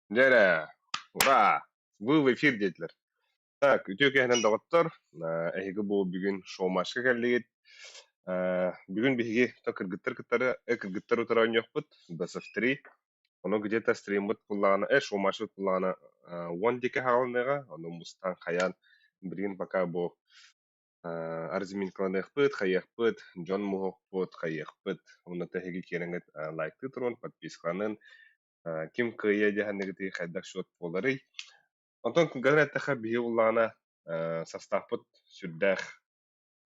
Дәрә, ура! Вы в эфир dediler. Так, ütü kehinen doktor. Ehigi bu bugün şovmaşka geldik. Bugün bihigi to kırgıttır kıttarı, kırgıttır utıran yokput. Basıftri. Onu где-то стримбут kulağına, şovmaşka kulağına 10 dike halındaga. Onu mustan kayan birin baka bu arzimin klanıqpıt, kayıqpıt, John muhokput, kayıqpıt. Onu tehigi kerenget like tıtırın, подписканын. Kim kıyıya cehennegeti kaydak şot bolary. Онтон күнгәрен әттәхә бии уллана составпыт сүрдәх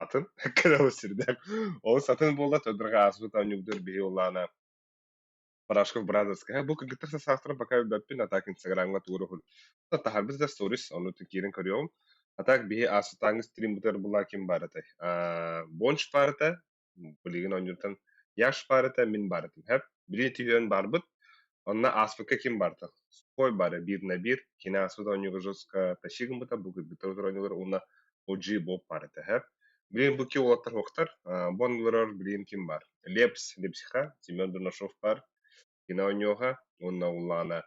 атын кырылы сүрдәх. Ол сатын булда төдөргә асбыт анюгдыр бии уллана Порошков Бразовская. Бу кыгытыр састра пока бәппин атак Инстаграмга туры хул. Тахар бездә сторис аны тикерен көрөм. Атак бии асытаңыз стрим бутер була ким бар атай. Бонч бар ата. Булыгын анюртан яш бар ата, мин бар ата. Хәп бiri тиген барбыт. Онна аспыкка ким барта? Спой бары бир на бир, кина асуда онюга жостка ташигын бута, бугы битер онюгар уна оджи боп барыта, хэп. Билин буки олаттар хоқтар, бонгларар билин ким бар? Лепсиха, Семен Дурнашов бар, кина онюга, онна уллана.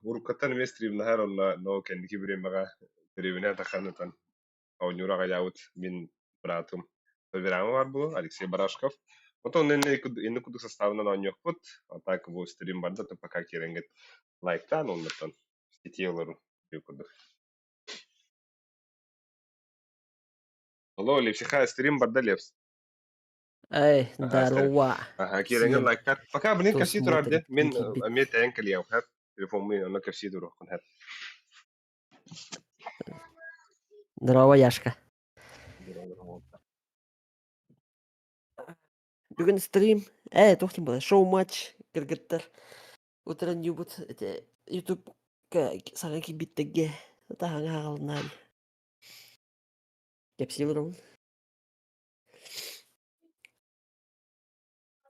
Урукаттан местривнахар, онна но кендики биремага перевине таханытан. Онюрага яут мин братым. Поверяма бар бұл, Алексей Барашков. Вот он инны куду составынан оньокпут, а так его стрим барда, то пока керенгет лайктан, он нартан статьелару юкуду. Алло, Лепсиха, стрим барда Лепс. Эй, здорово. Ага, керенген лайктар. Пока, блин, Кто кафси турарде, смотрит мен Никит? амет энкел яу, хэп. Телефон мен, она кафси туру, хон хэп. Здорово, Яшка. Бүгін стрим. Тоқтым бала. Шоу-матч. Кыргыттар. Отыран юбут. YouTube саған кибиттеге. Тағаңа ағалынай. Кепсилерім.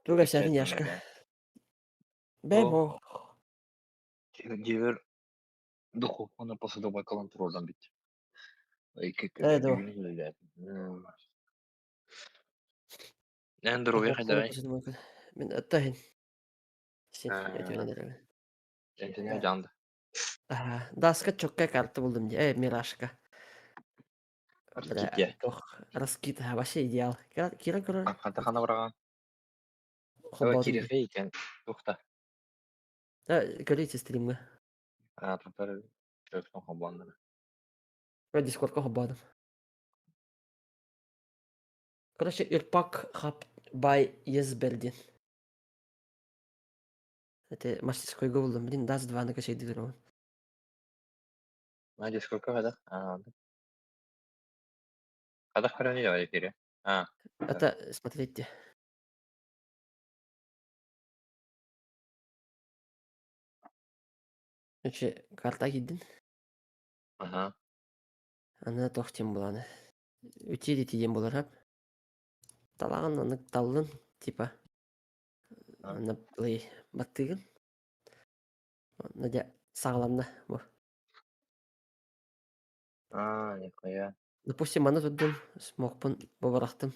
Туга сәтін Яшка. Бәм о. Дивер духовка после дома контролем бит. Да. Здоровья хәдәй. Мен аттахин. Сен А. әйтәләр. Тәнтене жанды. Даска чокка карты булдым ди. Мирашка. Раскитя. Раскит, вообще идеал. Кира көрөр. Хана барган. Ой, кирефе икән. Тукта. Көрейте стримга. Татар чөксөн хабанды. Дискордка хабадым. Короче, Ирпак хаб бай Езбердин. Это мастерской булдым. Блин, даст 2 на качай дилер. Надя, сколько хада? Хада храни давай эфире. Это, смотрите. Короче, карта гидин. Ага. Аны тохтем буланы. Үтиди тиген булар хап. Талаган аны таллын, типа. Аны плей баттыгын. Надя сагаламна бу. Нихуя. Допустим, аны tudдum, смокпын бобарахтым.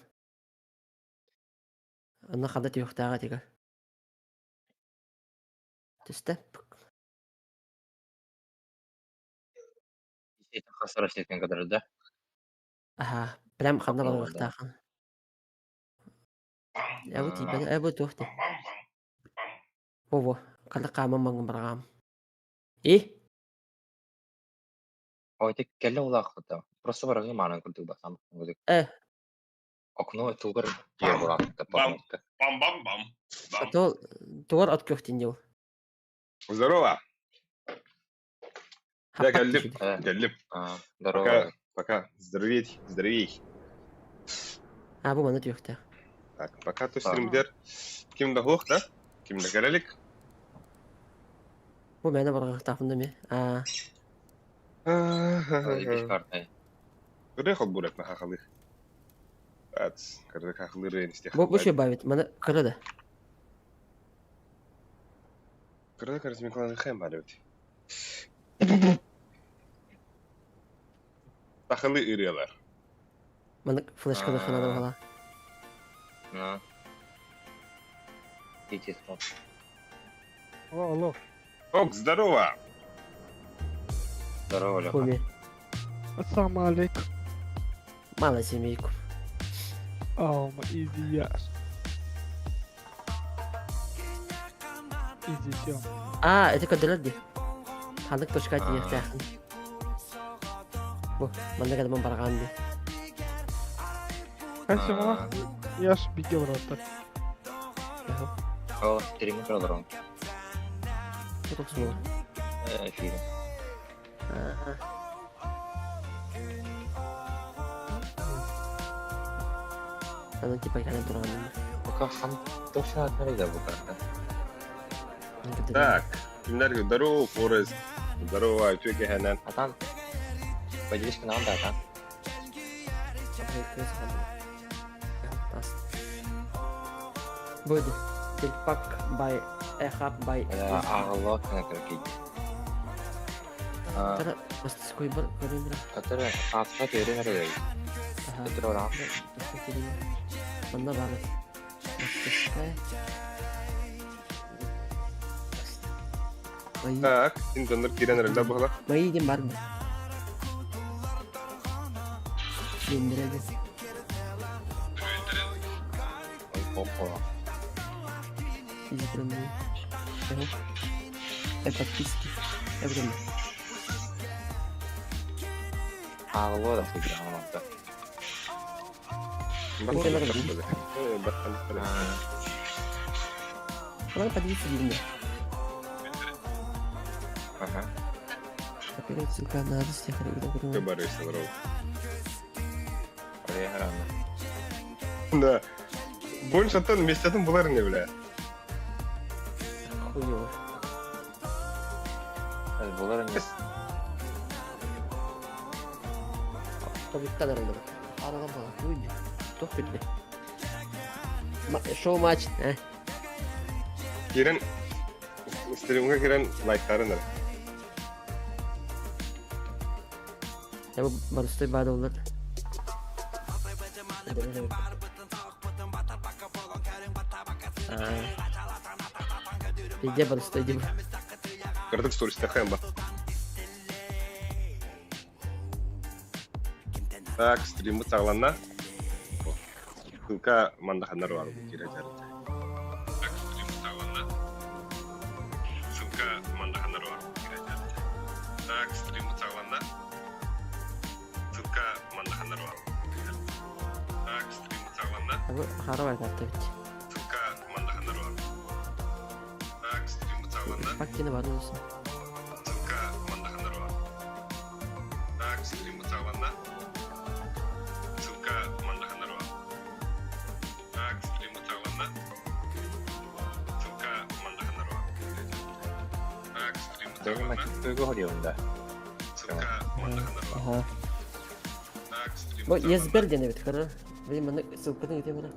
Аны хада тиюхтага тига. Төстә. Это хасара сеткен кадр, да? Ага, прям хана Ну, барахтахан. Әбу тибәне, әбу тохты. Во, кала кама маңын баргам. Ой, ты келле улакта. Просто барган манан култук басам. Окно тугар жер булакта. Бам-бам-бам. То тугар от көхтин жыл. Здорово. Я Галип. Здорово. Пока. Здоровей. Бу маны тиюхта. Так, пока то стримдер. Кимде хук, да? Кимде керелик? Бу мәне барахтафында ме? Кыры хол бурак на хахалы. Кыры хахалы рейнсте. Бу ше бавит, маны кырыды. Кыры карызмен кланы хэм бар өт. Тахалы ирелер. Маны флешкада ханада бала. Идите стоп. Алло. Ок, здорово! Здорово, Леха. Хуми. Ассаламу алейкум. Мало семейку. Алма, иди я. Идите. Это көдөлөр ди. Хандык тошка дие тахын. Бу, манда кадам барган ди. Кайсыма? Яш биге баратар. О, 4 метра дрон. Тутук суу. Эфир. Анан типа кана турган. Пока хан точно отмерейді бұл карта. Так, күндерге здорово, Форест. Здорово, үтүк эхенен. Атан, поделись каналом да, Атан. Буде. Тилпак бай эхап бай. Ағылы кіні кіркейді. Тара бастыской бар көрүнөр. Қатыры қатыға көрін әрі. Қатыры орам. Манда бар. Бастыской. Так, интендер киренерде була. Майы дем бар. Дендиреди. Ой, попо. Избранный. Подписки. Эврим. Ағылы да сөйді ағылы. Давай подвинься длинно. Ага. Опять ссылка на адрес тех регионов. Кабары, здорово. Орaya қаранды. Да. Бойыншаттан местетін бұлар не біле? Хуёво. Бұлар емес. Tabii herhalde. Aradan bana. Uyuyor. Çok bitti. Show match. Кирен, стримге кирен лайктарын да. Ya bu barıştay bana onlar. Где барıştay gibi. Кырдык стористе хэм ба. Так, стримы сағланна. Ссылка мандахандар бар кире жарыты. Так, стримы сағланна. Ссылка мандахандар бар кире жарыты. Так, стримы сағланна. Ссылка мандахандар бар. Так, стримы сағланна. Bu harap et artık. Ссылка мандахандар бар. Так, стримы сағланна. Bak yine var olsun. Ссылка мандахандар бар. Так, стримы сағланна. Ссылка мандахандар бар. Так, стримы сағланна. Ссылка мандахандар бар. Так, стримы Дөргі сағланна. мәкет көгі ғылуында. Ссылка мандахандар бар. Aha. Так, стримы Bu сағланна. ezber dene bit kara. Benim bana ссылканы gideyim bana.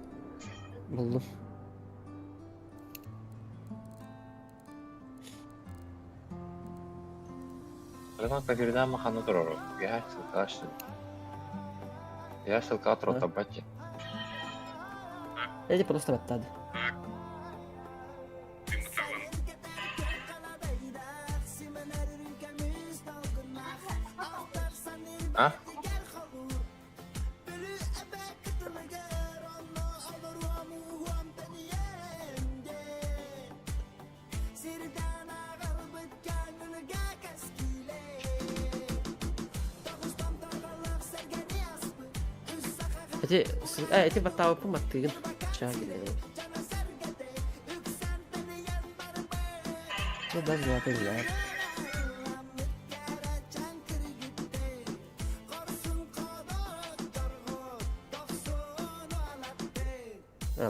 Buldum. Бұлан көбірден мақаны тұрыр. Я ссылка ашты. Я ссылка тұрыр Да. табатчы. Эти просто баттады. Так, стримы сағланна. А? Эти баттабы пыматтыгын. Шагиле. Ну да, золотой взгляд.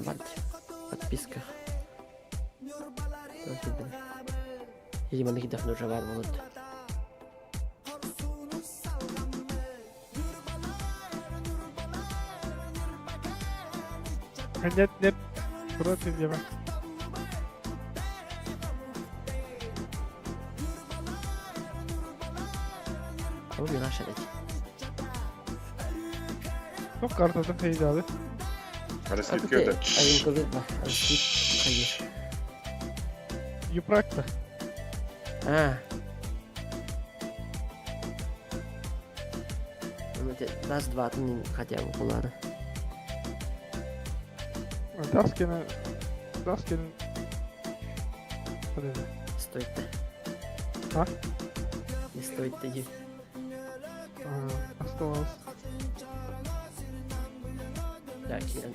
Бать. Подписка. Видимо, на кидах уже var вот. Нет. Против дева. Bu bir aşağıda. Ну, картадан фейдады. Рассветка это. Ayın kılığı bak. Hayır. Юпракта. Ha. Раз-два, ты не хотя бы кулары. Даскина... Даскин... Подожди. Стоит-то. А? Не стоит-то, иди. Осталось. Да, Киран.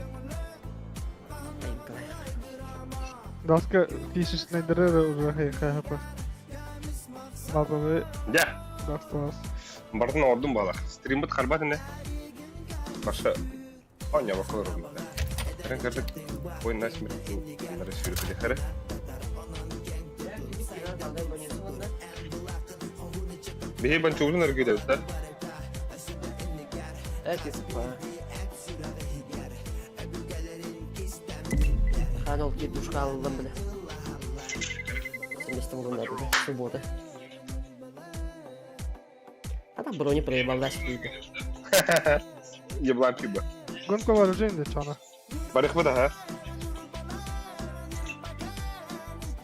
Дай правильно. Даска фишиш найдерер уже хп. Надо бы... Я. Да, осталось. Бардын ордун балар. Стримбит харбат инде. Баша. Оня бакылыр ордун. Рен кырдык. Ойын насмер. Нары сүйріп edekere. Bihi ben çoğulun örgüde usta. Herkes var. Ханол дедушка алdım bile. Семейством луна бile. Суббота. А там брони проебал, да, спиди. Еблан пиба. Гонка вооружения чана. Барых mı daha?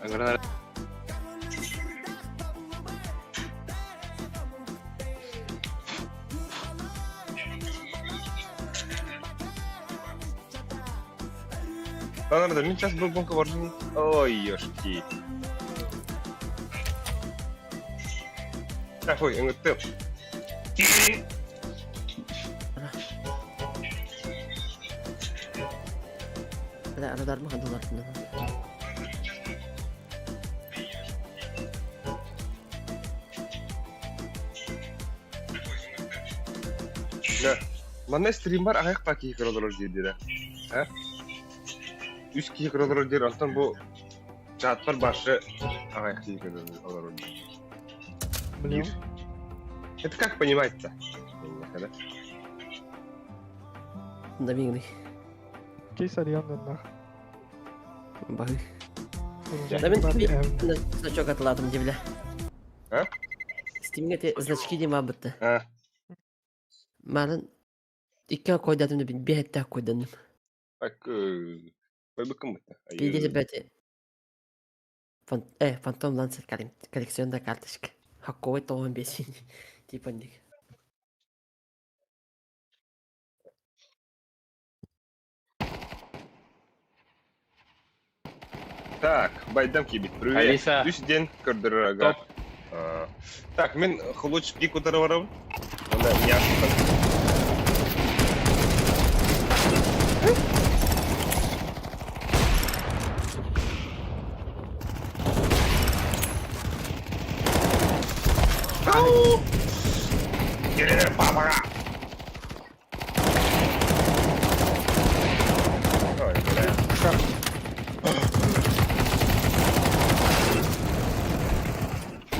Аграр. Lan arada сейчас был гонка вооружений. Ой, ёшки. Так, ой, ыңыттым. Ada radar mı kandılar şimdi? Ne? Mana stream var ayakta ki kırılır dedi. Ha? Üst ki kırılır der. Ondan bu chatlar başı ayak ki kırılır. Блин. Это как понимать-то? Навигни. Кейсар yandan. Бахы. Я. Да мен тебе значок атладым дебля. А? Стимге те значки дем абытты. Ha. Малын икки койдадым да bir hetta койдадым. Bak koy bakın mı? Пиде бете. Фантом Лансер коллекционная карточка. Хакковый то он бесин. Типа ник. Так, байдам кибит. Привет. Алиса. Düşden kırdır aga. Так, мен хлочки кудары барам. Onda яшык. Gel baba. Ой, бля.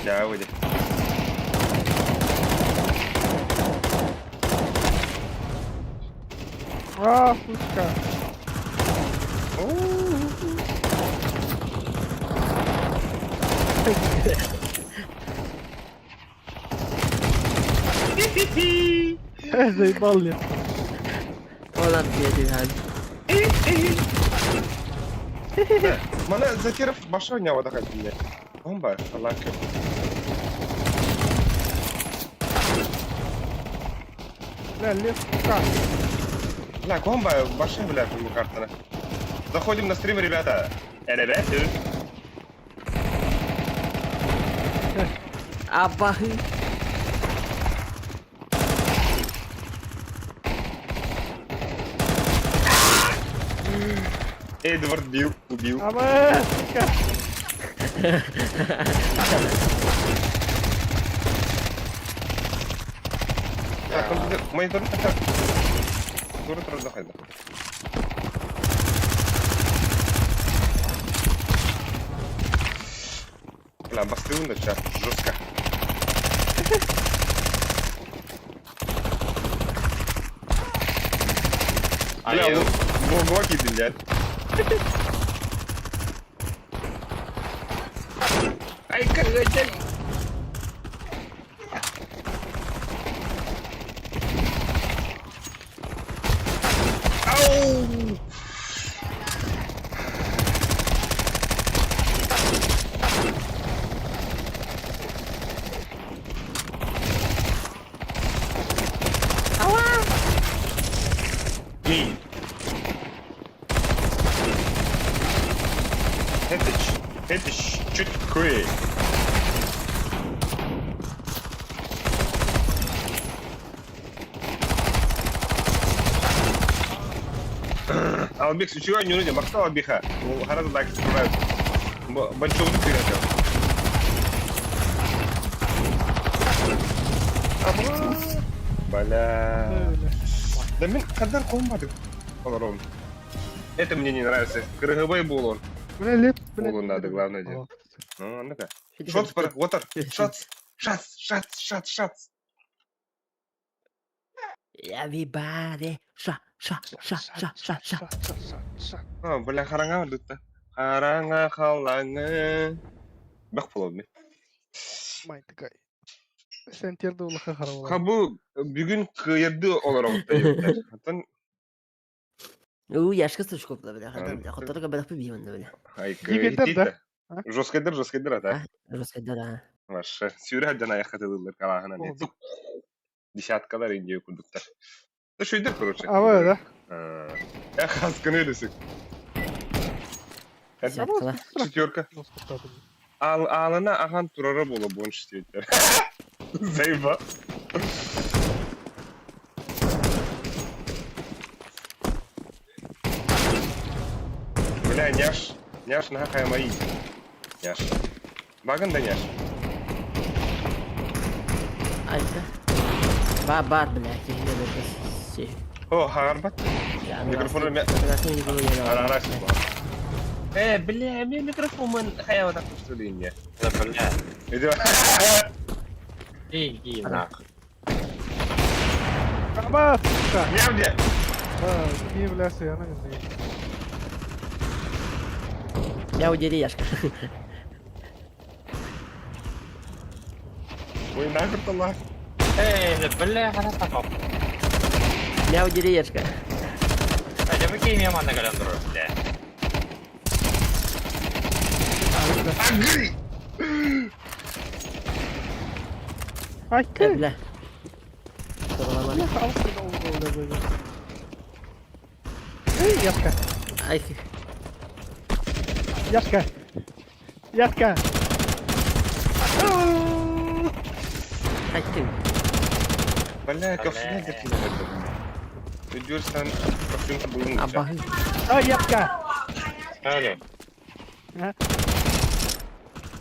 Да, выйди. А, сучка. Заебал я. Olan diye hadi. Mana Zakirov başa oynayamadı kalbimde. Bomba, Allah aşkına. Бля, лес как? لا, комбо, башим, бля, по картана. Заходим на стрим, ребята. Ребята. Абахы. Эдвард убил. Ама, сука. Так, он монитор так. Туры раздахай. Бля, бастыун да ча, жестко. Бля, ну блоки блядь. Ай, как Албек, сучуга не нужно, махтал Албеха. Гораздо так справляется. Большого не перейдет. Бля. Да мен кадар комбады. Полором. Это мне не нравится. Крыговой был он. Бля, леп, бля. Булу надо, главное дело. Ну, ну-ка. Шотс, water. Шотс. Шотс. Everybody, ша. А, бля, харанга дутта. Харанга халаңы. Бак болот. Май такай. Sen terdi улаха харабала. Хабу бүгүн кыйырды олар оңтайыптар. Хатын Яшка стручку да бля, хата. Хотторга бля побимен да бля. ай Жигеттер да. Жосткайдыр ата. Раскайда да. Маша. Сүйрәдән аяқатылылар калахана не. Oldu. Десяткалар инде күрдүктер. Да шойдыр, короче. Ава да. Я хасканы десек. Десяткала. Четверка. Носкотады. Алына ахан турары болу бонш істейтер. Зайба. Бля, няш. Няш на хаймаи. Няш. Баган да няш. Айка. Бар, бля, кихне да си. О, харбат. Микрофон ме. Арарас. Бля, мне микрофон хаява так что ли не. Да, бля. Иди. Иди нахуй. Ама, сука. Не где. Не являйся, я наверное. Я удери яшка. Ой, нахер тала. Бля, хана таком. Я удери яшка. А я выкинь меня мана галяндру, бля. Агри. Ay kız. Bля. Sorulama. Ya altına oldu böyle. Hey yatka. Ay. Yatka. Yatka. Ay ты. Бля, кафе дертine verdim. Ne diyorsan kafenin bulunca. Абахы. Ay yatka. Алло.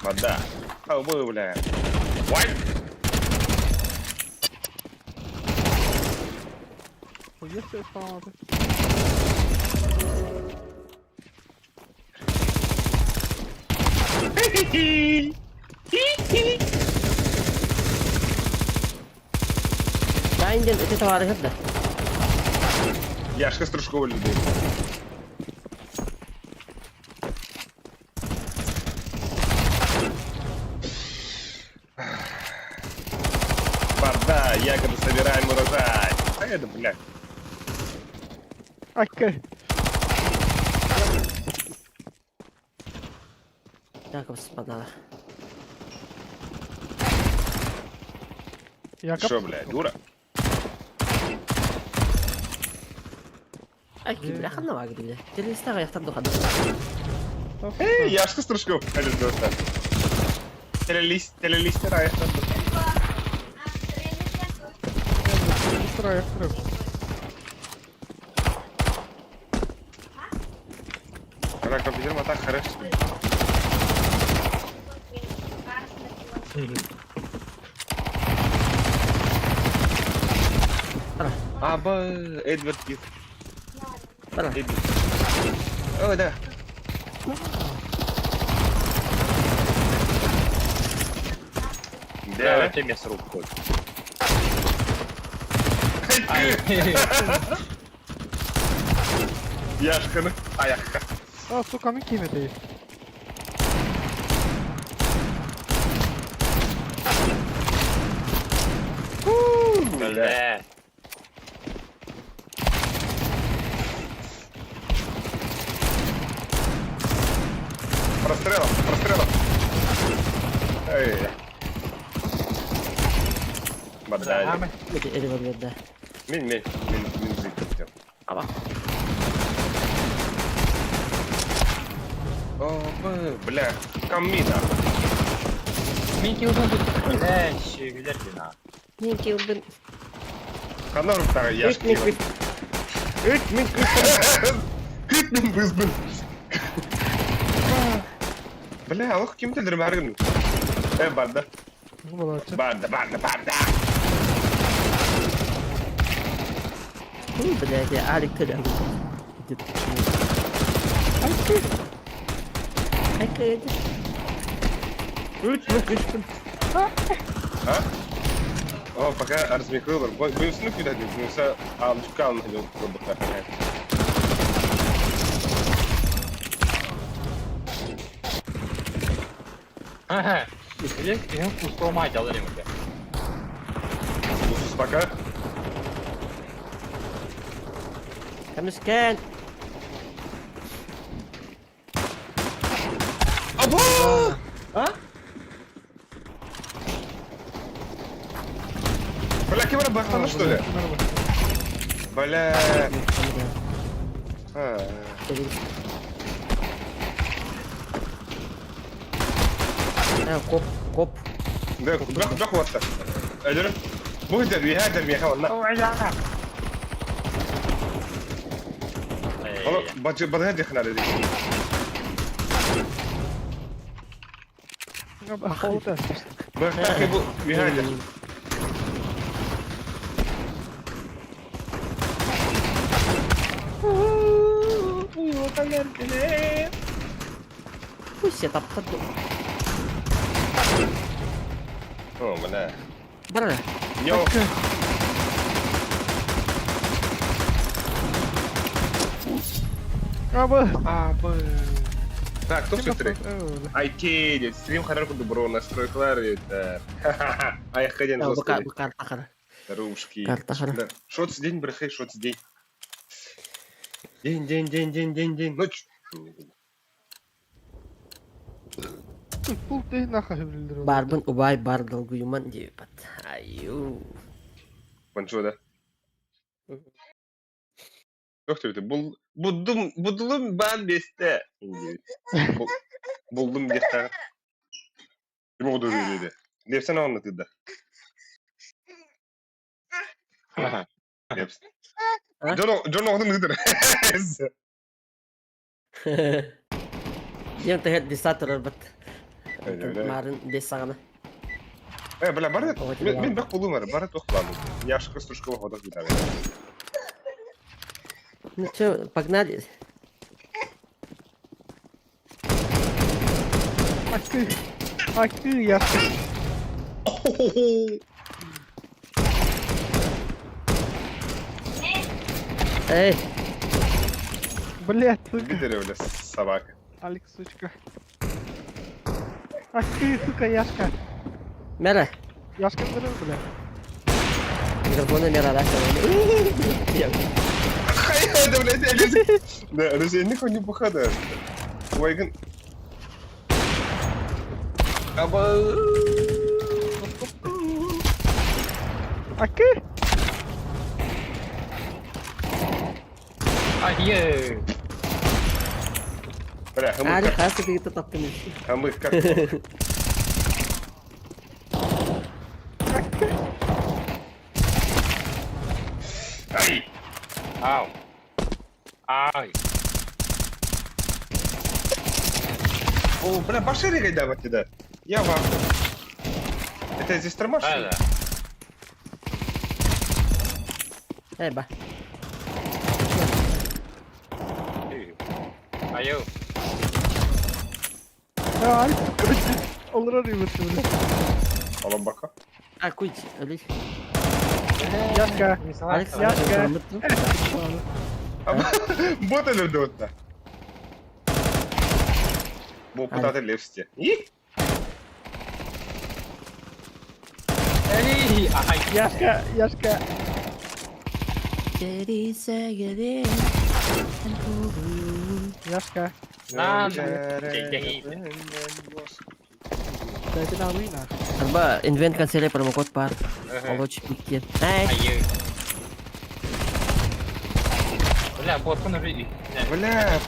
Вода. Хау, бля. Вай. Huye ses kalmadı. Ben indim öte tavarı hep de. Яшка стружкова людей. Вода, ягоды собираем урожай. А это, бля. Ay kız. Яков спадала. Yakap. Шо, бля, дура? Ay ki bля ханна var gibi. Teröristler ayaktan dokadı. Эй, Яшка стружкова. Hadi dostlar. Teröristler ayaktan dur. Sıra yaktırım. Когда компьютер вот так хорошо. Аба, Эдвард Кит. Bana. Эдвард. О, да. Бля, Да. ты мне с рук ходишь. Яшканы. Аяққа. Aa Suka'nın kimi değil. Бля. Прострелом. Эй. Бадали. Öte eli var yerde. Min зыкать. Ama. О, бля, камина. Мен кеудің бұттық. Бля, шегілер ден а. Мен келдім. Қандай ұрықтағы яш Үт мен кейіп. Үт мен Күт мен бұзбын. Бля, алық кем тілдірім әргін? Барды. Молодцы. Барды. Ой, блядь, я Алик кидаю. Ай, кидаю. Үт мен Ha? Oh, pakai harus mikro ber. Bu sunu tidak di. Bisa juga untuk produk kafein. Ха-ха. Бля, мен пустого мать алырым екен. Khusus pakai. Kami scan. Abo! Hah? Бля, кем бахтана что ли? Бля. Коп. Да, бах вот так. أجرب. مهدر يا خوانا. والله بدها خلال هذيك. Охота. بحكي بهذا. Пусть я там ходу. О, бля. Бра. Йоу. Абы. Так, кто все три? IT, стрим харарку добро, настройкалар это. Аяққа Бу жоспар. карта кара. Рушки. Карта хара. Да. Шотс день, брахай, шотс день. День. Ночь. Пул ты нахуй билдир. Барбын убай бар долгуюман дебат. Аю. Банчо да. Доктор, ты будулум бан бесте. Buldum bir tane. Kim oldu öyleydi? Lefsene anlatıydı da. Lefs. Ha? John oldu mu nedir? Yang terhad di satur bat. Öyle. Kemarin desa kana. Bela barat. Oh, tidak. Ben bak buldum var. Barat oklandı. Yaş kız tuşkova hodak bir tane. Ну чё, погнали. Акты, ясно. Эй, Блять, сука. Gider öyle sabah. Алекс, сучка. Акты, сука, яшка. Мера. Яшка дыры, бля. Микрофоны Мера да. Hayır da bile değil. Ne, öyle ne bu kadar. Waygın. Ama Акты? Hayır. bela Ada kasih kita tetap ini. hamı kak. Ay. Ау. Ай. О, бля, пошире гайда вот сюда. Я вам. Это здесь тормоз? что ли? Да. Эй, ба. Аю. Ya Alex, suka. Olur arıyor böyle. Alan baka. А, куй, Алис. Яшка. Алекс, Яшка. Ama bot ölürdü orada. Bu pıtatı lefsti. İyi. Эй, ай. Яшка, яшка. Jadi segede. Яшка. Lan. Да это на руинах. Арба, инвент канцеле промокод пар. Получи пикет. Эй, Ай. Бля, ботку нажи. Bля.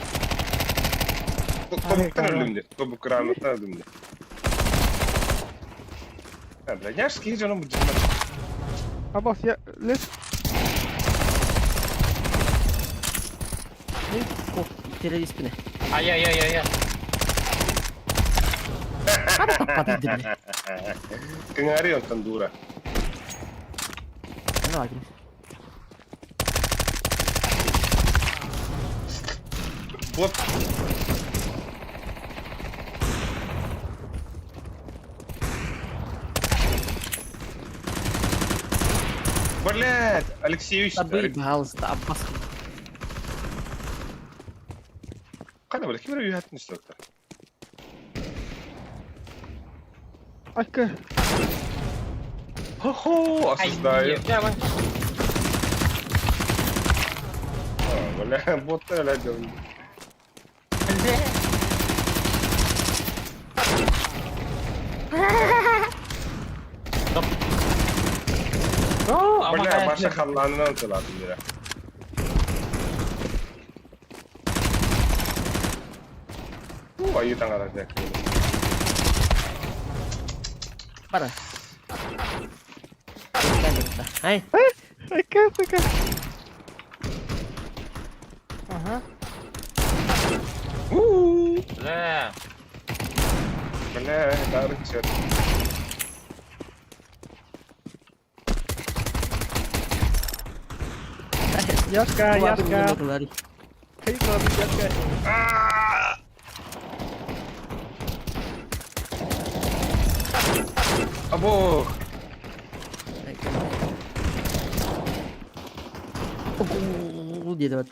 Topuktan öldüm de. Topuk kıramlıktan öldüm de. Бляняшки, же он будет знать. Абас, я... Лес... О, террорист спины. Ай-яй-яй-яй-яй. Ada apa tadi nih? Кенгари он там дура. Ano lagi? Вот. Блядь, Алексеевич, Tapi bahas tak apa. қана блядь, кемер үйәттін істі. Айка. Хо-хо, осуждаю. Давай. Бля, боттар әлі делают. Бля, баша халланынан ұтылатын бері. Айы таңара зәкі. Para. Hai. Айка, айка. Ага. Бля. Бля, дары чер. Яшка, яшка. Lari. Хей, ладно, яшка. Або! Oh, dia dapat.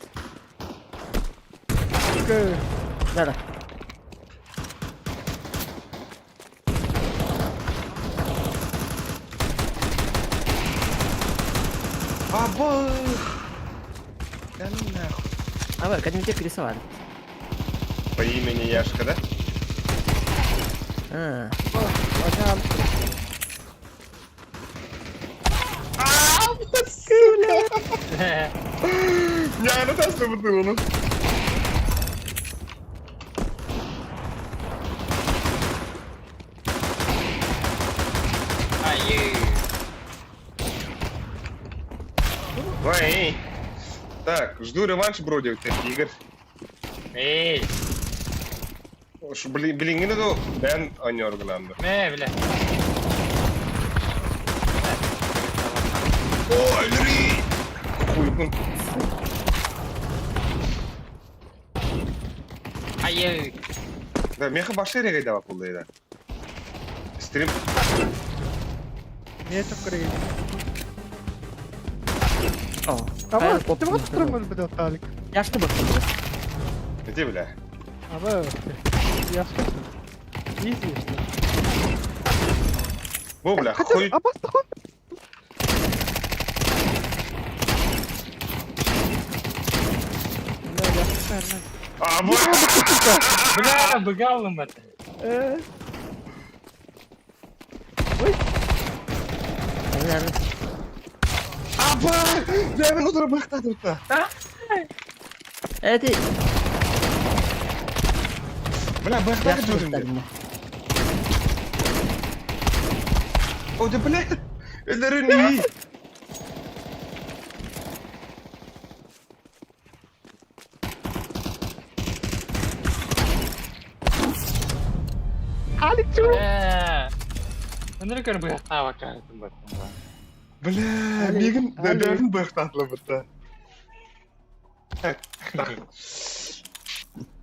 Айка. Dah dah. Або! Да ну нахуй. Apa? Kan dia kerisauan. По имени Яшка, да? Ah. Macam. ഞാനത് കഷ്ടപ്പെട്ടു തോന്നുന്നു. Ай-яй. Ой. Так, жду реванш, броди, у тебя игр. Эй. Şu bilingini de ben oynuyorgulandı. Ne bile. O ölürü. Uygun. Ай-яй. Да, меха başka yere gayda bak olaydı. Stream. Niye çok kırıyor? Oh. Ama Kayak ты pop. можешь стрімити буде Талік? Я ж тебе кажу. Где, бля? Або, яшка. Ізі. Во, бля, хуй. Абас, тахон. А, бля. Бля, быгалым это. Nerede? Аба! Бля, ben oturup bıraktım da. Evet. Бля, Я bıraktım что diyorum. tadi? O da bля. Ellerin iyi. Талік, чого? Bener kan gue tawa kan tempat. Бля, Ali, Меган, да, Ali. бәрін быраktım бітті.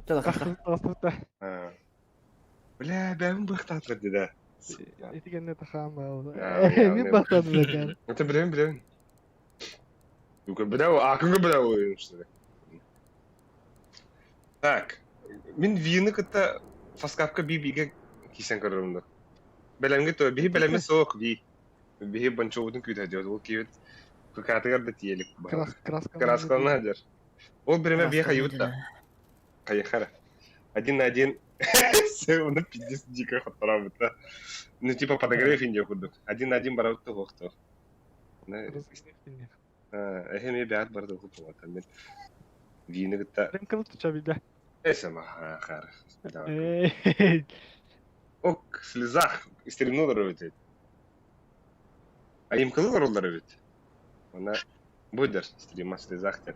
Coba kata. Қасыпта. Бля, бәрін быraktım dedi. Етігенне тахам бауды. Ya, Мен бақтады бәкәр. Это білемін. Біреу, ақынғы біреу ойын Так, мен виені кітті фаскапка бейбейге кейсен көрімді. Бәлемге то, бейі бәлемге соқ бей. Бейі банчо ұдың күйді әдеді, ол кейвет күкатығарды тиелік. Краскаланы әдер. Ол біреме бейі қайуытта. Қайықара. Один на один. Все, оны пиздец дико хоттара бітті. Ну, типа подогрев инде худдук. Один на один барауытты хоқты. Эхеме бәт барды құту атам мен. Виені кітті. Рем кылып тұча білді. Эсема, қар. Ок, слезах, истерину дұры өтеді. Ayımkılılar onlar evet. Ona budur stream master zaten.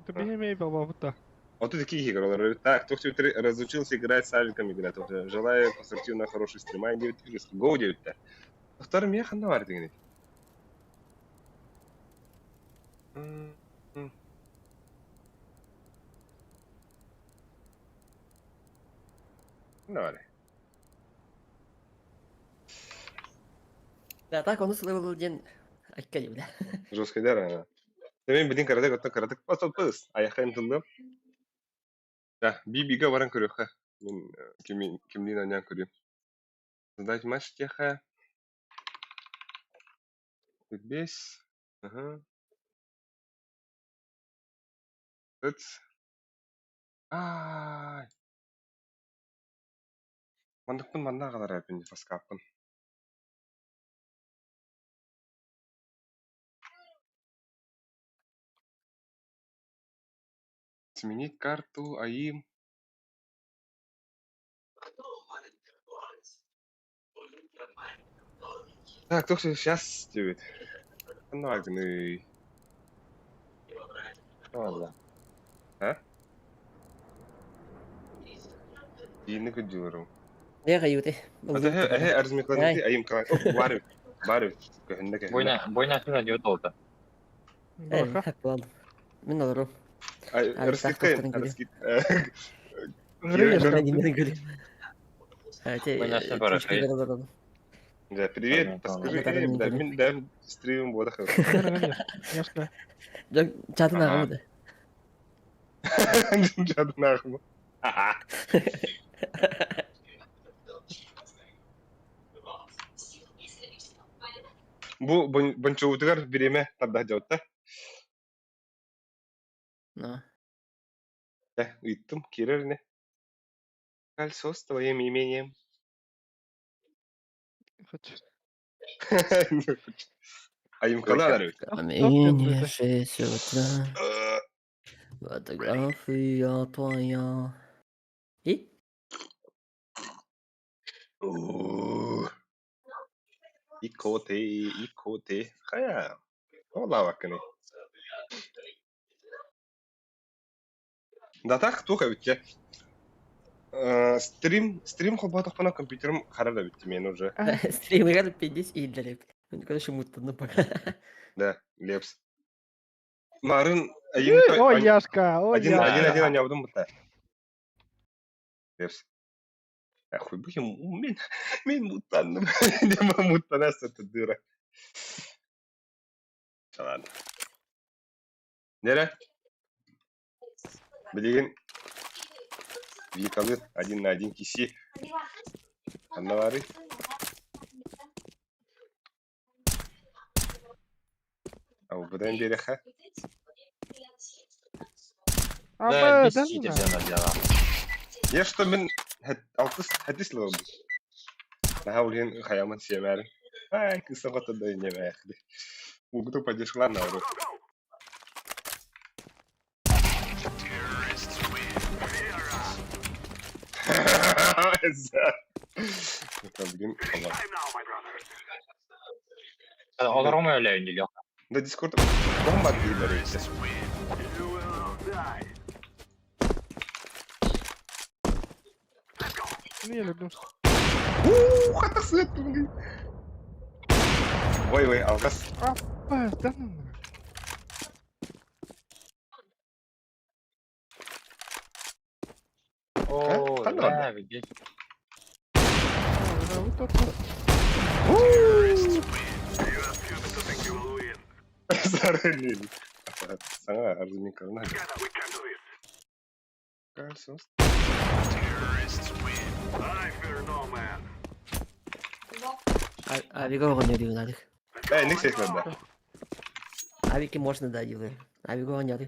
Ты имей баба-то. 32 игр он говорит, так, кто все разучился играть, сальником играть. Желаю конструктивно хороший стрима, 9 игр. Go 9-те. Вторым я ханна var дегенек. Ne var? Да, так, он условил день. Аккади, бля. Жесткий дар, она. Demin bildiğin karatek pas pas. Ayakta intıldım. Ya bir biga varan körüyor ha. Ben kimliğin anyan körüyor. Задать матч теха. 45. Ага. Тыц. Ай. Мандыктын манда калар апен паскапын. Сменить карту, АИМ. Так, кто сейчас делает? Нагный. Valla. Yeni gidiyorum. Ne kayıtı? Hadi he arzmeklarını Ay. ayım kan. Var. Var. Köhünde köhünde. Boyna diyor da oldu. Evet, Баха. haklı aldım. Ben alırım. Ay, Abi, Rıskit tak kayın. doktorun Rıskit. Грыешь. Ben dinledim gülüm. Evet, Oynasın para, teşekkür hayır. ederim. Да, привет. Ладно, Подскажи, ладно. да, min да стримим вот так. Грыешь. Яшка. Çatın Aha. ağamadı. Cadı nakmı. Bu bonçoğutlar birime tabda cevapta. No. Да, uyuttum. Kirer ne? Кольцо с твоим именем. Хоть. Ayım kalar evet. Камень с утра. Фотография твоя. И? İkote. Haya. Ola bakın. Да так, туха битче. Стрим хоба тохпана компьютерим харада битти мен уже. Стрим играли 50 ийлер. Ben kadar mutlu bak. Да, Лепс. Марын ayım Ой, Яшка. Ой, один Яшка. ойнабыдым быта. Лепс. Ахуй bu мен муттандым. Нема муттанасы тыдыра. Ладно. Нере? Билеген Викалы 1 на 1 киси. Аннавары. А бұдан бері ха? Да, Абадан. бесите sana ya. Я что мен حدث لهم. نحاول هنا خيامات شمال. قصة قطة الدنيا ما ياخدي. وقتو بديش لنا ورو. Bugün Allah. Olur mu öyle oynuyor? Да Discord bomba değiller öyle. Не люблю. Хатасы ettim. Vay algas. Абадан. Oo, Kan ne orada. abi geç. Sarılıyor. Sana arzunun karına gel. Kalsın. Abi go oynuyor artık. Ben ne çekmem ben. Abi ki можно да делаю. Abi go oynuyor.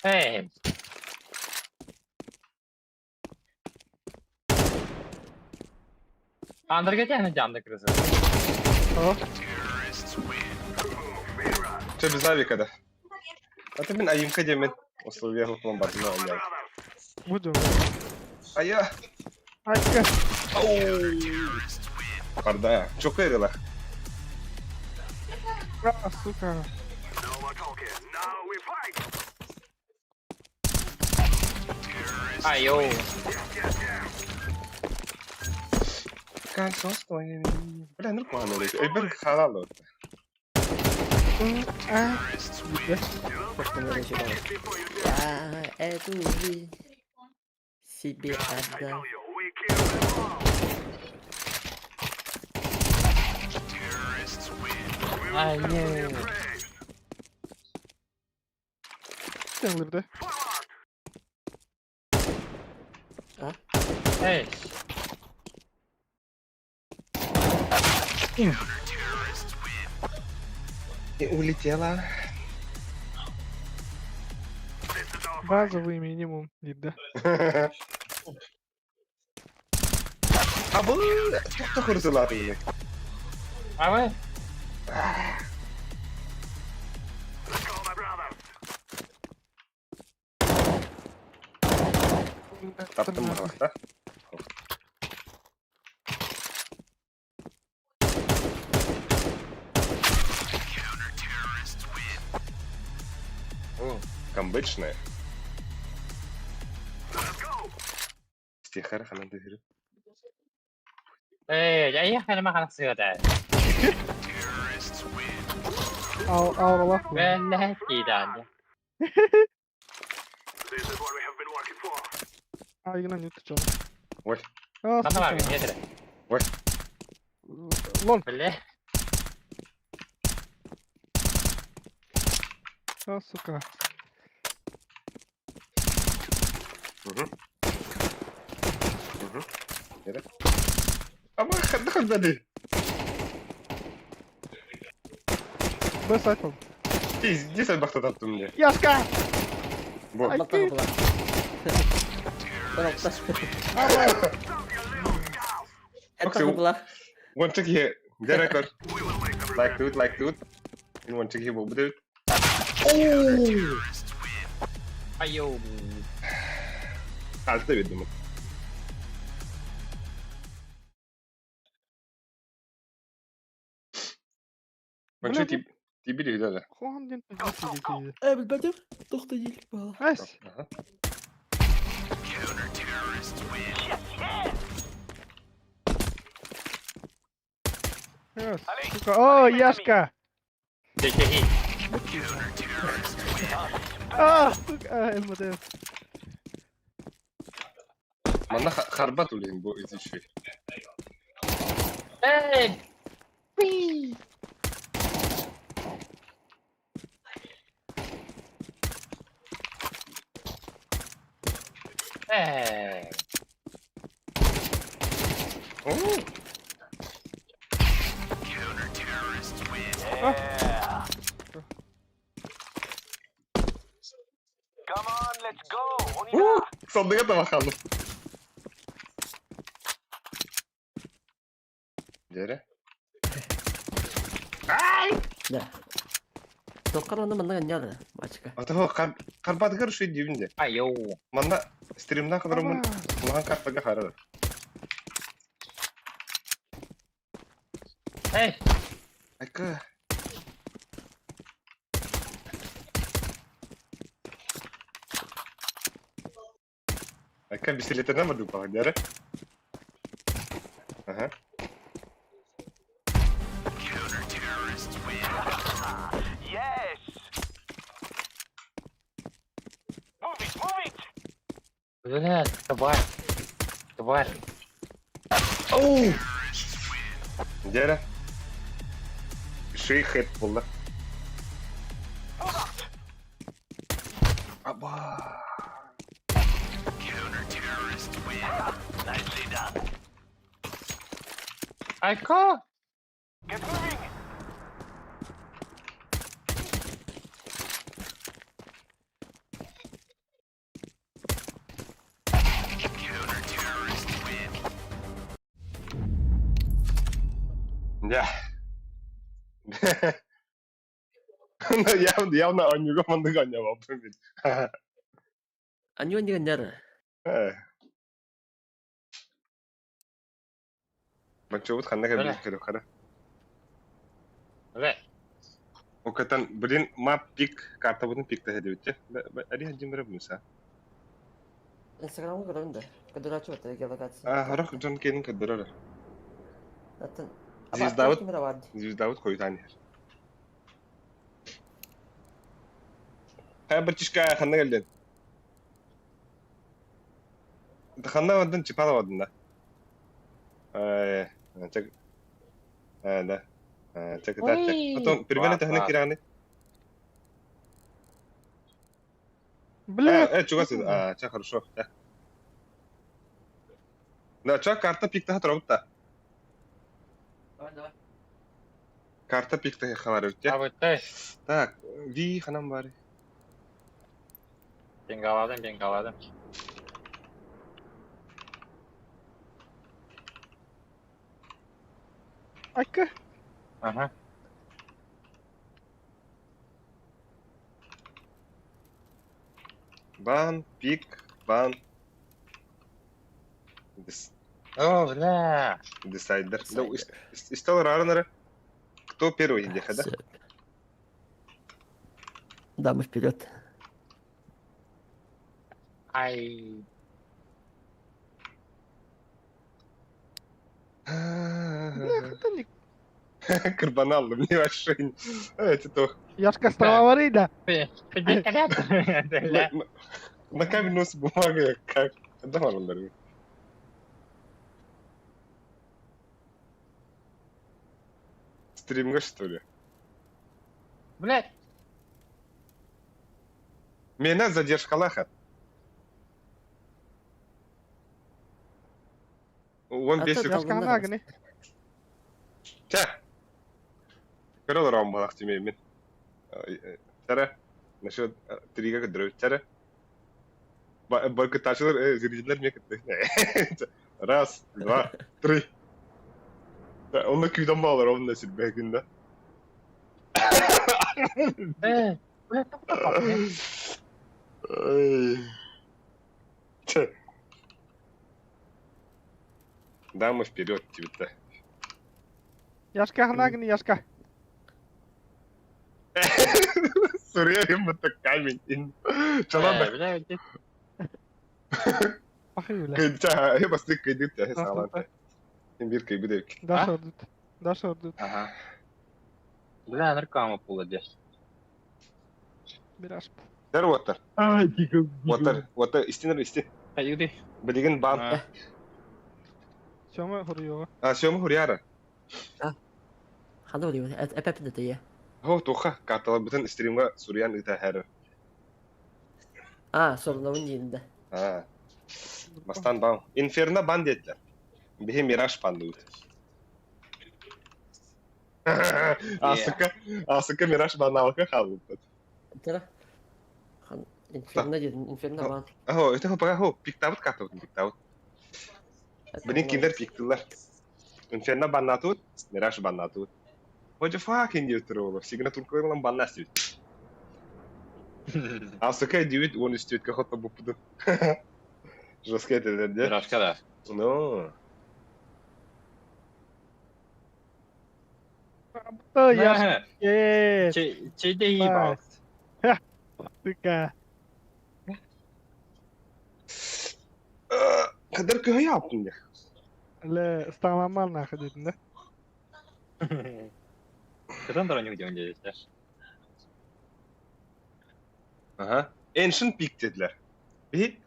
Hey. Andır geçen canlı kırısı. Что без авика, да? А ты, блин, аимка демен Условия хутман батына ойнау. Будем. Ая! Айка. Парда, çok ayrıla. Сука. Ай, йоу. Kanka стоим. Бля, нормально. Эльбер халал. Просто не рассчитал. Я эту жизнь себе отдал. Ай, не. Chandler'da. Эй. И улетела. Базовый минимум видно. А bu çok da hırsılar yine. Ай, Taptım bu hafta. Камбэчная. Стихара ханан дэгэр. эй, я ехали махана сыграть. Avrala. Ben ne giden? Aygına ne tutacağım? Ой, Nasıl var bir nedir? Lol. Böyle. Сука. Gel. Ama хадхан beni. Ben sahip oldum. Pizdi sen bakta taptım diye. Yaska! Bu. Ay. Bakla kapılar. Bırak da. Et kapılar. One check here. Get record. Like dude. In one check here bu dude. Ay yo. Kalta verdim. Ben şu tipi de güzel. Хуан ден пиздец. Evet benim. Doktor iyilik bağlı. Nice. Aha. Yes. Сука. О, Яшка! Tekehi. Сука. МДФ. Bana harbat olayım bu izi şey. Ey. Ey. Oo. Sandığa da bakalım. Dere. Да. Doktor onu bana geldi. Başka. Ataho karbat gar şu dibinde. Ay yo. Manda stream'dan kadar Ama. Ulan kartlaga harar. Ey. Aka. Aka bisiklete ne mi bak dere? Aha. Блядь, тварь. Тварь. Oh! Dere. Şey hep buldu. Aba. Ay ko. Ya. Явно он не команду гонял, Аньон дигендер. Бачобут ханнага Öyle. бир кere кара. Öyle. Окатан блин мап пик карта бутун пик та хедибитте. Ари хаджим бер буса. Инстаграмга көрөм да. Кадырачы бата геолокация. Рох Джон Кейн кадырар. Атын. Звездавыт. Кимера варди. Звездавыт койтани. Бачишка ханнага лен. Ханна вадан чипала вадан да. Чек. Да. Чек та чек. Потом первенно тахна кираны. Блядь. Чугасы. Чек хорошо. Да, чек карта пик та тробта. Давай, давай. Карта пик та хавар өтте. Abi tay. Так, ви ханам бары. Ben kaladım. Akka. Aha. Бан, пик, бан. О, бля. Десайдер. Да, Десайдер. стал раннера. Кто первый ехал, да? Сэп. Да, мы вперед. Ay. Бля, это не... Карбонал, мне вообще... Это то. Яшка страварыйда. На камень нос бумага, как... Да, ладно, стримга, что ли? Блядь. Меня задержка лаха. Он бесит. Яшка нагни. Ча. Көрөл ром балак тимеймен. Чара. Насчет трига кыдырып чара. Баркыташылар зрителер мне кытты. Раз, два, три. Онда күйдөн балар онда сирбегин да. Блядь, там Ча. Да, мы вперед, тебе-то. Яшка нагни, Яшка. Сурья им это камень. Чаланда. Блядь. Bakıyor bile. Кайдя, я басты кайдыт я саланта. Бир кайбыдык. Daş ördüt. Daş ördüt. Ага. Бля, наркома пуладеш. Biraz. Дер water. Ай, тихо. Water истинер исти. Haydi. Билеген бан. Şöme vuruyor. Сёма хурьяра. Ханды болью. Эпепин это я. Хо туха картала бүтүн стримга Сурьян ыта хэр. Sorunların yerinde. Бастан бан. Инферно бан dediler. Бихи мираж пандут. Асыка мираж баналка халып. Тера. Инферно дедin. Инферно бан. Это хо пиктавыт картавыт пиктавыт. Бинин киндер пиктылар. Инферно баннатут, мираж баннатут. Hoca fucking diyor oğlum. Signa Turkoy'la bannas diyor. Асыка дивит он истет как то бупуду. Жестко это да? Пирожка, да. Ну. Yaş. Yes. Çeyde iyi bak. Tıka. Kadar köy yaptın ya. Le ıstanlanman nakı dedin de. Kızın da oynuyor diyorsun işte. Aha. Ancient Peak dediler. Bir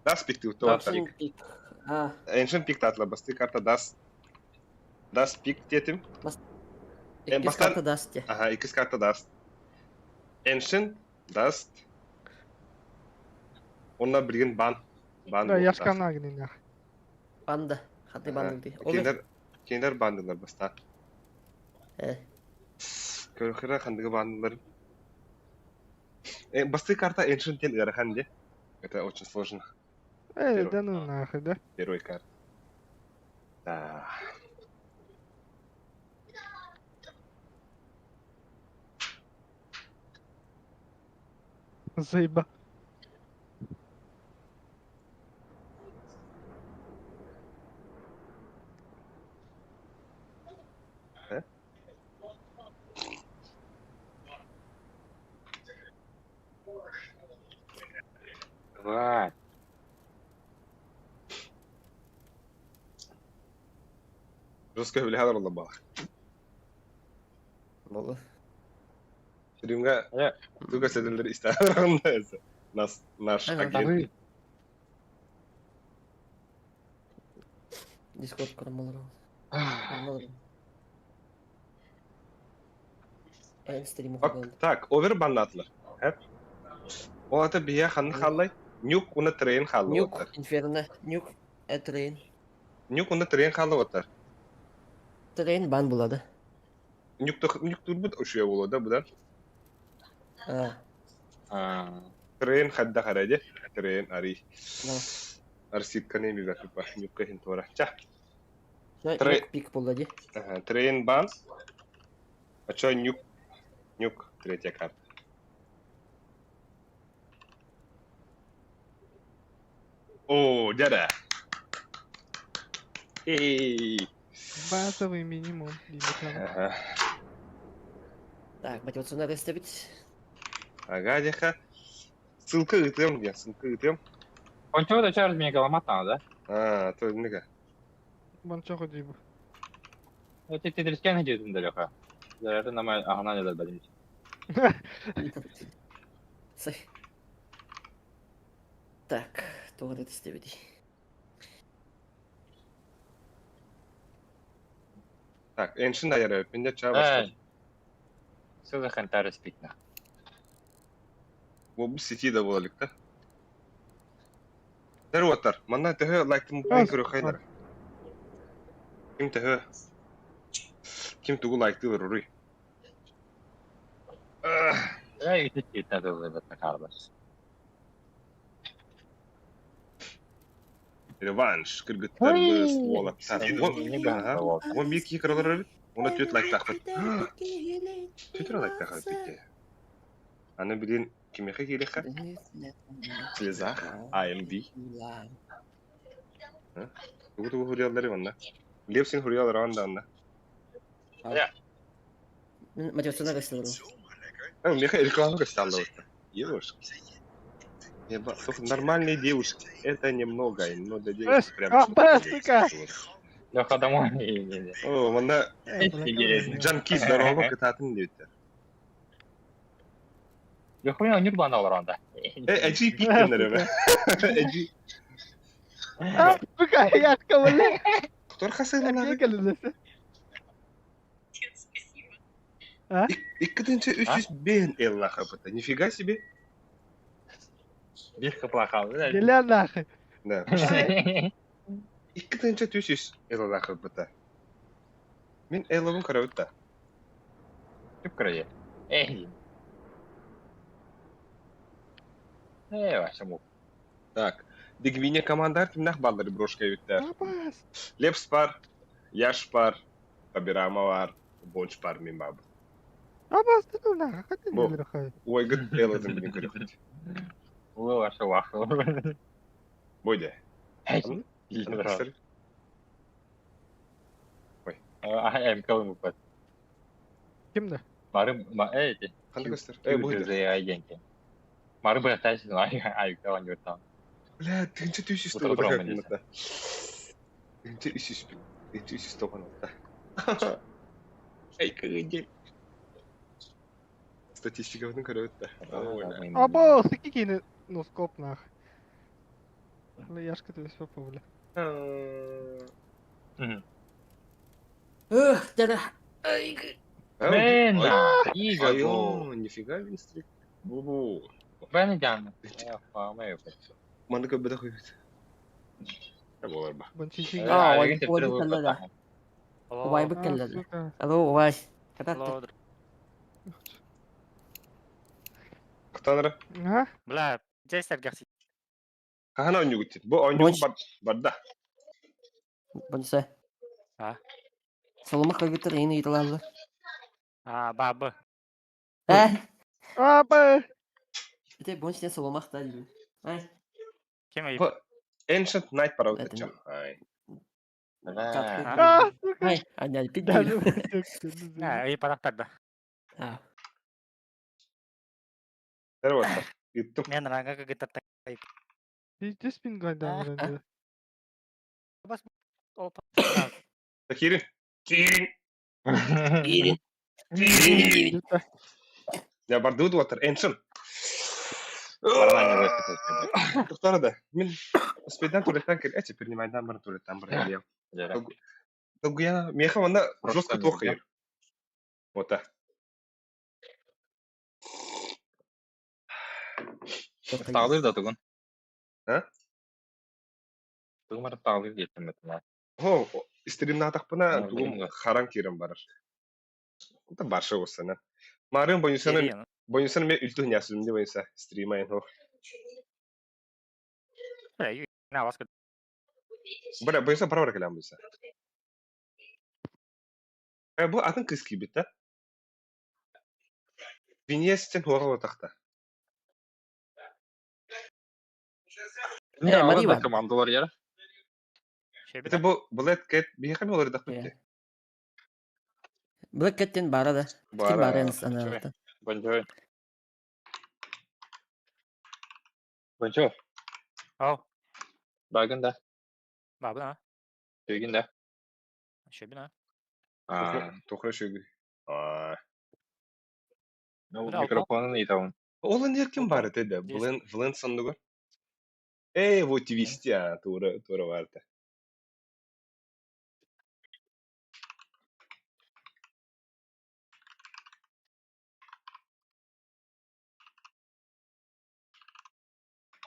Das Peak diyor. Doğru Ancient tabii. Peak. Ancient Peak tatlı bastı karta Das Peak diyetim. İki bastan- kartı dast ya. Aha, ikiz karta Dust. Ancient Dust. Onunla birgin ban. Ban. Le yaşka nagni nakı. Bandı. Hadi bandı değil. Kinder bandılar basta. Körküre kandığı bandılar. Басты карта Ancient Ten Erahan. Это очень сложно. Дану nakı da. Первый карт. Да. Zıyba. Вот. Жестко били хадar oldu bak. Болу. Şiringa Ya, tuga sedirleri istedim. Nаш Ага. агент. Дискорд кормалар. Кормалар. Стрим Bak tak over banlatlar. Hep. O ata biya xanı xallay. Нюк уны трейн xallı Нюк, отыр. Инферно, Нюк, Трейн. Нюк уны трейн xallı отыр. Трейн бан болады. Нюк турбут ушуя болода будан. Трейн хадда хараде. Трейн ари. Да. Арсит кане би бакып бар. Нюкка хин тора. Ча. Нюк пик болады. Трейн бан. А чё нюк? Нюк третья карта. О, дяда. Эй. Базовый минимум. Димитрович. Ага. Так, мотивационно выставить. Ага, деха. Ссылка ытем, где? Ссылка ытем. он чего-то через меня голоматан, да? А, то нега. Банчохо дибу. Вот ты трескен идет далеко. Это на моей ага, надо дать. Сай. Так, тоғыр істебеді. Так, эншин айыры. Менде чаба башка. Все за хантары спитна. Bu siti de bulalık da. Der otar. Manna tehe like'ım ben körü haydar. Kim tehe? Kim tuğu like'ı ver orayı. Я и тут надо выбрать на Карлос. Revanş. Kırgıtlar bız. Ola. Не готово. Он bir iki kırılır. Ona tüt like takır. Tüt like takır bitti. Ana bilin kime geliyor ha? Слезах. AMD. Tuğu huriyalları vanda. Lepsin huriyalları vanda. Мотивационно выставить. Меха рекламу стала вот. Девушка. Нормальные девушки. Это немного, но для девушки прям. Леха домой. О, манда Джанки здорово кататын дейді. Леха меня не рубан алранда. Әжи пиккендер бе. Әжи. Быка ятка вале. Кто хасайлар? Иккідінші 300 бен элла хапыта. Нифига себе. Бирка плохал, да? Геля нахуй. Да. Иккідінші 300 элла хапыта. Мен эллабын қарауытта. Чуп крае. Эй. Ваша мук. Так. Дегвине командар кимнах балдары брошка өттер. Абас. Лепс бар, Яш бар, Табирама бар, Бонч бар мен бар. Абас ты ну нахуй. Как ты Бо. не верхай? Ой, гыд элладын білін көрек. Вы ваша ваха. Бойде. Эй. Ай, калым упад. Kimde? Мары, эти. Қандай көстер? Бойды. Бойде. Агенти. Мары бы тайсын, ай, калан юртан. Бля, тыңчы 300 Утро тоғын дрома қақымда. Тыңчы 300 бін. Тыңчы 300 тоғын алда. Ай, көгендел. Статистиканың көрек өтті. Або, сыки кини носкоп нахуй. Але яшка ты все повля. Дара. Ай, Мен, иго. Айо, нифига винстрик. Бу-бу. Ben canım. Fama yok. Маны көббеді қойбет. Болар ба. Банчичи. ой, каллада. Овай бы каллада. Сука. Алло, овай. Кататты. Лоудер. Қытаныры? Ага. Бля, жайстар гақси. Қағана ойны көттен. Бұл ойны Бонч. барда. Бонса. Солома кагытыр ені италалар. Бабы. Аба. Ите бонс не соломах та деймін. Ай. Кем айып? Бұл Ancient Night пара Это өтечем. Ай. А, сука. Ай, ай, пит Даже деймін. Айып арақтарды. Дәрі өтті. Юттым. Мен ранға кагытар Bizdes bin gaydan öğrendi. Bas ол пацан. Кирин. Кирин. Ири. Кирин. Я бардыды отыр. Эншин. Баран не выскочит. Тоқтар да. Мен спейдан туреттан кер. Теперь не майдан бар туреттан бар. Жарак. Тогуяна меха ванда жестко Просто тохайыр. Вот так. Tağlıyor da tugun. Ha? Tugun bana tağlıyor getirmedim. О, стримна атақпына А, тугум білмеймін. харам кирим барар. Это барша осына. Марын Серия. бонусаны мен үлтү нясылымды бойынса стримайын хо. На вас. Бля, бойынса бара келем бойынса. Бұл атын кыз кибет та. Винестен хуага отақта. Ne Mari alır da var. komandolar ya. Это бұл кет бихами олар дақ бітті. Black Cat'in bara da. Kim Bara. bara ens ana Şöyle. altta. Bonjour. Bonjour. Ау. Bagın da. Бабы на. Söygün de. Шебина. Тоқра шөгі. Mikrofonun iyi tamam. Олан еркін бар еді. Влен сандығы. Вот твисти, тура варта.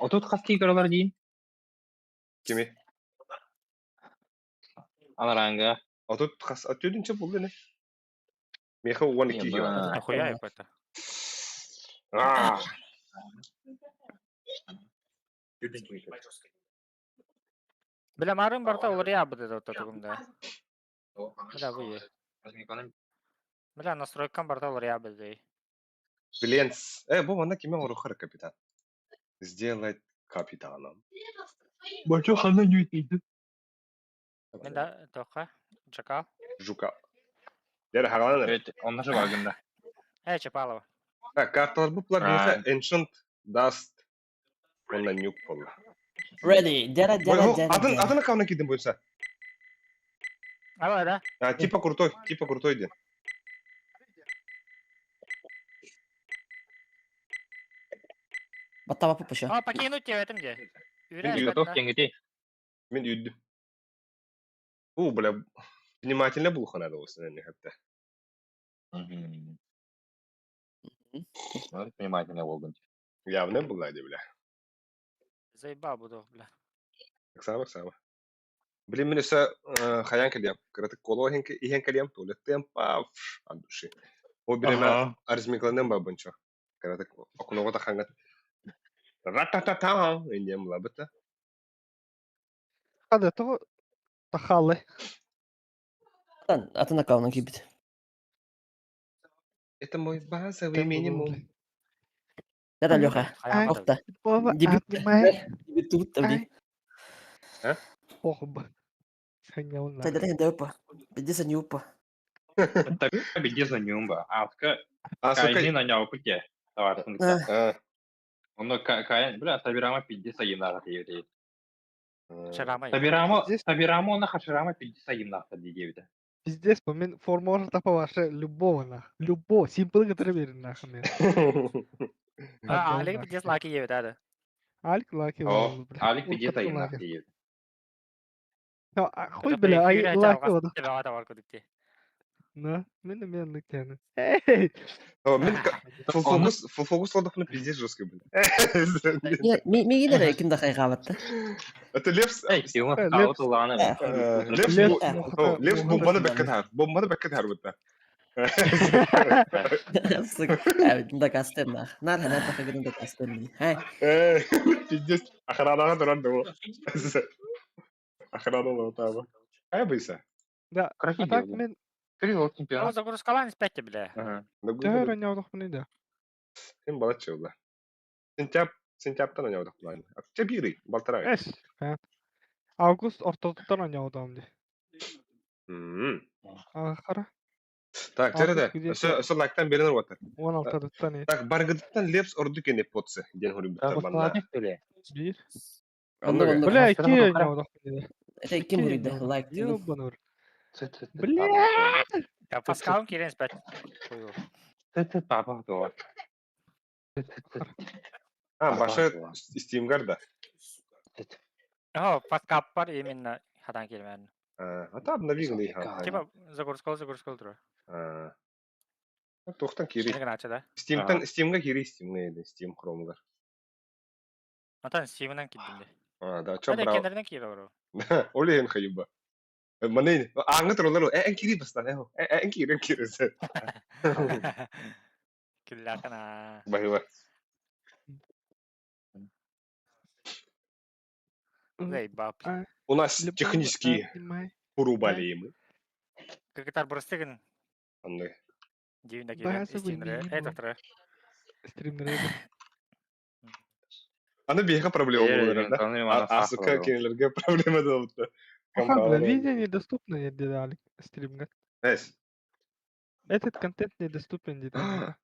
Otut kaski karalar deyin. Кеме? Анарanga. Отут қас өтөдінше бұл не? Меха 12 Енді. еуро. Нахуя это? Бля, марын барта олар ябы деді отта тугумда. Бля, бұй. Бля, настройкан барта олар ябы деді. Бленс. Бұл манда кеме орухар капитан. Сделать капитаном. Bonjour хана не үйтейді. Мен да, тоққа. Чакал. Жука. Дәрі хағаланыр. Evet, onlar da bagında. Чапалова. Карталар бұплар меха Ancient Dust. Онна нюк болу. Ready. Dara dara. Адына кавна кидin бойса. Ала, да? Типа крутой ден. Batta bapı puşa. О, покинуть тебя в этом где? Готов кенгити. Мен үйдім. Бля, внимательно бұл надо осыны не хатта. Внимательно болдым. Явно была, бля. Заебал буду, бля. Так само. Блин, мен өсі хаян келем. Кыраты коло ихен келем, туалеттен пав от души. О, біреме арзмикланен ба бұнчо. Кыраты окунова тахангат. Ратататам, индем лабыта. Hadi to tahalle. Atına kavna kibit. Это мой базовый минимум. Dara Лёха. Аяғым Okta. Baba Dibit. atmay. Dibit tut tabi. Pohba. Sen yavun Tay dara hende upa. Bidi sa nyupa. Tabii biz nyumba. Artık А, кайни сука. на него пути. Давай. Он кай, бля, табирама 50 sayımlar diyor. Шарама. Табирамо на хаширама 50 sayımlar diyor bir de. Пиздец, по мен формула тапа ваша любого нах. Любого. Симпл гатыр берин нах мен. Алиг бидес лаки ебет ады. Алик лаки. O, alik 50 sayımlar diyor. Хуй бля, ай лаки ода. Тебе var kodukti. На, мен ныкяны. Эй! Мен full фокус ладыхны пиздец жесткий, бля. Mi gidere kim dakika kavatta. Это Лепс. Ey, diyorum Evet, sağ otulanı. Лепс бомбаны бәккет һәр бітті. Sık. Evet, da kastem nah. Nar hana takı gidin da kastem ni. Hay. Пиздец. Охранаға тұрады ол. Охрана ол табы. Қай бұйса? Да, а так мен Привел О, чемпион. загрузкалан спәтті, бля. тәр ойнадық бұны да. Сен бала чылды. Сентябрьтан ойнадық бұлайды. Октябрь iri, балтырай. Эс, фән. Август ортотуттан ойнадым де. Қара, Так, жарады. Өсі лайктан берінер отыр. 16-дыттан е. Так, баргыдыттан Лепс ұрды кене потсы. Ден хөрі біттер банда. Böyle. Bir. Анда Онда анда. Бля, Ага, iki selam, oynuyor doktora. odak dedi. Это ким İki бурайды? oynuyor. Лайк тигин. Ёбанur. Tıt tıt tıt Бля! baba. Ya Pascal'ın kirin spet. Koyu. Tıt tıt baba doğru. Tıt tıt tıt. Ha başa Baba. Steam'gar da. Tıt. Oh, Pascal var именно hadan kelmen. Ата абна вигн iyi ha. Типа загрузкал dur. Тоқтан кири. Ini kena aç da. Steam'ga kiri Steam'ga edi. Steam Chrome'ga. Atan Steven'dan kildinde. Да, чо Hadi брау. kendinden kiri olur. Оле hen khayba. Mane angit rollo en kiri bastan en kiri se. Killa kana. Bahwa. Заебал. У нас Любовь технические обнимай. проблемы. Кагытар бұрыстығын Андай. дивинда Базовый келген стимдері. минимум. Доктора. Стримдереді. Аны бега проблема болар да. Асыка кенелерге проблема да болду. Ага, бля, видео недоступно, я дедали. Стримга. Эс. Этот контент недоступен, дедали.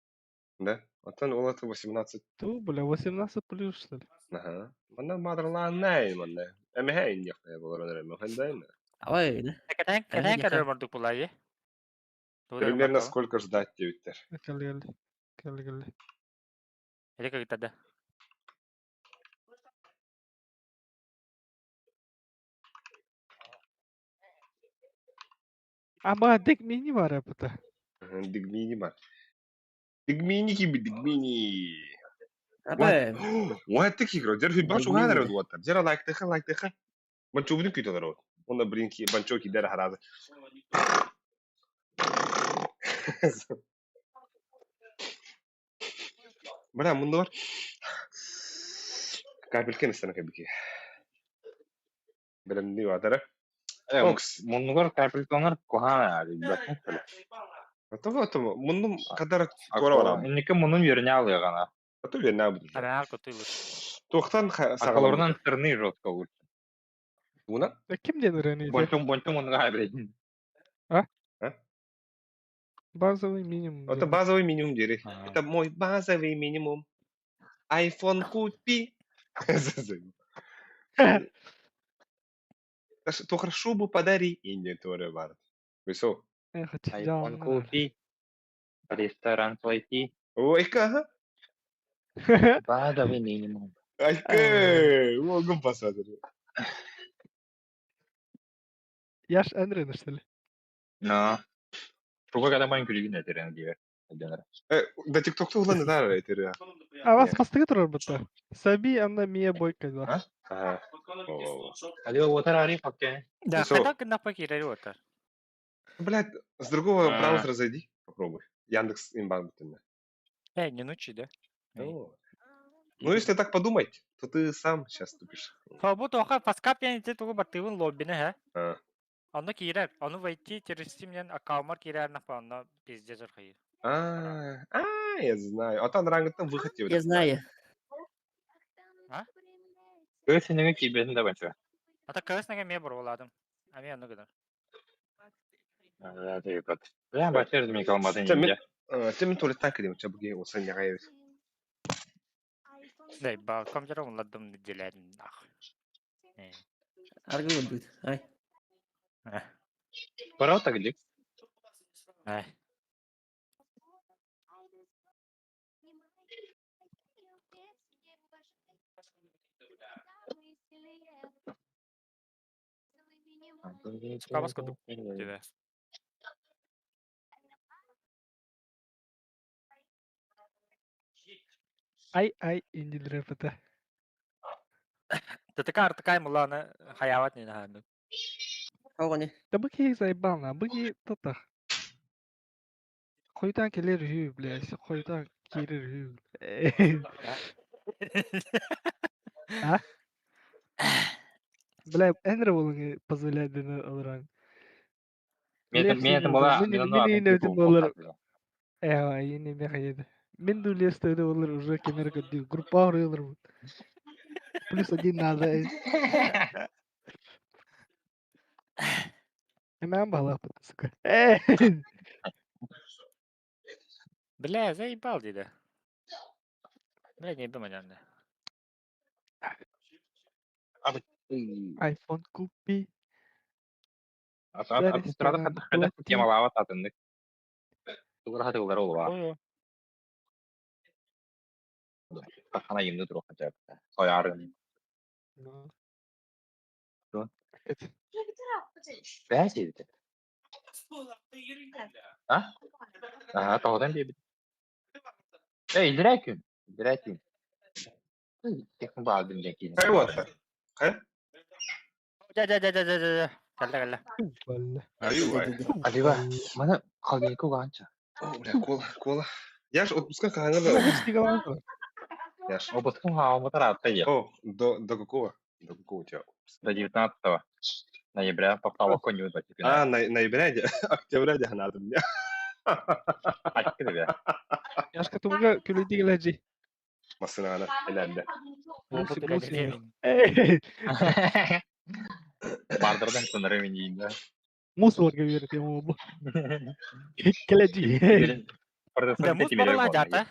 Да. Atan olata 18. Ту, бля, 18 плюс, что ли? Aha. Mana madralan nej manne. Emme här inga jag bara där men hända. Авай, да? Кәтән кәдір мұрдық бұл айы. Примерно сколько ждать девиттер. Келді. Келді. Или как тогда? Ama dek mini var ya burada. Digmini ma. Digmini gibi digmini. Абай, Wah tiki kro. Jar fi bansho Digmini hada de. ro watar. Jara like tekha. Bancho budin kito daro. Ona brinki bancho ki dara harada. Bana mundu var. Kaybelken istana kabiki. Berenni wadara. Oks. Mundugar kapiltonlar kohana abi. Tamam. Mundum kadar kora var. İnniki munun yerini alıyor gana. Atı ver ne budur. Аран көтүлүр. Toxtan Akıllarından tırnı rotka vur. Buna? Ya kimden öğreniyor? Bonçum onu kaybedin. Базовый минимум. Это базовый минимум дери. Это мой базовый минимум. iPhone купи. Только шубу подари и не тоже вард. Высо. iPhone купи. Ресторан пойти. Ой-ка. Базовый минимум. Ай-ка. Могу посмотреть. Yaş Andre'nin что ли? Но. Шуга когда маленький люди на терен диyor. Да тиктокта улан да айтыр. А вас бастығы тұрар бұтта. Саби анда мия бойка да. Ага. Алло, вот ари факке. Да, Высо. хата кына покирали отар. Блядь, с другого браузера зайди. Попробуй. Яндекс инбанк. Не нучи, да? Ну, если так подумать, то ты сам сейчас тупишь. Фабу тоха паскап ян ите тугу бартывын лоббине, А. Аны кирер, аны вайти террористимнен аккаумар кирер напа, аны пиздец архайы. Я знаю. Атан рангыттан выход тебе. я знаю. Böyle senin kibetinde de bence. Ата кырысынага ме бар оладым. Ами аны кыдар. Evet, evet. Ben başardım ilk olmadan Sen önce. Тем туалеттан кидем, чабы ге осан яга ебес. Дай, ба, камжара онладым делерин нах. Аргы вот будет. Ай. Пора так gidelim. Ай. Сука баскодук деди. Ай индилер бұтта. Тетека артыкай муланы хаяват не наханды. Хауғаны. Да бұки заебал, бұки тұтақ. Қойдан келер хүй, блядь. Қойдан келер хүй. А? Бля, Эндре болыңы позволяет оларан. Мен бола, Yine mi haydi? Мен дулестойды олар уже кемерге группа арыйлар. Плюс один надо. Hemen bağla suka. Бля, заебал деди. Бля, не думай, наверное. iPhone купи. Administrator ресторан хадах хадах плати. темалава татыннык. Тугар хадыгылар олуа. Ой, Кахана емді тұру хадак. Соярын. Ну. Что? Это- Бәсе еді. А? Ага, тоғыдан дейбі. İldirek gün. İldirek gün. Yakın bağlı bir кейін. Қай уақытта? Қай? Келді. Валля. Аюу, ай. Алиба, мана қалген көк анша. О, бля, кола. Яш, отпуска қаңыр да. Яш. Обыскың хауымытар атта ел. О, до какого? До какого у тебя? До 19 ноября попал в коню до А, ноября, октября надо мне. Açtı be. Yaş katımda külü değil hacı. Masına ileride. Ey, Bardırdan sınırı miniyim de. mus var gibi yürütüyor ama bu. Keleci. Orada Да, мус барала жата.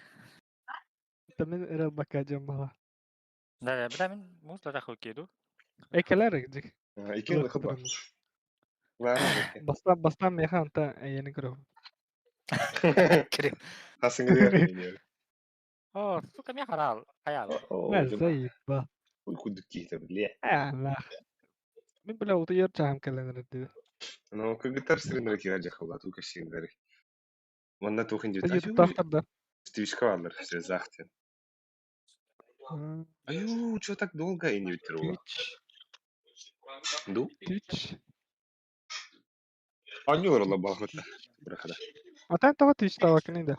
Tamen era bakacağım bana. Да, бля, мен муслар ах окейду. Ekeler gidecek. İki yıl kıbar. Var mı? Bastan mekan ta yeni kırıyor. Крем. Hasın gidiyor. О, сука, меня харал. Хаял. Mazayı ba. Uyku dükki tabi liye. Allah. Ben bile oturuyor çağım kelen dedi. Ну, как гитар стринер кирajak хавла тука шиндери. Ванда тухин жит. YouTube tahtada. Стивичка алыр, все захте. Аю, что так долго и не ветеруло? Ду? Twitch. Анюр ла багыта. Бирахада. Atan tava Twitch tava kini de.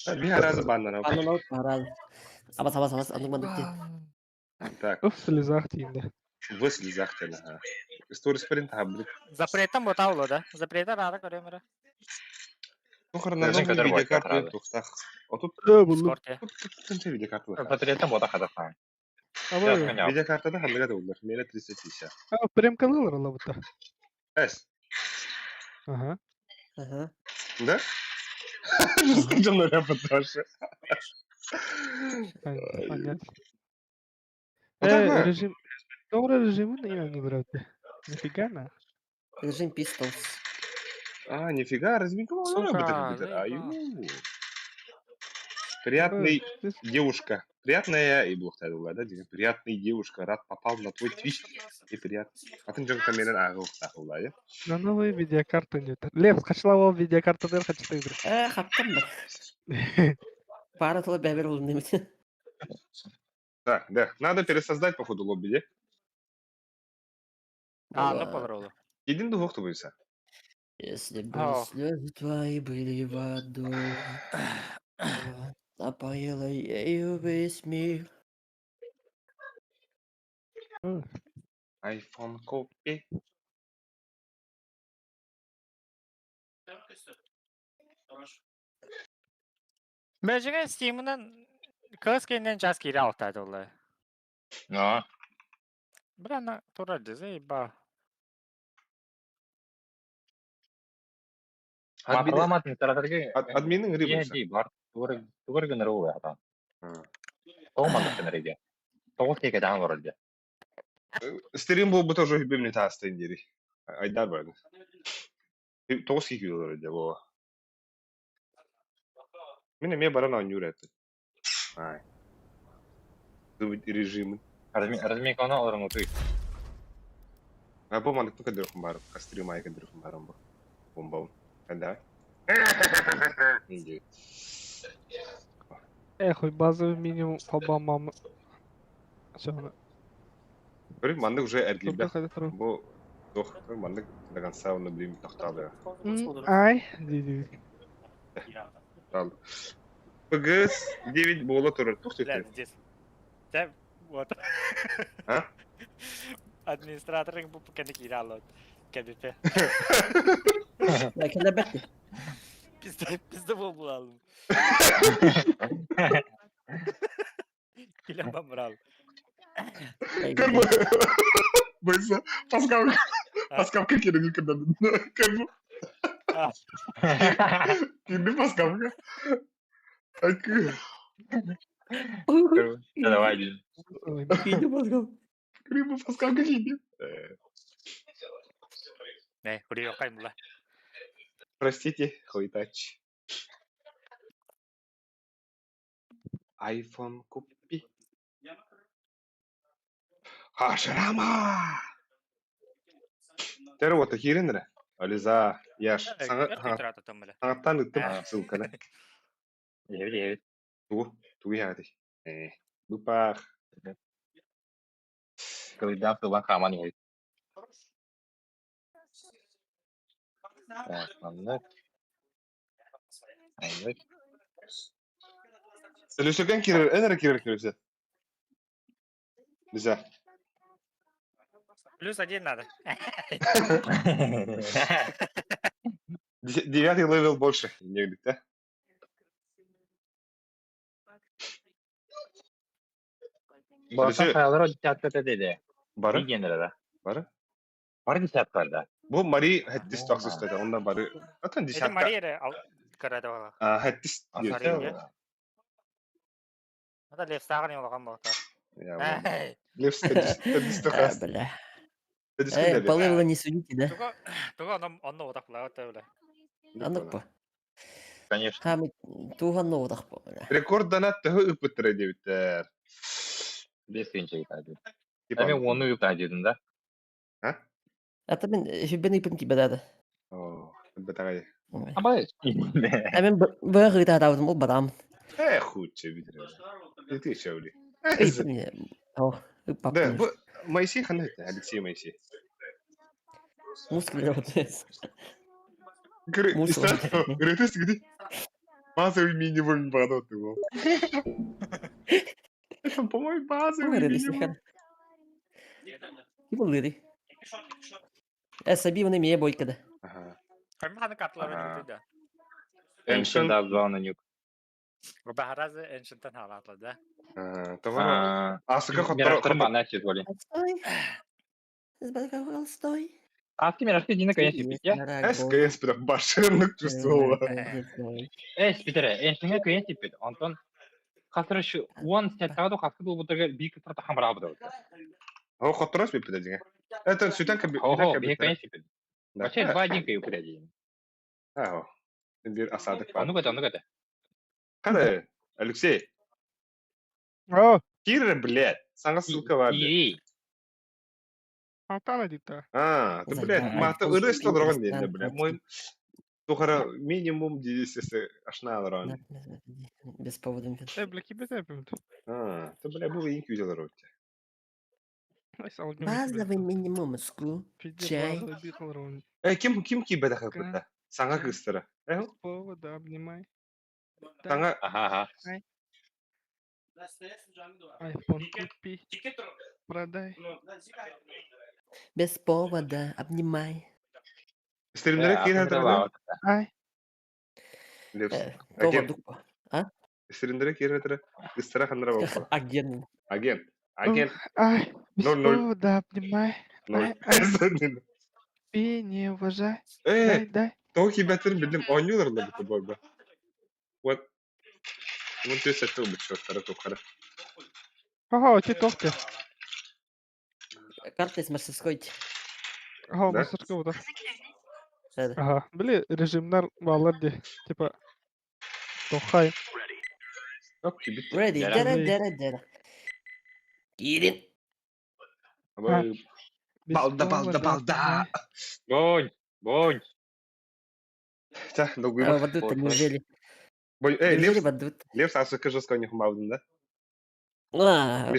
Bir ara bandan abi. Anam out parado. Abas, anam bitti. Так, Uf слезахтин de. высли захте на. Сторис принт хабли. Запретом ботауло, да? Запрета рада көрем ара. Ну, храна Даже новый когда видеокарты рвать тухтах. А тут Скорте. тут видеокарты. Патриотом бота хадасан. Ama Ясно. Видеокарта да хамлага доллар. Мене 350. prem kalır la bu da. Эс. Aha. Ага. Да? Canım репортажи. Понятно. Вот так вот. Режим. Добрый режим не имею вроде. Нифига на. Режим Pistols. А, нифига, разминковал Сука, работать. заебал. Аю. Приятный девушка. Приятная и блохтадула, да? Приятный девушка. Рад попал на твой твич. И приятно. А ты джонка менен агылтахула, я? На новые видеокарты нет. Лев, хачлава видеокарта дер хачты игры. Хаттам да. Пара тола бәбер болдым демейді. Так, да. Надо пересоздать, походу, лобби, да? А, ну подороло. Един до вохту бойся. Если бы Ау. слезы твои были водой, напоила ею весь мир. iPhone копи. Бәжіген Steam'den kız kendinden час kiri alttaydı olay. Но, Бля, на турады, заеба. маталам администраторге Админнің ри бойса. дей бар. Тугар гыныры ой атан. Тоғмандық гынырыге. Тоғыз тегі даңы бар өлде. Стерим бұл бұта жойы бемне тастайын дері. Айдар барды. 9 кеки olur öyle bu. Мine баран ойнур әті. Ай. Режимы. Размейканы алырың ұты. А бұл мандықтың кәдіріқім барым. Кастрим ай кәдіріқім барым бұл. Бомбауын. Кәнді ай. Хуй базовый минимум побамам. Sonra. Görün mандық уже әргелбе. Hı, Bu жоқ. Mандық до конца оны білеймін тоқтады. Ay. Dedi. Алды. ПГС 9 бола тұрыр. Бля, Тоқтайды. здесь. Да, вот. А? Администраторың бұл кәді кiri алады. КДП. Belki de bekle. Bizde бұл бұлалым. Келем ба мұрал. Кырмы. Бойса. Паскавка керегі кірді. Кырмы. Кірді паскавка. Акы. Давай дейін. İyiydi bakalım. Криво Паскал Галини. Не, хули окай мула. Простите, хуйтач. Айфон купи. Хашрама! Тер вот хиренре. Ализа, яш. Эркитрата там бля. Саңаттан үттім ссылканы. Evet. Туи хагады. Дупах. Когда tuban kaman evet. Anlık. Anlık. Селюсөкөн кирер, энере кирер. Лиза. Плюс 1 надо. 9 левел больше. Негдик, да? Bakan kayalar o dikkat dedi. Бары? Bir genelde. Бары? Var dikkatlerde. Бу Мари хэттис токсус тата. Онда бары. Атын Это десятка. Мария карады бала. Хэттис. Asar Надо лев сагын yoлаган болта. Левс хэттис токас. Бля. Хэттис Эй, кундали. по левелу не судите, да? Туга онно отак була бля. Аныкпа. Конечно. Ха, туған ноутах по, бля. Рекордана төхө үпүттүрө дебиттер. Bir sürü kaydı. Ben onu yükledim de. Ата мен хүббен ипен кибедады. Бетагай. Ama Мен быгы таадабытым ол бадам. Хуче битре. Эти шаули. О, папа. Да, бу Моисей ханы, Алексей Моисей. Мускулы работает. Мусор. Ретест где? Базовый минимум бадот его. Это, по-моему, базовый минимум. Кибо лыды. Саби вони мие бойкада. Кайм ханы катлар да. Ancient Abzan'ın yok. Bahraz Ancient'tan halatladı. Tamam. Asıka Miraçları хоттор. bana çiz böyle. Стой. Сбалкал, стой. Aski miraçlı yine kayın sipit ya. СКС прям башенных чувствовала. Spitere. Ancient'e kayın sipit. Anton. Kasır şu one set kağıdı kasır bu da bir kısır da hamra bu da. О, хотторос ми пидадига. Это сютанка би. Ого, bir kayın sipit. Kaçer bacın kayı kuracağım. Ао. Bir asadık var. Onu kadar. Хана, Алексей. О, Кира, блядь. Саңа ссылка var. İyi. алтана дейді. Ты, блядь, мата ырыс тодорогон дейінде, блядь. Мой тухара минимум десесі ашналар. Без повода. Бля, кибет yapıyorum. Ты, блядь, бұл ең күйделер өтті. Neyse al Базовый минимум ску. Чай. Ким кибеді қапытта? Саңа кыстыры. Без повода обнимай. Саңа... Aha. Айфон купи. Продай. Без повода обнимай. Стримдері кейін әтірі. Ай. Поводу. Стримдері кейін әтірі. Кыстыра қандыра болып. Агент. Агент. Ай. Без 0-0. повода обнимай. И не уважай. Дай. Тоғы кибәттерін білдім. Ойныларында бұты бойба. Вот. Mun työ se tuubit suottara tukkara. Ага, ти тохте. Карта из мастерской. Ага, Да? мастерского, да. Да. Ага, били режимнар баларди. Типа. Тохай. Оп, кибит. Ready. Дара. Кирин. Балда. Бонь. Та, А, долгуйма. вот это неужели? Лев, Вот это. Лев сасы жестко у них мавдын, да? А,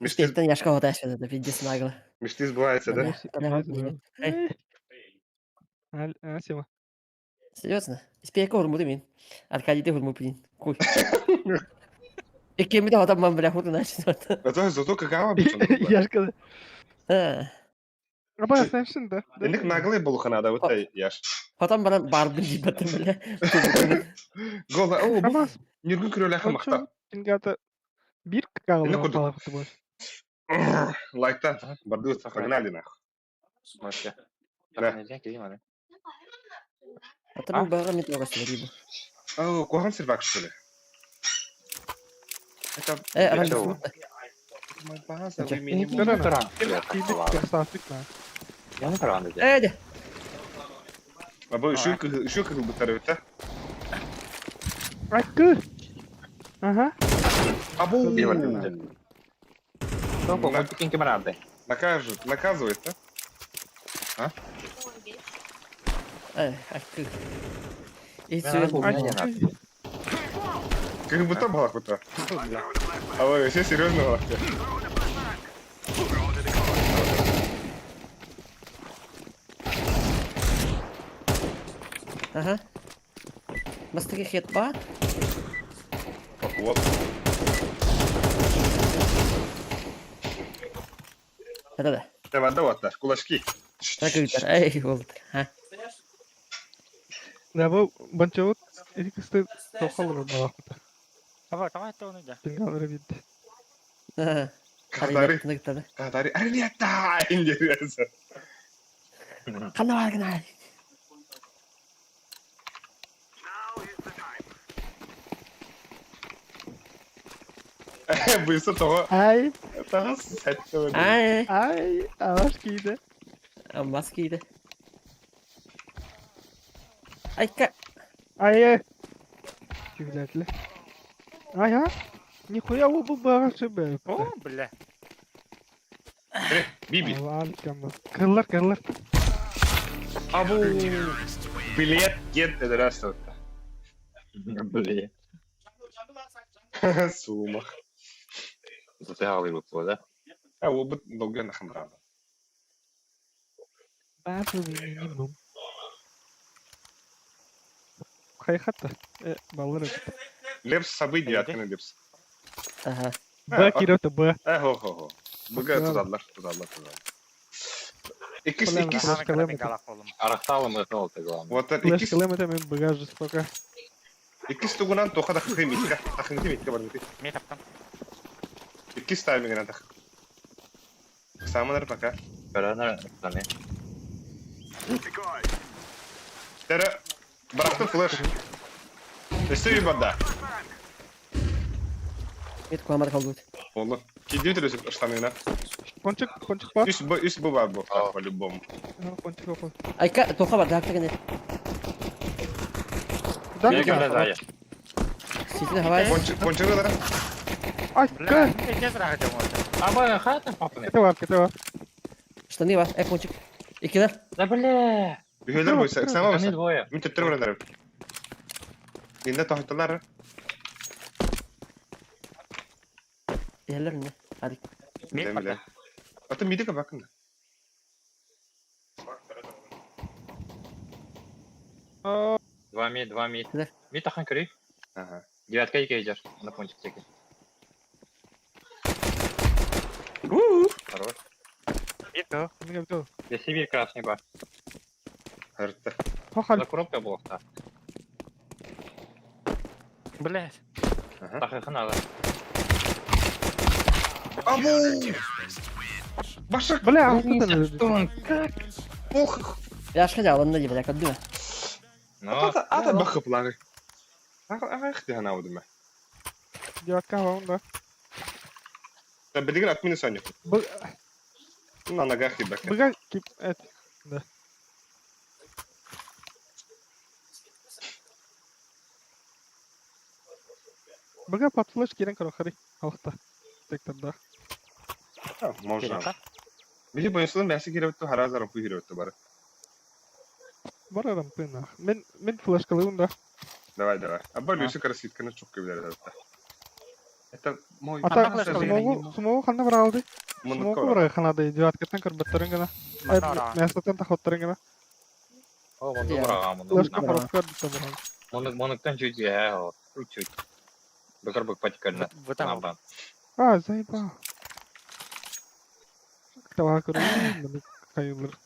Мечты теперь я школу дальше, это пиздец нагло. сбываются, да? Сема. Серьезно? Теперь я хурму дымин. Аркадий, ты хурму пин. Куй. И кем да там бля хурму начал. Зато какава бічон. Я ж казав. А. Аба, знаєшин, да? Ендік наглый был ханада, вот тай, яш. Потом баран барбын жибаттым, бля. Голда, о, бұл Аба, нергін күрелі мақта. Кингата бир Эне кагалы курдук. балақты бар. Лайктан, барды өтсі, погнали нах. Başka. Да. Ne diyecek ki hadi. Потом баран метро рибу. О, кохан сервак, что ли? Это Ранга фрута. Базовый Тара, минимум. Кидик красавчик на. Я не таран dedi. Эйди. А бу şu kırıldıkları öte. Акы! Ага. Абу. Топ, вот такие камерады. Наказывает, да? Акы. И Ben сверху. abi, Акы. Как будто балакута. А вы вообще серьезно балакута? Ага. Мастаки хет ба. Вот. Да. Давай, давай, кулачки. Так битер. Эй, болду. Ха. Да бу банчот эриксте тохалыр балакта. Давай это он иди. Тингалыр бит. Ага. Катари. Катари. Катари. Ариньята! Интересно. Канал. Быстро того. Ай, Того сетту. Ай. аваш киде. Маскиде. Айка. Ай. Кивлетле. Ай, а? Нихуя вы бы багасы бе. О, бля. Биби. Алан камы. Кырлар. Абу. Билет get dedi rasta. Блин. Сумах. Затягивай его, да? А вот бы долго нахмурал. Базовый минимум. Хайхата. Баллары. Лепс событий ятканы лепс. Ага. Б кирөтө Б. Хо. Быга тузалlar. İkisi. Flash kilometer. Галак болом. Арахталым это вот главное. Вот Флеш ikisi. километр мен багаж жестоко. İkisi tuğunan toka da kıymitka. Takın kıymitka var mı? Мен таптым. İkisi timing'ine tak. Sağmanları baka. Бәрәнә тане. Tere bıraktım flash. Üstü bir banda. Мет куамар калдут. Oldu. Gidiyor terösü штанына. Кончик па. Üst bu var bu. По-любому. Кончик опа. Айка, тоха бар, дактыгы не. Да, Я да. гәлә зая. Ситин хавай. Кончыгы da. Ай, Бля, ка. мен тез рахат болду. Аба хата папны. Кете бар. Штаны бар, пончик. Икилер. Да бля. Üyeler boysa. Sen Они mısın? двое. Mün tettir öğrenler. Yine tahtalar. Yerler ne? Hadi. Мен Demile. Atın midi bakın. Два мид. Да. Мид тахан кри. Ага. Девятка и кейджер. На пончик теки. Хорош. Ито. Мне бito. Я Сибирь красный бар. Hırttı. Хохал. За коробка блокта. Блядь. Тахы надо. Abu! Başak! Бля, охуенно. Он как? Ох! Я шкаля, ладно, не бля, каддыма. Ну, Ata bakıp lan. Ага, ихти хана удума. Девятка ваунда. Sen bildiğin atmini sanıyor. Na nagah gibi bak. Бага кип эт. Да. Бага под флеш кирен кaro хари. Алта. Тектарда. Ha, можно. Били боюсун бәсе кирәвтте харазар ку кирәвтте бары. Барарам пына. Мен флеш калыунда. Давай. Абба Люси краситканы çok кебелер это. Это мой. Ата флеш смогу ханна баралды. Смогу Мунуко. бара ханады. Девяткатан кырбаттарын гана. Мястан тахоттарын гана. О, он добра, Флеш Бара. капаров кырбатта баралды. Монуктан чуть я, чуть. Бакар бак патикарна. Вот там. Набран. А, заебал. Тава кыры. Мен кайылыр.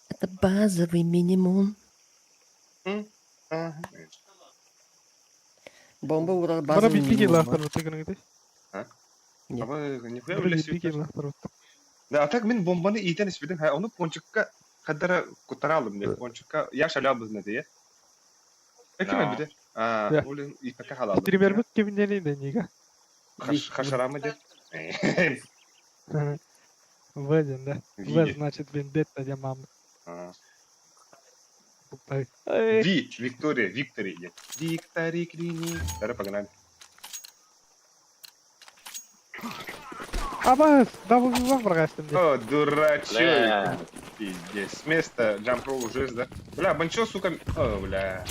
Это базовый минимум. Ага. Бомба урал Бара базовый битпиги минимум. лахтар өтегін гыды. Ama nihaya Бара öyle битпиги söylüyor. лахтар өтті. Da atak min bombanı iyiden ispedin. Ha onu ponçukka kadara kutara aldım diye. Ponçukka yaş ala bızne diye. Ekime bir de. Да. Улин ипака халал. Стример бит кемнени да нига. Хашарама де. Вадин, да. Виде. В значит вендетта для мамы. А. Пупай. Виктория, Виктори. Виктори клиник. Давай погнали. Абас, дабл вивах брагастым де. О, дурачок. Бля. Пиздец. С места джампрол уже, да? Бля, банчо, сука. О, бля.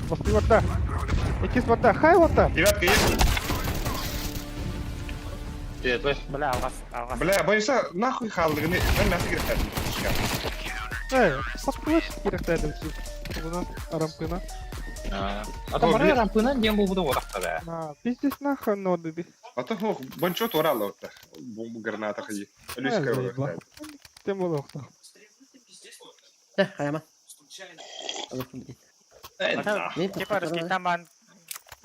Басты варда. Экис варда, хай варда. Девятка есть? Привет, Бля, алгас. Бля, банчо, нахуй халдыгыны. Ben nasıl gireceğim? Подплыш керек тәдім сіз. Бұна арамкына. Ата бара рампынан дем болбуда одақта бә. Пиздец нахуй ноды би. Ата хох, банчо торал орта. Бомбу граната хаги. Люська заебал. Тем более оқта. Да, қаяма. Аллахым дейін. Мен Типа рыскитаман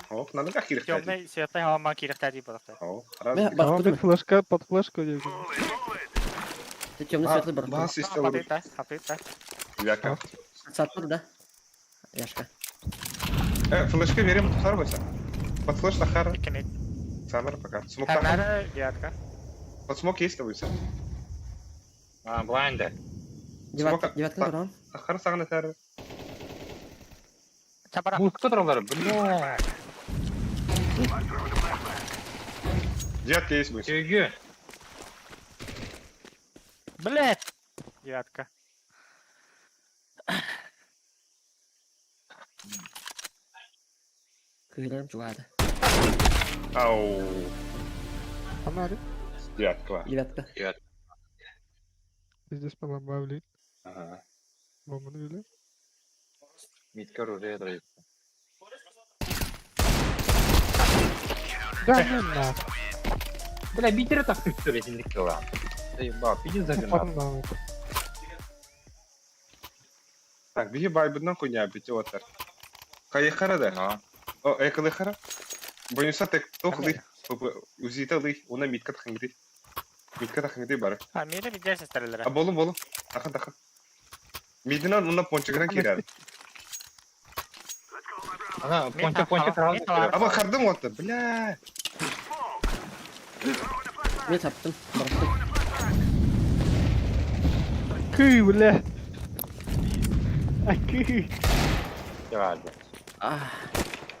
Хох, надо как кирехтәди. темный светлый хаваман кирихтәди бұлақта. Хох, Мен раз. бақ Ама бұдым. бит флешка, под флешка деп. Ты темный светлый бар. Бас Хапит, истелur. хапит. Девятка. Сат бұды да. Яшка. Флешка верим, тухар бойса. Под флеш тахар. Кенет. Самар пока. Смок тахар. Хәмәрі диятка. Под смок есть бойса. Блайнда. Девятка тұрған. Тахар сағын әтәрі. Чапара. Мулкта тұралар, бля. Девятка есть бойса. Сөйге. Блять. Диятка. Көйлерім жуады. Ау. Ана де. Девятка var. Девятка. Пиздец полабавли. Ага. Бомбаны öyle. Миткар уже драйв. Да, не на. Бля, битері так түкті резіндік кылам. Ба, пиздец загынат. Патон Так, bir baybından konya biti otar. Kayıkara da. O ekılıkara. Boyunsa tek tohli. Uzita li. Ona mitka takıngdi. Mitka takıngdi bara. Ha, mire bir derses terelere. A bolum bolum. Takın takın. Midinan ona ponçagına girer. Ана, понча тұралды. Ama kardım otar. Bля. Мен таптым. Барыстым. Кый, бля. Акый. Geldi. Ah.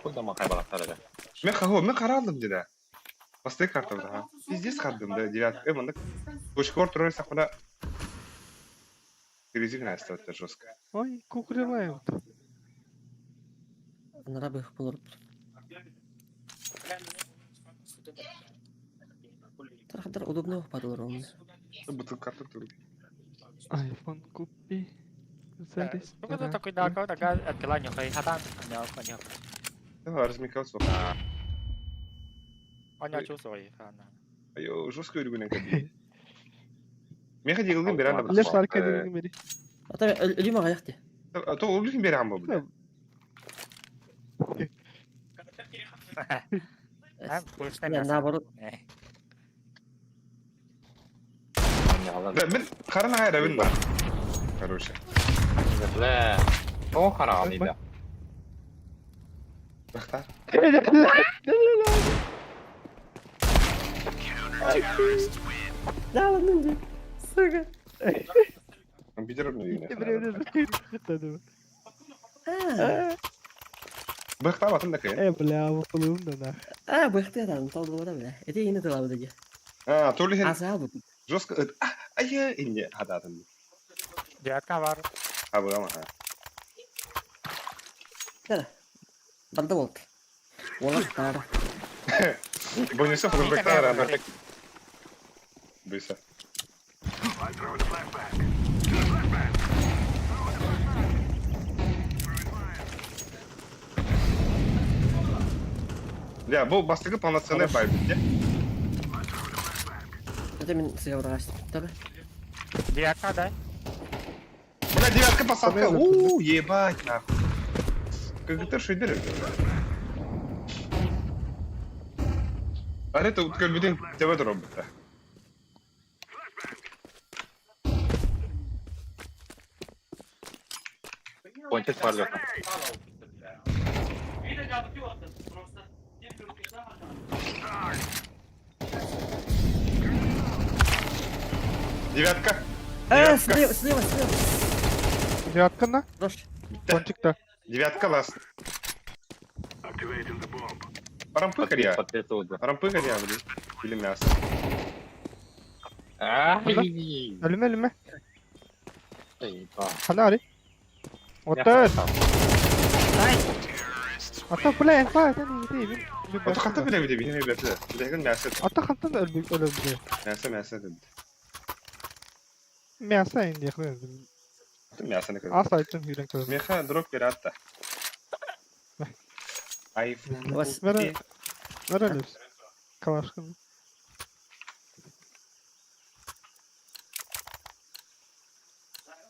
Bu da makay balaklar da. Ben kaho, ben karaldım dedi. Pastayı kartım da. Pizdes kartım da. Девятка. Mandık. Пушкор тройся куда. Перезигна остается жестко. Ой, кукрилаем. Нара их булыр. Тарахтар удобно падалар он. Бутыл карту туру. Айфон купи. Зарис. Бүгін такой далеко, тага откиланию хай хатан. Аня, Давай, размекался. аня чувствуй. Айо, жестко үргүнен кәді. Мен хadi yıldın bir anda Леш арка деген бери. Ата ölüm аяқ де. То улын бері ама бұл. Ha, polisden Я наоборот. Ben karın hayra bin var. Короче. Бля. О, харам да. Бахтар. Да ладно де. Сука. Компьютер не Birini yine. zıpladım. Бахтар atın da kayın. Bля, выпалым да на. Bu ihtiyardan taldı bana bile. Ete yine de lavada ge. Ha, turlu hen. Asa bu. Жестко. Aya ince hadi atın. Diyatka var. Ha bu ama ha. Kara. Balda volt. Wala tara. Boyunsa flashback'ta var ama. Buysa. Ya bu bastığı polnocenny vibe, nie? Ete min siga uğraş. Tabi. Diyatka дай. Бля, девятка посадка. Ебать, нахуй. Как это шейдер? А это вот как бы тебе робота. Пончик бар yok. Девятка. Слева, слева, слева. Девятка на? Хорош. Пончик-то. Девятка ласт. Парампыкарь я. Подписываю. Парампыкарь я, блин. Или мясо. Ай. Ölüme ölüme. Ey, bak. Hadi Ali. Otur. Ata kule en fazla değil mi? Otu katı bile bir de bir de. Bir de мясо. Ata kantan da ölebilir. Мясо dedi. Miyasa indi yakın. Мясо ne kadar. Asa açtım hüren kırmızı. Meha drop bir hatta. Ay. Bas. Ver ölürüz. Kavaşkın.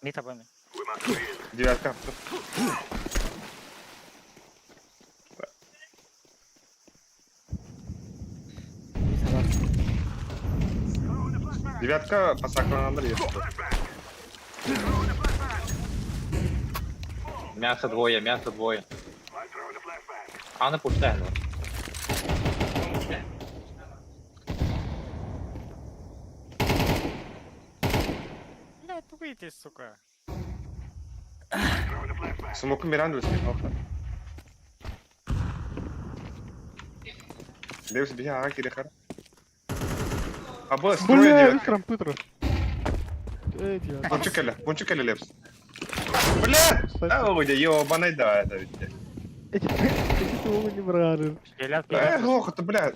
Mid обойми. Девятка attı. Девятка pasaklananlar есть. Мясо двое, мясо двое. Аны пустая. Блядь, выйди, сука. Смоку Миранду успел. Девс бия аки рехар. Або строя Бля, девятка. Викрам Пытро. Эти, Пончик или лепс. Бля! Ау, ёбаный, да, это ведь. эти того не брали. Стрелят, Глохо, ты, бля.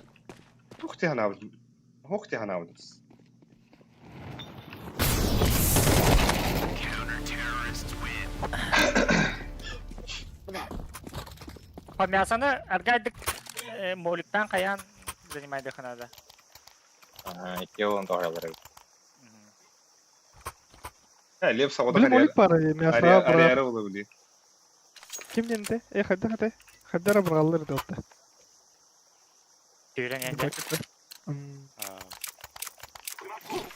Ух ты, она. Ух ты, она. Помясаны аргайдык моликтан каян занимайды ханада. Екеуін тоғайлар. Лепс ауда Блин, молик пара, мяса брал. Ариара улы, бля. Kim yendi? Hadi. Hadi brallar da otta. Түйрен енде.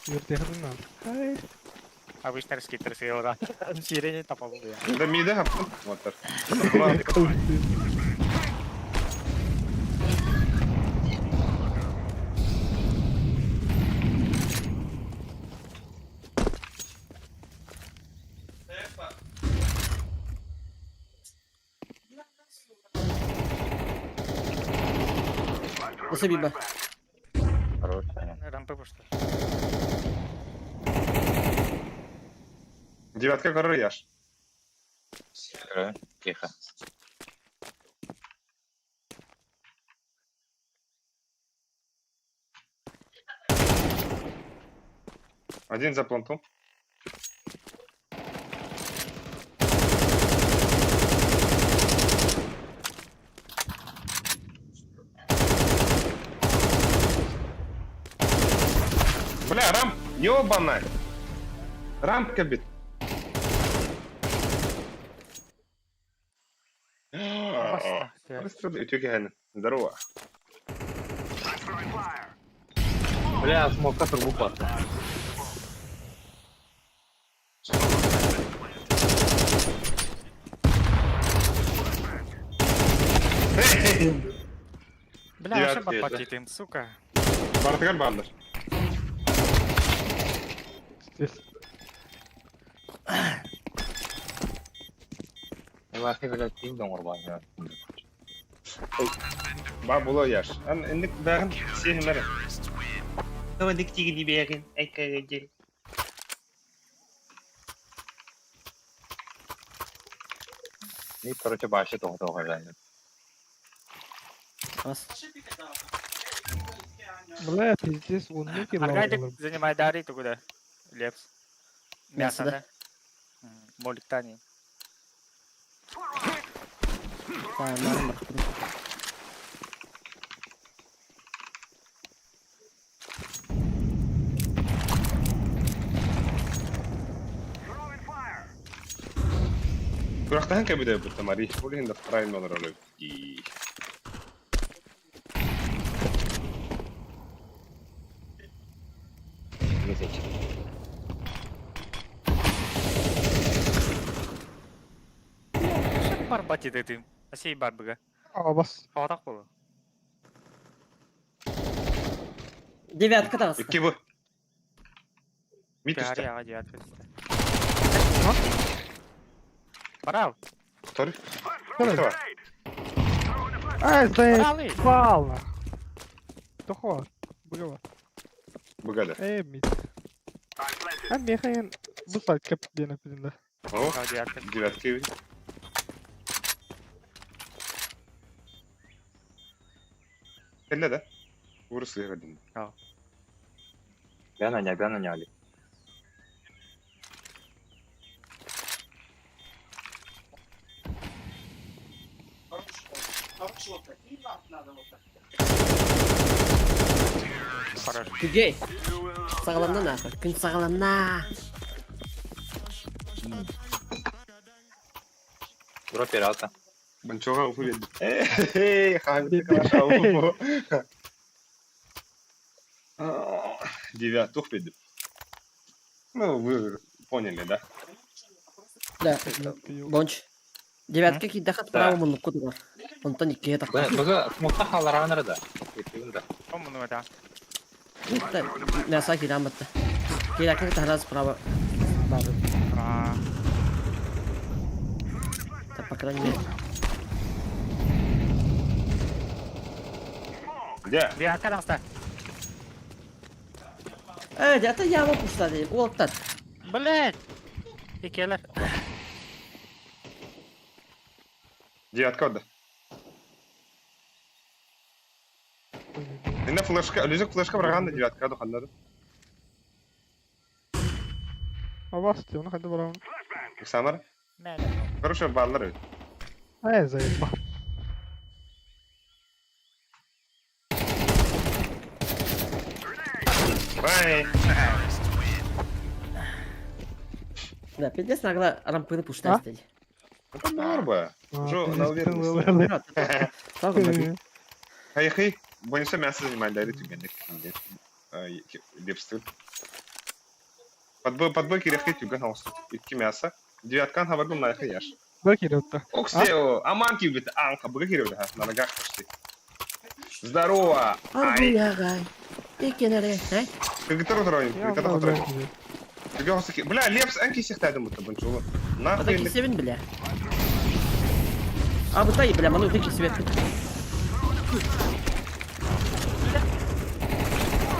Yürüdü yakın. Hayır. Обычно скиттер сейлда. Сирене тапал ya. Да миде хаптın. Motor. Nasıl bir bak? Хорош. Рампы пошли. Девятка горы яш. Тихо. Один за плантом. Бля, рамп, ёбаная. Рампка бит. Пристрелил, тёки хәне. Здорово. Бля, смог трубу пасти. Бля, Девятый вообще это. подпакетим, сука. Бартыгар бандыр. Здесь. Вахи, блядь, пиздом урбан. Ба було яш. Ан эндик бәгын сенмәре. Товдик тиги бәгын. Айкага жел. И, короче, баши тоғайлар. Bas. Бля, пиздец, он не кидал. Аргайдык занимает дари туда. Лепс. Мясо, Мясо, да? да? Моликтани. Tamam, bak. Бұрақтан кәбіде бұл тамари. Бұл енді прайм номер олай. жидетим. Асей бар быга. Aa bas. Хаватак болу. Девятка да. İki bu. Mid Пиари üstte. ага жият. Барал. Tori. Давай. Üstte var. Ай, да Баралы. пал. Тохо. Быга var. Bu kadar. Мид. Ben meyhayan bu saat kap diye yapayım. O. Ага жият. Девятки. Elle de. Vurursa yakaladın. Бяна али. Хорош. Gügey. Sağlamda ne yapar? Gün sağlamda. Дроп пирата. Ben çok hafif yedim. Hey, hangi kadar hafif bu? Девятых yedim. Ну, вы поняли, да? Да. Бонч. Девятка кидахат право мунлук кудугар. Онтон иккеге так. Бага смокта халараныр да. Кому ну это? Да, мяса кидаматта. Кидахат тахраз право. Бабы. А, Да, по крайней мере. Где? жият кадаста. Это яма пуштады. Уолттар. Блять. Икелер. Девятка orada. Yine flashka, lüzük flashka bırakan da девятка dokanladı. Aa bas diyor. Onu hadi bırakalım. Samara. Мэля. Хорошая баллар öyle. Ай, заебал. Vay. Да, пиздец нагло рампыны пуштать стали. Это норма. Жо, на уверенность. уверенность. Сразу бабы. Hayır. Bonus'a мясо занимать, да, тюгенlik. Лепстыр. Подбой кирехи тюген хаусу. İki мясо. Девяткан хабардым на яш. Bak yine hatta. Оксео, аман кибит, анка, бога киревда, на ногах почти. Здорово! Ай, Арбуягай. Икенере. кыргытыр отурайын, Ya кыргытыр Allah отурайын. bilir. Тюген хаусу. Бля, лепс анки сехтайдым будто бунчулу. Нахуй Одаки или... севин, бля. А вот тай, бля, ману дыки свет.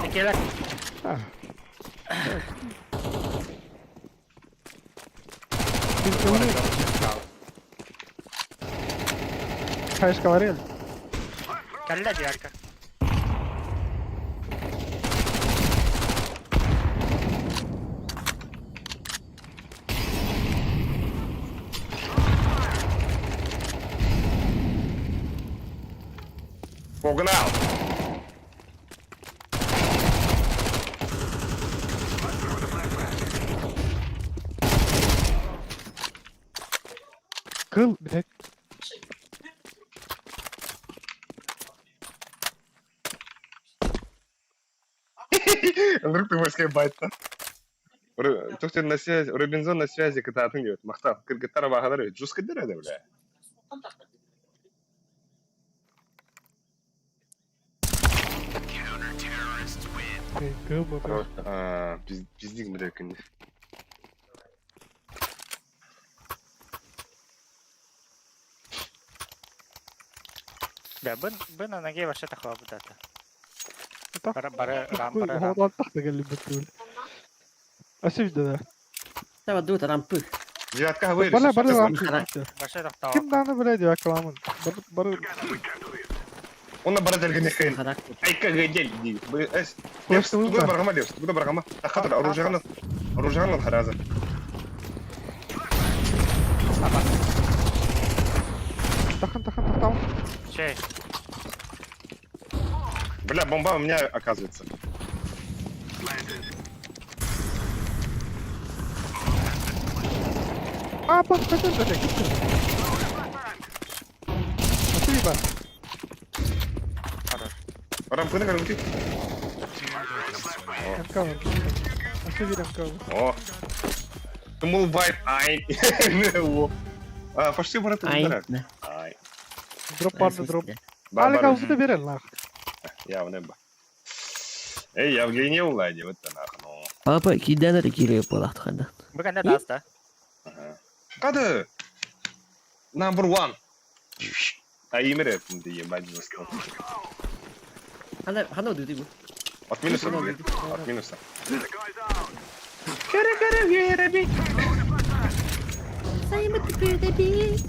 Икелер. Ha. Biz de onu kaçkaları geldi. Калля жиятка. Погнал! Kıl bir tek. Вдруг ты морской байт-то. Тоқтер на связи, Робинзон на связи, кататын диyor. Мақтап, кыргыттар бағалар өйт. Жус кыдыр әді, бля. Kıl bu. Пиздик бля күнде. Да, бын анаге баша тахва будата. Так. Бары рам Bu бары рам. havadan tak da geldi bütün. Asif de. Давай, дует рампы. Девятка вырез. Bana bana lan. Баша тахтава. Kim daha böyle diyor aklamın. Barı Оны бара делгене қиын. Характер. Айка гедел дейді. Лепс, Флешты тугда бар. барғама лепс, тугда барғама. Тақатыр, оружағаны харазы. Тахан там. Чей. Бля, бомба у меня оказывается. Aa bak kaçın böyle gitti. Asif bak. Хорош. Рампыны кәдімгі. MK var. Asif bir MK var. О. Тумул байт, ай. О. Почти барат Ай. uzarak. Ne? Ay. Drop vardı drop. Бар Alik бар. avuzu da verin lan. Явно ба. Эй, Евгений Улади, вот она. Ну. Papa 2 tane de giriyor bu lahtıkanda. Bukan da das da. Кады? Number 1. А имя şimdi ебать жестко. Hana ödedi bu. От минуса будет. От минуса. Sayın mı tüpürde bir?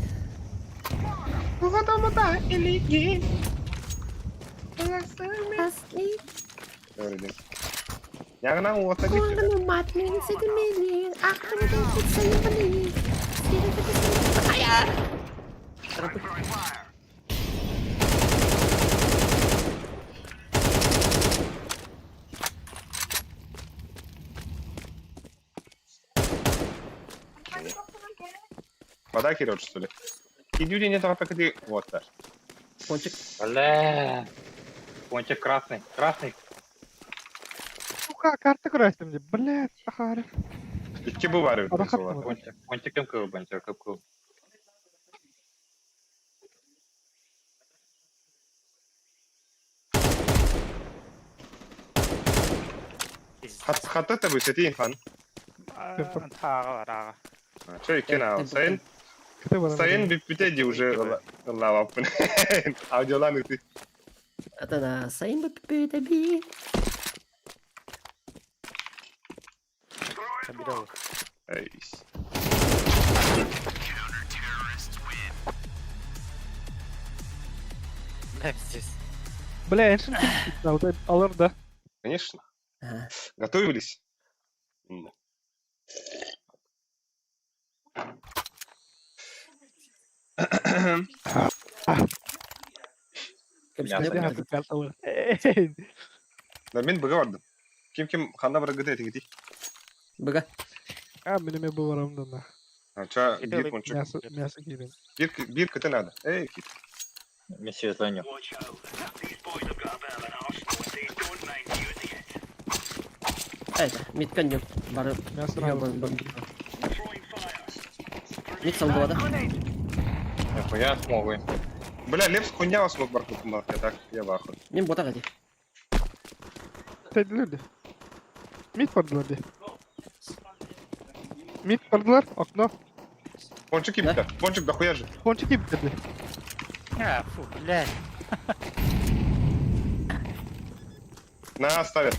Asli. Öyle. Yanına o ota gitti. Kullanımı maddenin sedimeli. Aklımda tut sayın beni. Hayır. Подай, Кирилл, что ли? Иди не только ты вот так. Ponçik. Бля. Пончик красный. Красный. Suka kartı kıraştım diye. Блядь, ахарif. İki bu var öyle. Arahat sonra. mı? Пончик кім кіл, пончик кім кіл. Hatta tabii setiyim fan. Tağı var ağa. Что и кино? Sayın, Kıtı var. sayın bir bitedi уже лавапын. Audiolarını ты. Adana sayın mı tüpürde bir? Bir de olur. Ey. Ne biz? Бля, Эншин aldı alır da. Конечно. Ha. Готовились? Kapışma Ясно. Ne yapmadım. yapıp kartı alır. Да мен бага бардым. Ким ханда бара гыда этиги. Bıga. Ha benim bu varamdan da. Ача Gidiyor, бир кончик. Мясо гидим. Бир кыты надо. Эй, кит. Мен светланю. Evet. Mitkan yok. Barı. Мясо Yok, надо. Mit saldı da. Нихуя смогу. Бля, Лепс хуйня вас мог баркут я так, я в ахуе. Min bota hadi. Tediler de. Mit vardılar de. Mit vardılar. Okno. Пончик кипта. Пончик дохуя же. Ponçik gibi dedi. Ya fu блядь. На, ставят.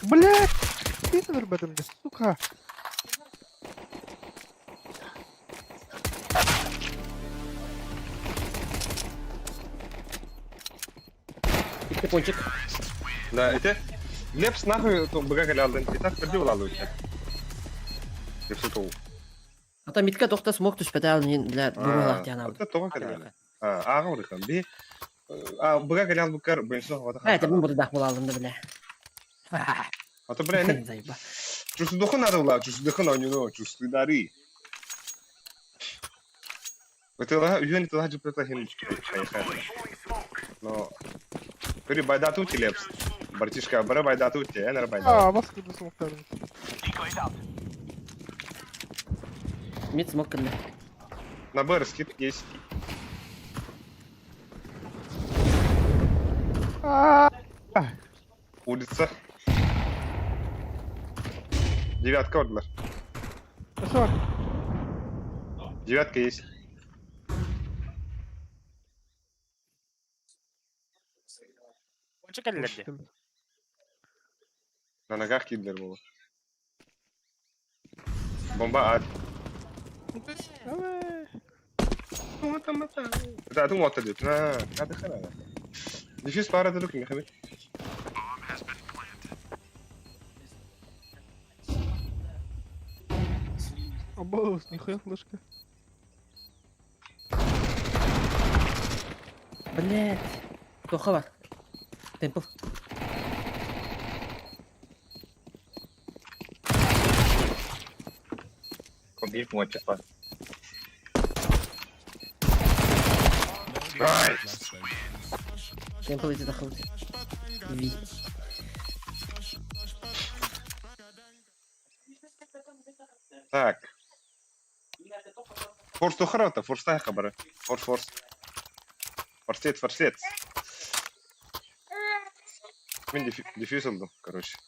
Блядь. Bitmir benim de. Suka. Bitti ponçik. Да, эти. Лепс нахуй бага галялдын. И так бірде болады өткен. Лепсі тоғу. Ata mitka toxta smok düşpede alın bile durmalak yani aldı. Это тоға кәлген. Аға ұрыққан. Би. Бага галял бұкар бенсі оғада. Evet, min bota dak bula alındı bile. Ата, бля, не. Zayıba. Чувствуха надо была, чувствуха на него, чувствуй дари. Это ла, юни тала же прета хин хайхай. Но Пери байдату ти Лепс. Братишка, бара байдату ти, энер байдату. Aa baskı da smoklarım. Mit smok kıldı. На Б скид есть. Aa. Улица. Девятка отдала. Nasıl var? Девятка есть. Ponçik ellerdi. На ногах кидлер было. Бомба ад. Evet. Это атом отдает. Надо хана. Дефис пара дурак, не хабит. Обоус, нихуя флешка. Блять. Тоха var. Temple. Bir пончик var. Temple izi takıldı. V. Так. Форс тухарата, форстай хабары. Форс. Форсет. Мен дефьюз алдым, короче.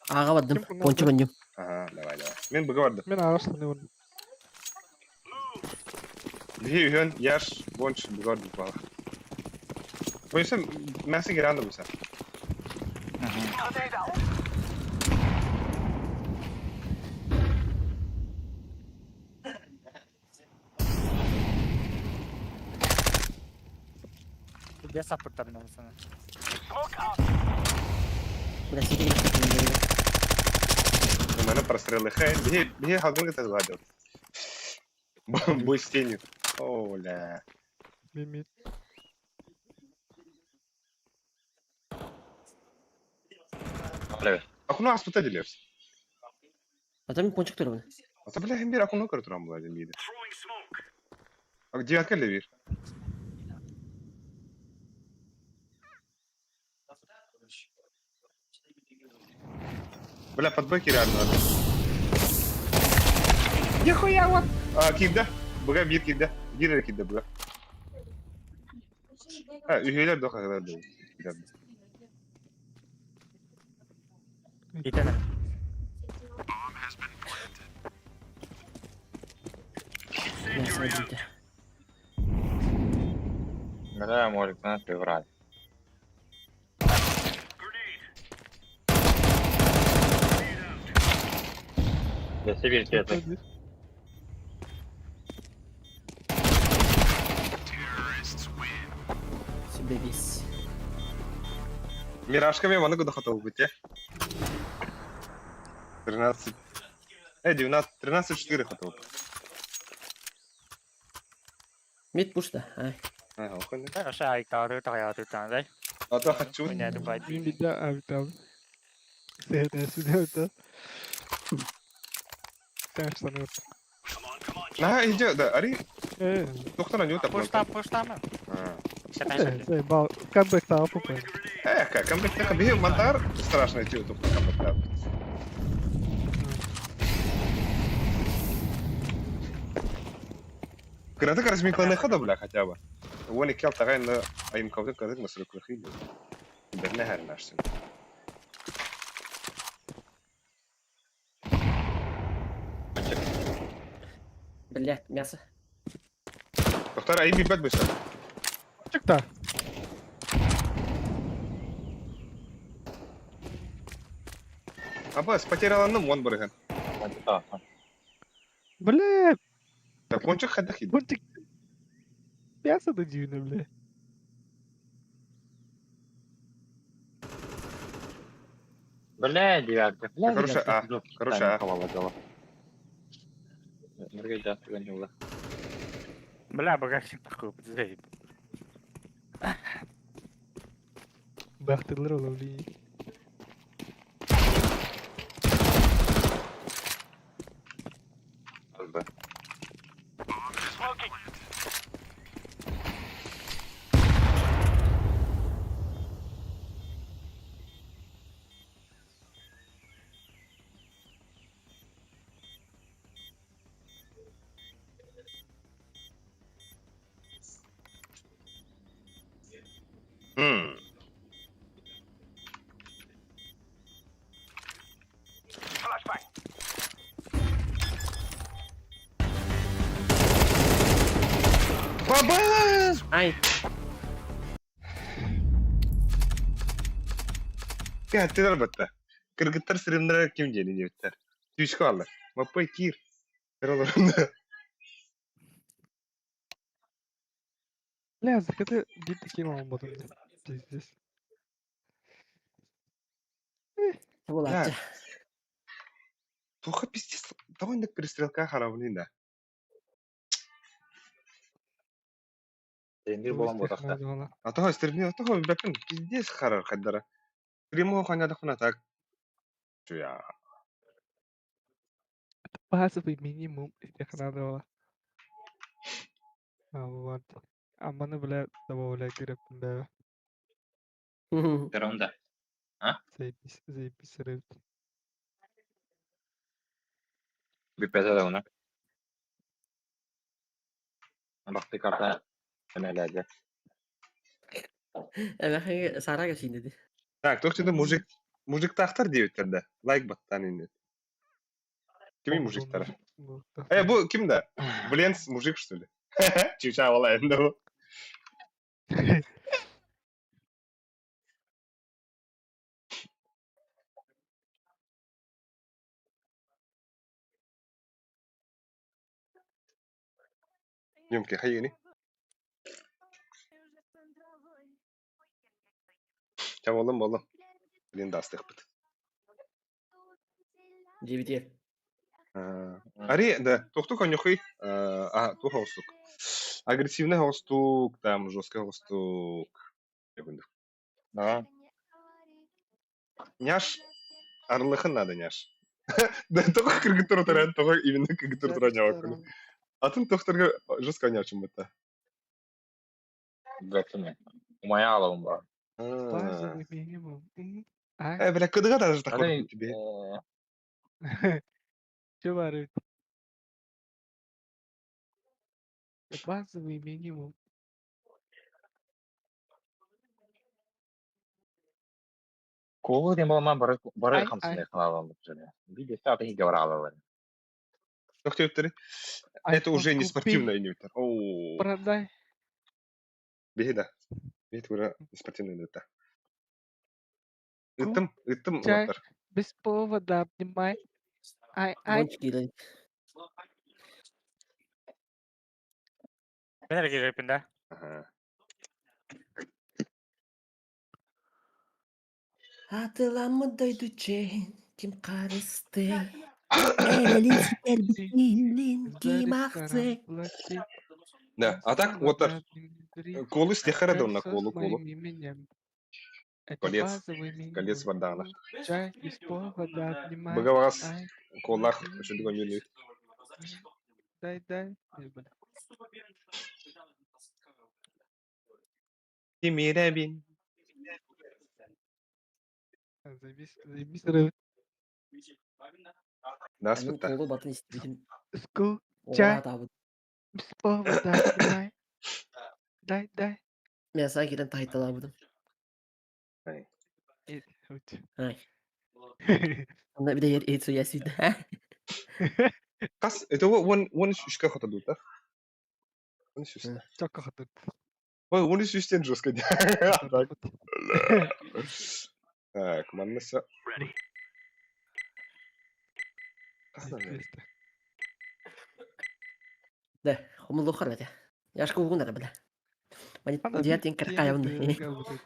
Аға бардым. Кім күнәлі? Пончо бандым. Ага, давай. Мен бұға бардым. Мен ağaçlanı oldum. Bihi ühön, yaş, bonç, бұға бардым бала. Бойса, мәсі керанды бұса. Dia sapırtan ben sana. Бля, сиди не У мене простріли хай. Біги халдинга згадав. Бой з тінню. Оля. Mimit. Öyle. Акуну аспыта делерс. Адам пончо тұрмын. Ата бля, хем бир акуну көр турам була демейді. Ак девятка ле бир? Бля, под бэки реально. Нихуя вот. Кидда. Бұға бир кидда. Бир кидда бұға. Üyeler de o kadar değil. Bir tane. Мясо дейді. Бля, может, нас приврать. Я себе это. Себе весь. Мирашками вона куда хотел быть, 13. 19. 13-4 хотел. Мид пушта. Ай. Ага, охуенно. Aşağı ayıkları takıyor đấy. А то хочу. Oynadı bay. Mimit de abi tabi. Sevdesi. Ağaçlanı oldum. На, иди, да, Ари, Eee. доктора не утоп. Puşta mı? Sen Şey, bal, comeback tarafı koyun. Как так бей монтар, страшно идти утоп камбэк. Когда ты разминка хода, бля, хотя бы. Вон и кел тагай на аим кавды кадык на срок лохи. Берне хер нашсın. Блядь, мясо. Доктор аим бибет беса. Çık da. Абас потеряланным вон бырган. Бля, Так пончик хадах иди. buntik. Piyasa da civine bile. Бля, девятка. Бля, Короче, девятка. короче, Там кого дело. Миргай гоняла. Bля, bagajın takıyor. Zeyb. Bahtırlar olabilir. Aldı. Бабас! Ай. Кәттер албатта. Кыргыттар сырымдара ким жени жебиттер. Түйшкө алар. Маппай кир. Кыраларында. Bля, zakata ciddi kim almadım. Pizdes. Болады. Туха пиздец. Давай на перестрелка харавнина. Деньги болам ботакта. А того стрельни, а того бәкін пиздец харар хаддара. Прямо ханя дахна так. Чуя. Bahasa bir minimum istikrarı var. Вот. Аманы бля добавлять керекпин да. Перонда. Заебись рыб. Bir pese de ona. Baktık karta emelerde. Evet, Sara geçeyim dedi. Так, to'xtada mujik taqtir deyapti-da. Like botdan endi. Kimin mujiklari? Bu kimda? Блинс mujik что ли? Чуча вала endi bu. يمكن حيني. Tamam oğlum. Blin de astık bit. GBT. Ари, да, тух-тух конюхи. Тух холстук. Агрессивный холстук, там жесткий холстук. Да. Няш, арлыхын надо няш. Да, только кыргытыр туран, только именно кыргытыр туран явакын. Атын тохтарга жестко нячым это. Götüne. Umaya alalım bari. Базовый минимум. Бля, кыдыга даже так Hadi, вот тебе. Что варит? Базовый минимум. Kovu dem olman barı Ay, kamsın ay. alalım. Bir de saat hiç gavra alalım. Тохтептери. Это уже не Купи, спортивный инвентарь. О, Продай. беда. Это уже не спортивный инвентарь. Куп, Итым, чай. лотар. Без повода обнимай. Ай. Bonç giyle. Ben de giripinde. Ага. Hatırlamı doyducen kim karıstı. Elin siker bitilin kim aktı. Да, а так, лотар. Колы стихара да на колу. Это Колец. базовый минимум. Колец вардана. Чай без повода обнимай. Багавас. Ай, Колах. Что такое не дай. Ебать. Тимирабин. Заебись, рыб. Нас Benim вот так. kolu batın istedim. Ску, Oha tabi. без повода обнимай. Дай. Ben sanki tahitaladım. Хоть. Ay. Onda bir de yer eğit söylesiydi. Kas, это он еще как это тут, да? Он еще. Чака хатыр. Ой, он еще стен жестко. Так. Так, маннаса. De, homulu harvete. Jasko kuunnella bile. Mä nyt jätin kerkkaa on.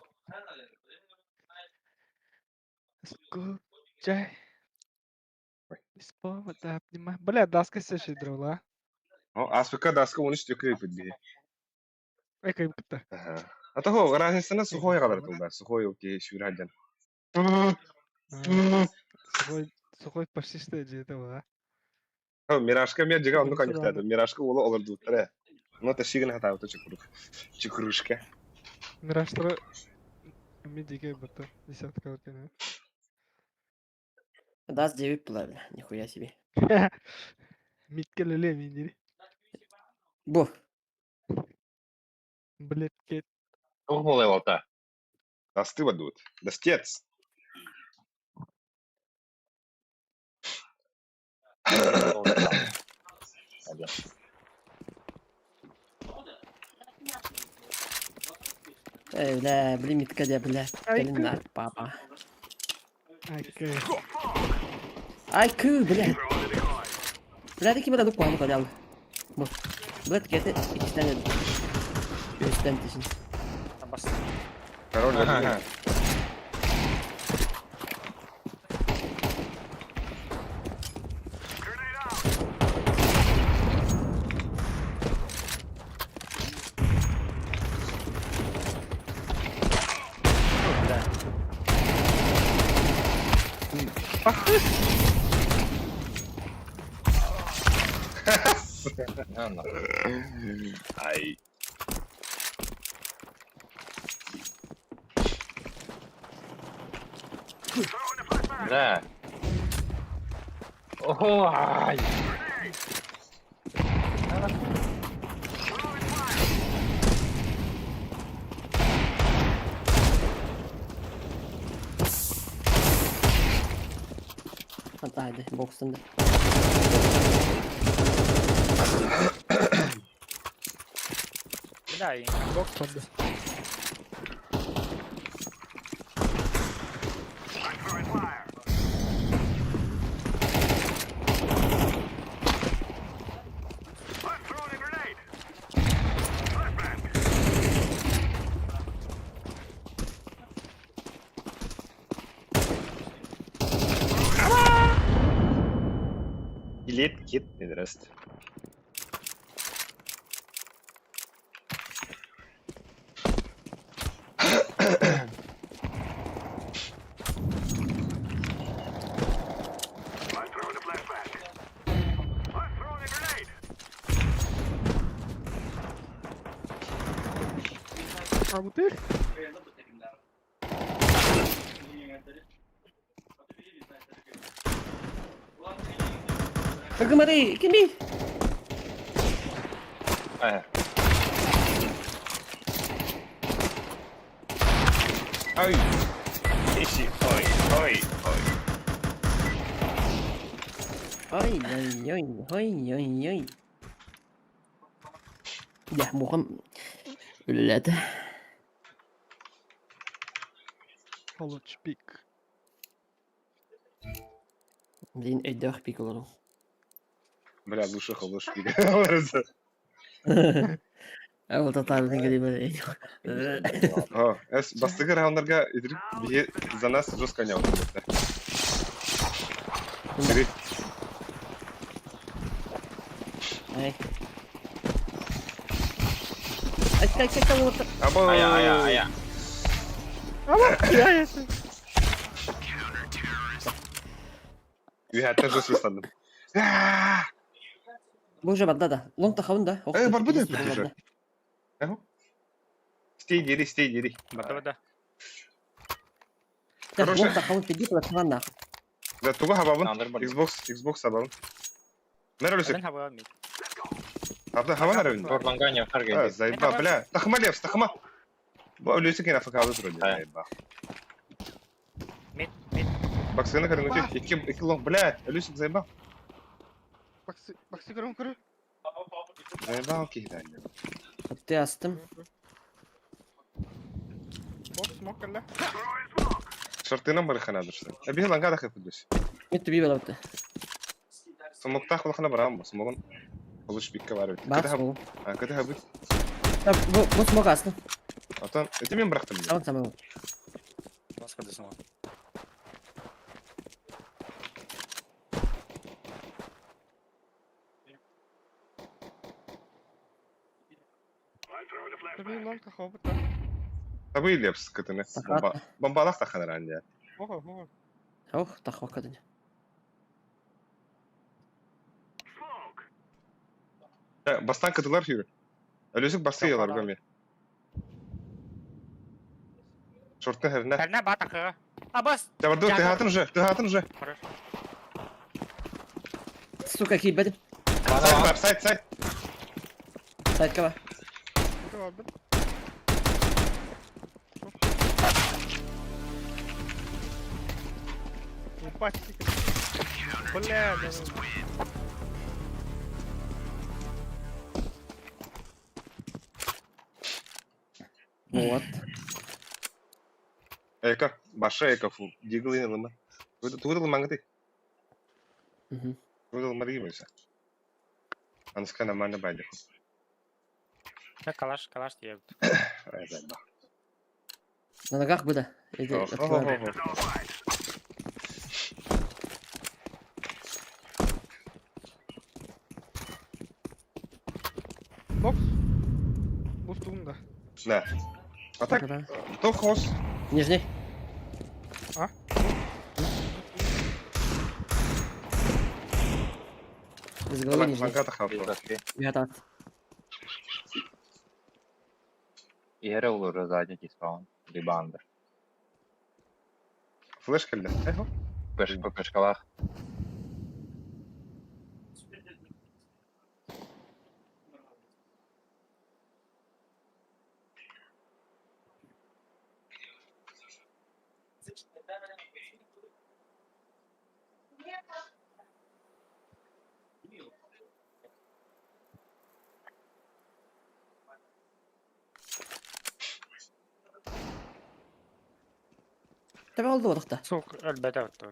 Ску, чай. Без повода обнимай. Бля, даска се шидрала. Аз пока даска он еще крепит бе. Эка им кыта. Ага. А того, разница сухой калар тулда. Сухой окей, шүрәдән. Сухой почти что этого, Мирашка мен жига онны конектады. Мирашка улы олар дуттара. Но та шигин хата өтө чукурук. Чукурушка. Мираштра медиге бата. Десятка өткөн. Das cevap bula bile. Nihуя себе. Миткелеле мендири. Bu. Блядь, кет. Çok mu oluyor olta? Остыва дут. Достец. Hadi. Öyle limit kadar bile. Ay, Gelin lan baba. Окей. Ay kı bile. Berarti kita tuh kuam kadal. Bu. Buat kita ikisinden de. Üstten için. Bas. Король Ага. Anladım. Ай. Да. Ого, ай. Haydi boksunda. Bля, iyi. Box bende. Git git nedir rest. Abuti. Kemari, kimi? Eh. Ay. Eşi. Ay. Ay. Ay. Ay ay ay ay ay ay. Ya muham. Üllet. College pick. Блин, эдах пиколору. Бля, лучше холош. А вот это не говори. Ha, es bastıgır hanlarga idirip bir zanas jos kanya oldu. Biri Ай. Ай, вот. abo. Aya. Ama ya yeter. Bir hatta jos sandım. Боже, да. Лон тахаун да. Бар bu da yapıyor. Eho. Stay geri. Бада. Короче. Лон тахаун пиди платна нах. Da tuga hababın. Sandır bari. Xbox hababın. Nerede Ben ölsek? hava mid. Abda hava nerede? Торлангания Ha, харгайды. zayba bля. Takıma levs takıma. Bu ölüsü kena fakalı duruyor. Ha. Bak. Mid. Bak sana kadar iki long bля. Ölüsü zayba. Bak sigaram kırı. Zayba ki hidayet. Ты астым. Box smoke gel. Şartına mı rıkhana dursun? Bir lan kada khafdus. Мет би белоты. Smokta khulkhana baram. Smokun. Oluş bikke var. Бас. Kada habit. Так, вот смог астым. Atan etimin bıraktım. Самый. Господи, снова. Tabii lan kahve. Tabii leps katını. Bombalak takhanır anja. Oho. Ох, тахва кадын. Bastan katılar yürü. Ölüsük bastı yalar gömye. Şortun herine. Karna bat akı. Abas. Jabardu tehatın уже. Хорош. Сука, кибедим. Side var, side. Сайт кава. Burada vardı. Упасть. Бля, Вот. Eka, başa eka fu. Jiggle yine lama. Tuğdıl mangati. Мгм. Tuğdıl mari gibi sen. Anıska namana baydı. Да, калаш diye. Evet bak. На ногах бы да. Иди, открывай. box. Boost'unda. Ne? Atak. Да. Top hos. Нижний. А? Из головы нижний. Mangata hafı. Готов. Yere olur zaten spawn. Rebound. Flash geldi. Eho. Пешкалах. Tabii oldu orada. Sok elbette bitti.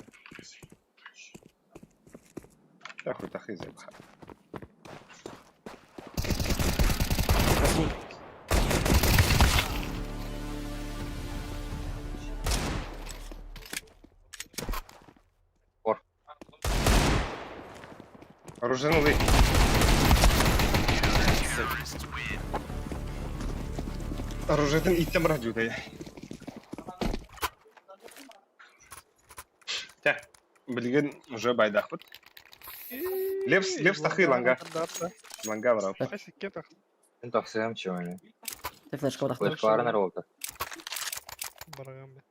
تاخد تخي زي بحال. Or. Оружейный лык. Оружейный иттем радиода я. Так, билген уже байдахпыт. Лепс тахый ланга. Ланга брал. Секкетах. Sen taksiyem çömeni. Te flashka orada. Flashkarı nere oldu? Бараган бе.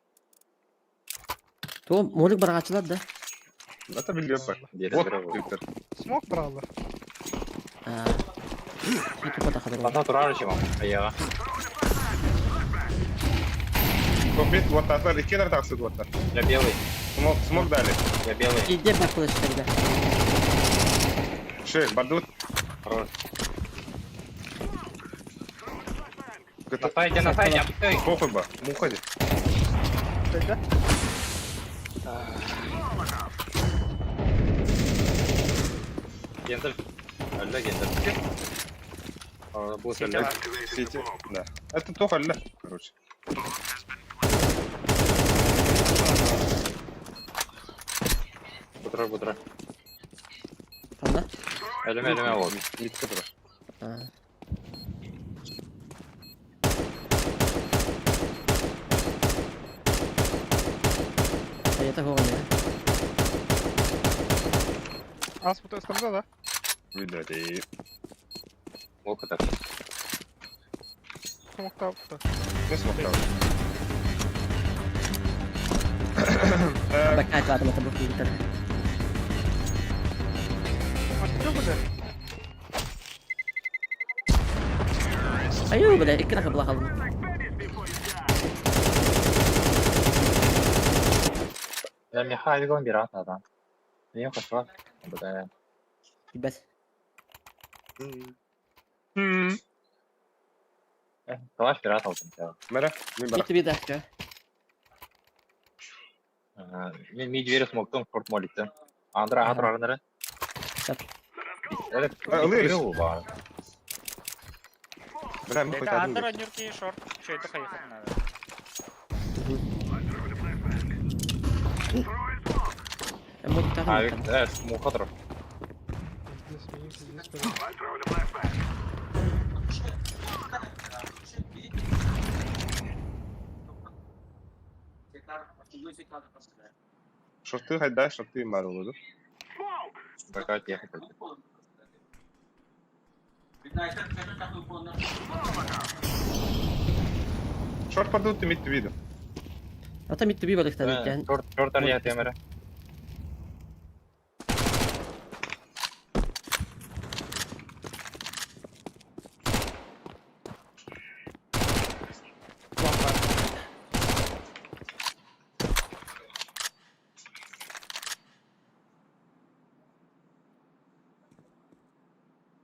То молик барагачылар да. Это билген бар. Дері Вот, бірі болды. Виктор. Смок бралар. Iki pata kadar oldu. Ата тұрар жемам, аяға. Копит, вот татар, и кенер таксыд вот. Я белый, Смог дали. я белый. İyice bak flashka da. Шех, бадут. Хорош. Готов. На сайте, обстой. Похуй ба, ну уходи. Кайда? Гендер. Öldü Гендер. Bu Сети söyle. var. Сети, да. Это только ля, короче. Budur. Fazla. Elime oldu. Митка тура. Hayata kovan ya. Аз по тази страна, да? Видали. O kadar. Смок там. Да. Не смог там. Bak kaç var mata bu filtre. А что буде? Ayo böyle iki dakika bırakalım. Ya Mihail bir adam. Niye kaçar? Bu da. Bas. Savaş bir aldım ya. Мера, ми бара. Gitti bir dakika. Mid virüs moktum short molikten. Andra atrarları. Yap. Evet. Alıyoruz. Bu var. Мера, ми Деді хоть один. андыр нюрки шорт. Шөйді қайықын надо. Молик А, takım. evet, muhadır. Здесь минус, здесь вперед. Шорты хайда, шорты мар болду. Какая техника. Шорт бадут, мит виду. Ata mitti bir balık tabii ki. Short araya temere.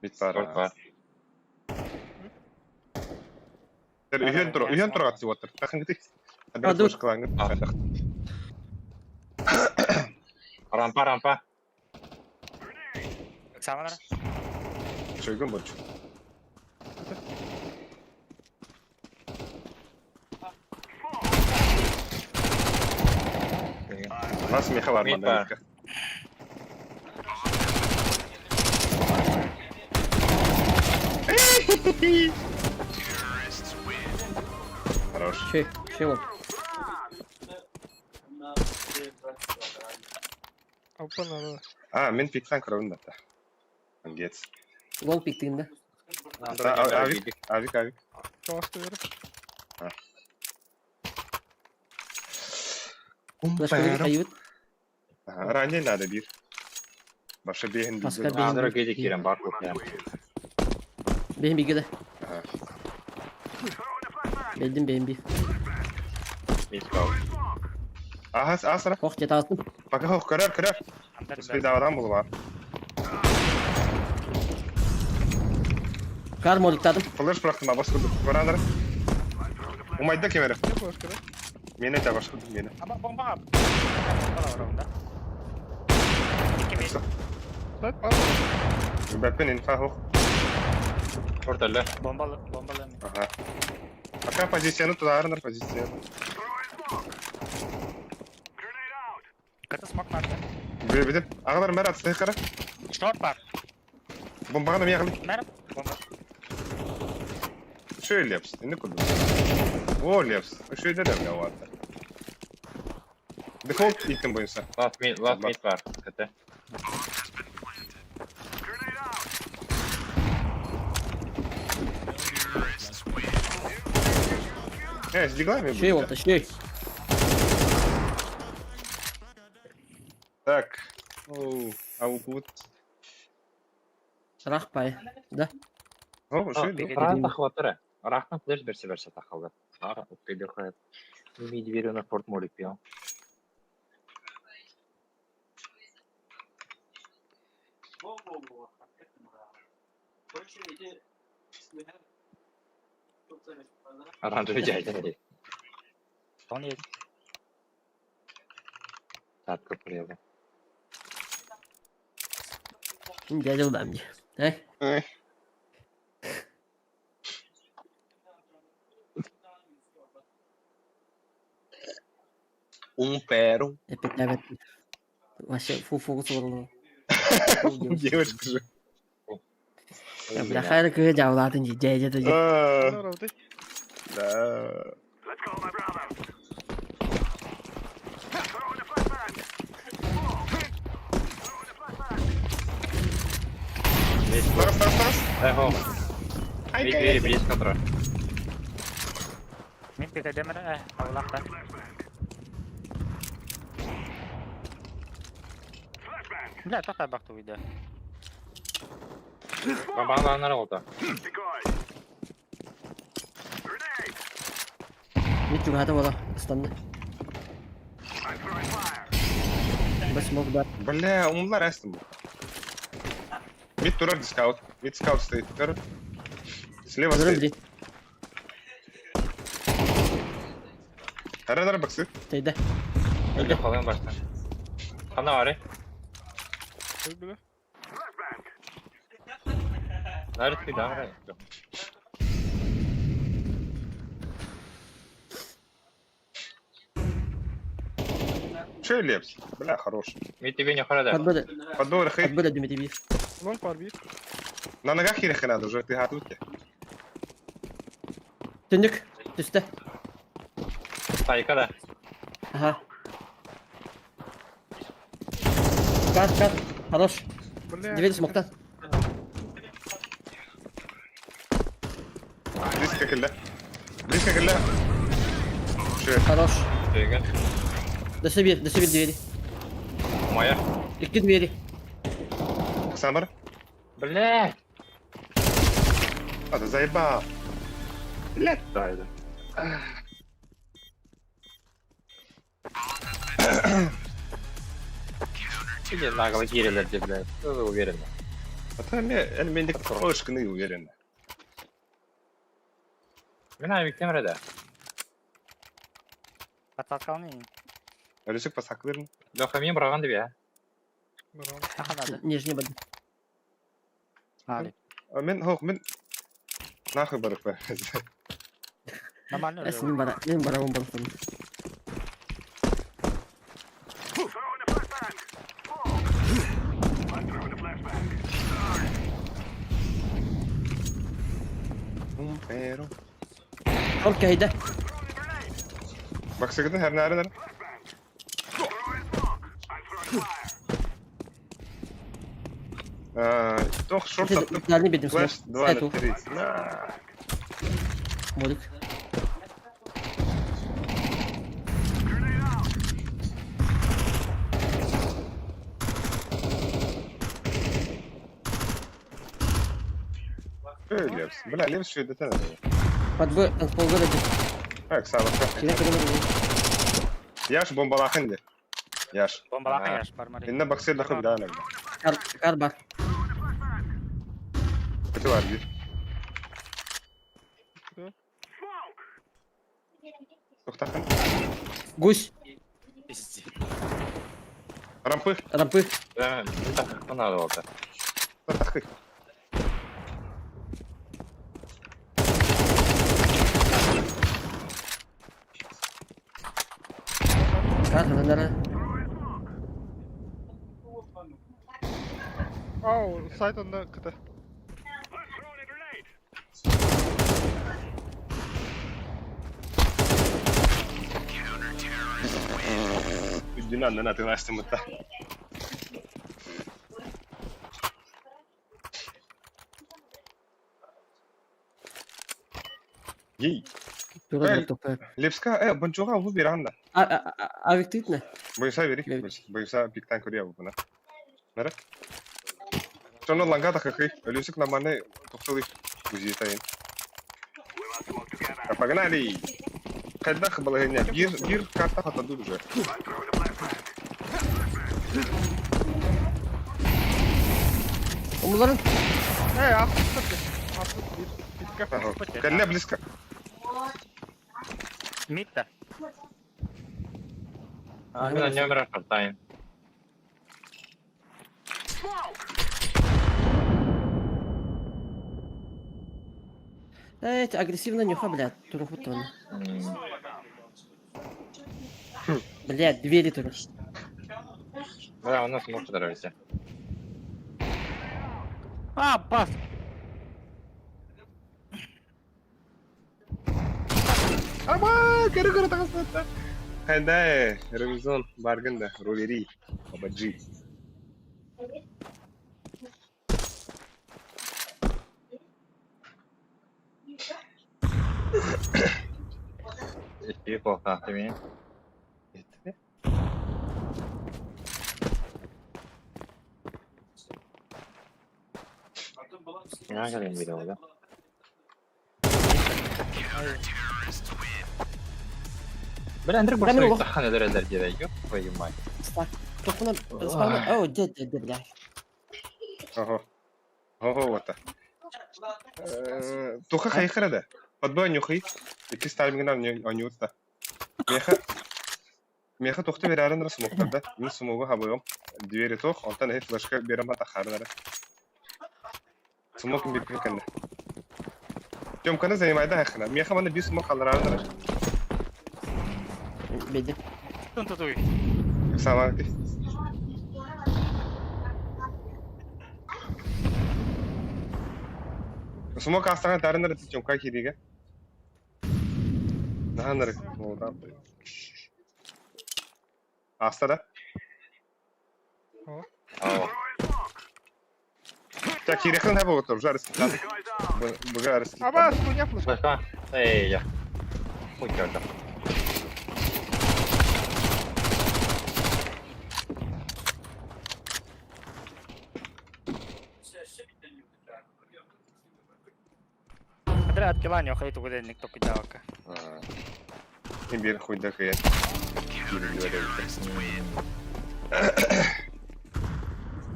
Мит Short пара. var. Үйен тұр атсы отыр. Тақын кетек. Dur. Rampa. Саманар. Шойгун борчу. Нас меха var Mid bana. var. Хорош. Şey oldu. Опа, надо. Men pikten kıravın da. Geç. Gol piktiğinde. Avik. Калашты беріп. Flashka bir kayıt. Ранее надо bir. Başka bir hindi. Başka bir- Andra gece kiren bak yok yani. Benim bilgi de. Aha. Bildim benim bir. Mid kal. Aha, sıra. Hoş cetasın. Bakın hoş karar. Андыр Bir davadan bulu var. Kar molik tadım. Flash bıraktım, bas kurdum. Var anlar. Umayda kemeri. Не флешка, да? Mene de başka mene. Ama bomba abi. Bomba var orada. İki mi? Bak bak. Ben info hoch. Ortalı. Bombalı mı? Aha. Пока позициону туда, Арнер, позициону. Kötü smoke vardı. Bir de ağlar mer atsa kara. Short var. Bombağını mı yakın? Merhaba. Bomba. Şöyle yapsın. Ne kullan? Öyle yapsın. Şöyle de ya var. Default item boyunca. Last mid var. Kötü. Сдвигай меня. Şey oldu şey. Так. Оу, аукут. Рахпай. Да. О, шöyle. peki. Рахтан хватыры. Рахтан флеш берсе тахалды. Ара укпейдер хает. Мид верю на порт молик пьян. Оранжевый дядя. Son yedi. Tatlı buraya. Şimdi gel oğlum amca. He? Ay. Pero. Evet. Вообще фокус вырвал. Девочка же. Бля, хайр кыга жаулатын же жай жата же. Bunlar orada. Да. Старос. Эхо. Мид вери близко контра. Mid bir de demir. Avlak da. Bля, to'xtab baktı video. Бомбаларнар oldu. Мид juga ada вала. Станды. Бas смог да. Бля, умlar астым. Мид турар дискаут. Мид скаут стоит. Кор. Слева Görüm стоит. di. Арнер баксы. Teyde. Öyle falan baştan. Kana var ya. Koy bile. Nerede bir daha var? Şöyle yapsın. Bля, хорош. Mid тебе не хара да. Подбода. Подбор хей. Подбода Дмитрий бир. Long var bir. На ногах херехи надо уже, ты готовки. Döndük. Üste. Sayka da. Aha. Kar. Хорош. Bля. Двери смоктан. Близко килля. Близко килля. Şöyle. Хорош. Şeygen. Dışı bir двери. Maya. İki двери. Самар. Бля. А, ты заебал. Блядь, дайда. Или нагло гирилер де, бля. Тоже уверен. А то я мендик трошканы уверен. Мен айбек теміреді. Patlatkalını yiyin. Ölüsük pasak verin. Леха мен бұраған деп я. Bravo. Yakaladı. Нижний бад. Ali. Men nahıy barık be. Normalde öyle. Benim bana bombalı sanırım. Pero. Short kayda. Bak sıkıntı her nere. Toch short attım. Dальний бедным смог. Flash 2 Эту. на 3. Молик. Öyle yapsın. Bля, левый şey detene. Под Б, танцпол городе. Bak sağ bak. Через это Yaş bombalakın de. Yaş. Bombalakın yaş parmarı. Eline bak sen dakika bir daha ne? Kar бар. Kötü var bir. Çok takın. Гусь. Рампы. Рампы. Так, надо вот. Атакай. Карханара. Ау, сайт онда кыта. Üzdüğünü andan atın açtım hatta. Yey. Тура Эй. да топа. Лепска, бончуга bu bir anda. А виктит не? Boyusa verik. Evet. Boyusa pikten koruya bu buna. Nere? Sonra langa da kakay. Ölüsük namanı toktalı. Buziye tayin. Kapagana ali. Kadda kıbalı henya. Bir kartta hatadı уже. Omuzların. Atlık bir. Bitka. Калля близко. Мид-то. Именно номер шортаем. Эти агрессивно нюха, блядь. Турухутон. Блядь, двери тура. Да, у нас может подорваться. А, пас. Ama kere takasın. Kanda revizyon bargında roleri. Babacı. İyi korkak değil mi? Ne kadar bir de oldu? Ben Ender Ben boşuna o- tahan ederler diye yok. Koyayım ben. Стак. Топuna спавна. О, дед, блядь. Ага. Ого, вот так. Туха хайхара да. Подбой нюхай. İki styling'den oynuyoruz da. Meha toxta verarın da smoklarda. Min smogu haboyum. Diveri tox, ondan hep flashka berama taxarlar. Smok bir kende. Jom kana zaymayda haxna. Meha bana bir smok alırlar. Bedi. Тун-ту-туй. Sama ki. Smok astana tarınlar jom kay kidiga. Nahanlar. Odan. Asta. Aa. Так, Кирилл не було, вже розстріляли. Вже розстріляли. Aba, skunya plus. Başka? Ey ya. Bu gördüm. Kadra atkilan yok itu gede nik topi jawaka. Bir huyda kaya.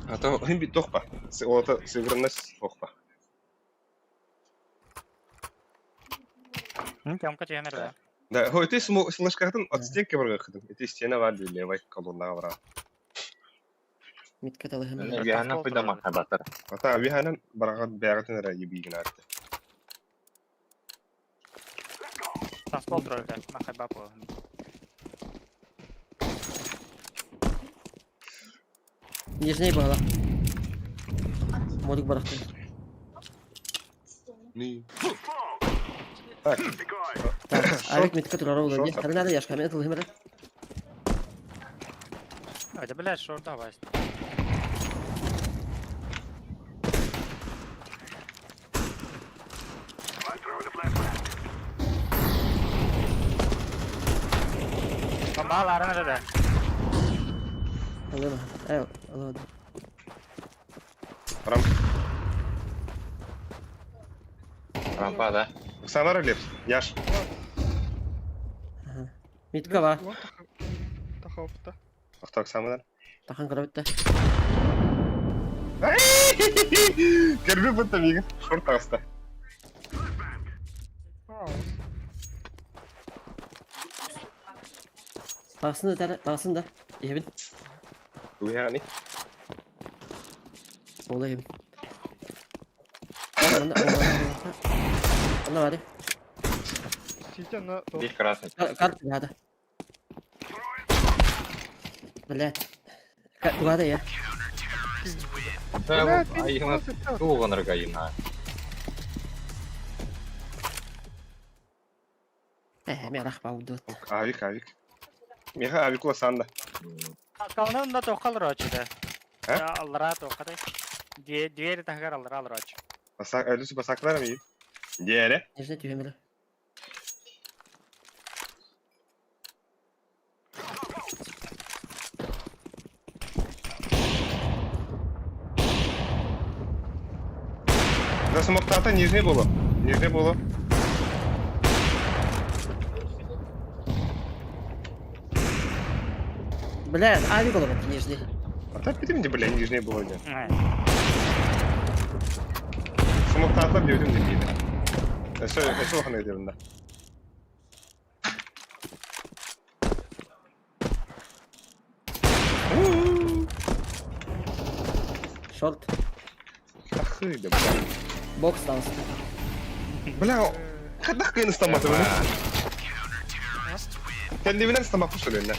А то hem bir tohpa. O da sığırınız tohpa. Кем каченер да. Да, хой ты слышкатын от стенки барга кыдым. Эти стена var diye levay kalonuna var. Митка талыгын. Ne bir yana koyda makabatlar. Ата bir hanan baragat beyagатын ra yibigin arttı. Transport trolde. Maka bapo. Нижней была. Модик барахты. Ne? Так. Авик митка тура рола не. Хрена да яшка мен талыгын. Hadi блядь, шорта вас. Kembali arang ada dah. Allah. Ayo, Allah. Ram. Rampa da. Samara lep. Yaş. Митка var. Таховта. Aktak samadan. Тахан карабытта. Kerbi bu tabii. Short asta. Bağsın da. Evin. Bu yani. Olayım. Ona var ya. Сейчас на... Бей красный. Карт надо. Блядь. Куда я? Да, Блядь, вот, а их на минус 20. туго наргаина. Merak bağırdı. Avik. Meha avik o sanda. Kalnan da tokal roçide. He? Ya allara tokadı. Diğeri takar alır roç. Öylesi basaklar mı iyi? Diğeri. Nerede düğmeli? За смоктата нижний було. Нижний було. Блядь, авик olur bak нижний. А так підем, де, бля, нижний було. Смоктата дiyordum de giydi. Eşe bakın ediyorum da. Short. Ахıydı bля. Box dansı. Bля, kadar kıyın ıslaması bunu. Kendinden ıslamak bu söylüyorsun lan.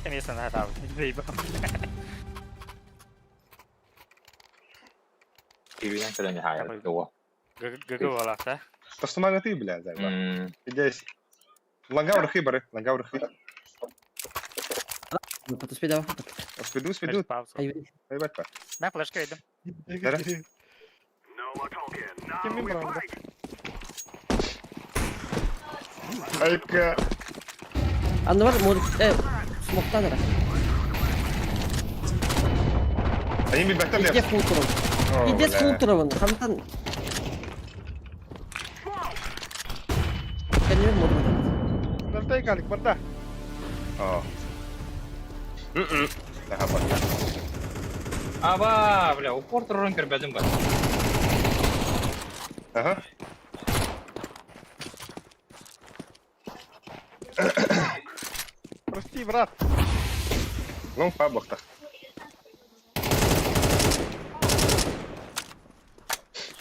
Emiyorsan hadi abi. Değil bak. Kiriyan ka lang niya hire. Gawa. Gıgı olak da. Tıslama gatıyı bля, zay bak. Здесь. Ланга урхи бары, ланга урхи. Подоспей давай. Спиду. Hayır. Haybat bak. Ben flashka yedim. Nere? Kimin branda? Ayıpka. Anne var mod. Smoke'tan ara. Ayın bir bekler İde yap. full turun. İde full turun. Kamtan. Kendime modu var. Naltay kalik, barda. Aa. Daha bak. Aba, bля, упор turun kerbedim ben. Aha. Прости, брат. Long pa bakta.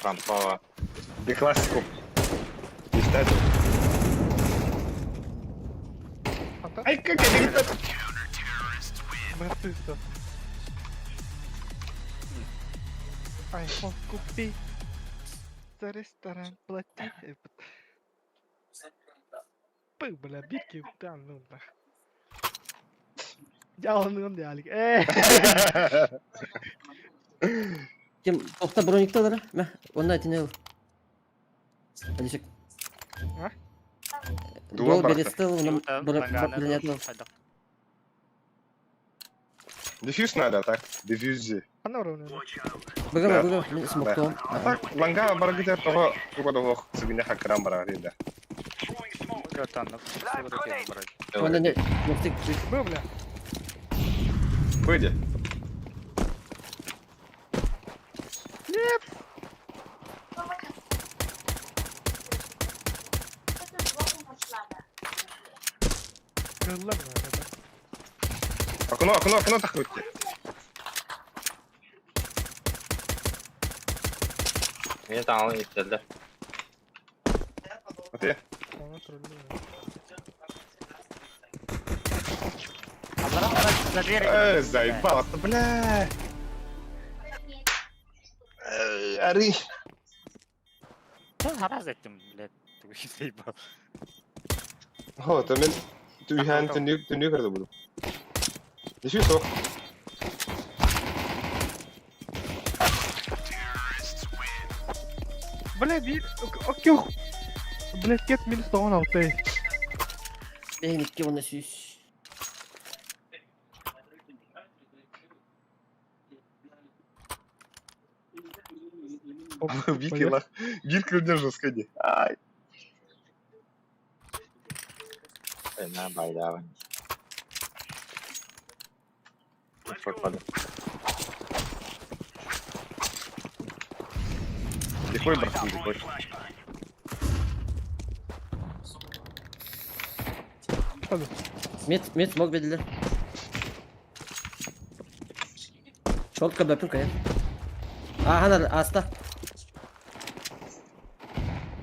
Рампа. Bir klasikum. İşte. Ата? Ay kaka gitti. Братыста. Айфон купи. За ресторан плати. Пы, бля, битки там, ну да. Yalanlığım değerlik. Kim? Topta bronikte olur. Meh. Onda etine ol. Hadi çık. Ha? Duvar Doğu bıraktı. belirtti. Onu bırakıp. Diffuse надо, так? Diffuse. Ana uğraşıyor. Bıgama. Ben smoke'ta ol. А так, ланга бара где того, куда того себе хакрам бара да. Dört anlık. Sıvı döküyorum burayı. Onda ne? Yoksa Был, бля. Пойди. Kırılır mı arada? Окно закройте. Beni tamamı istediler. Вот я. Sonra trollüyor. Allara da diğeri. Заебал, бля. Ари. Ben haraz ettim bile. Değil bu. О, то мен түйhän түнү кырды бул. Diffuse о. Бля, bir... Окей. Блядь, get минус 96. benim iki onda süs. Викила. Вилка держу, сходи. Ай. Na baydawan. Фотпады. Лихой, брат, лихой. Hadi. Mid smoke verdiler. Short kapı kaya. Aha asta.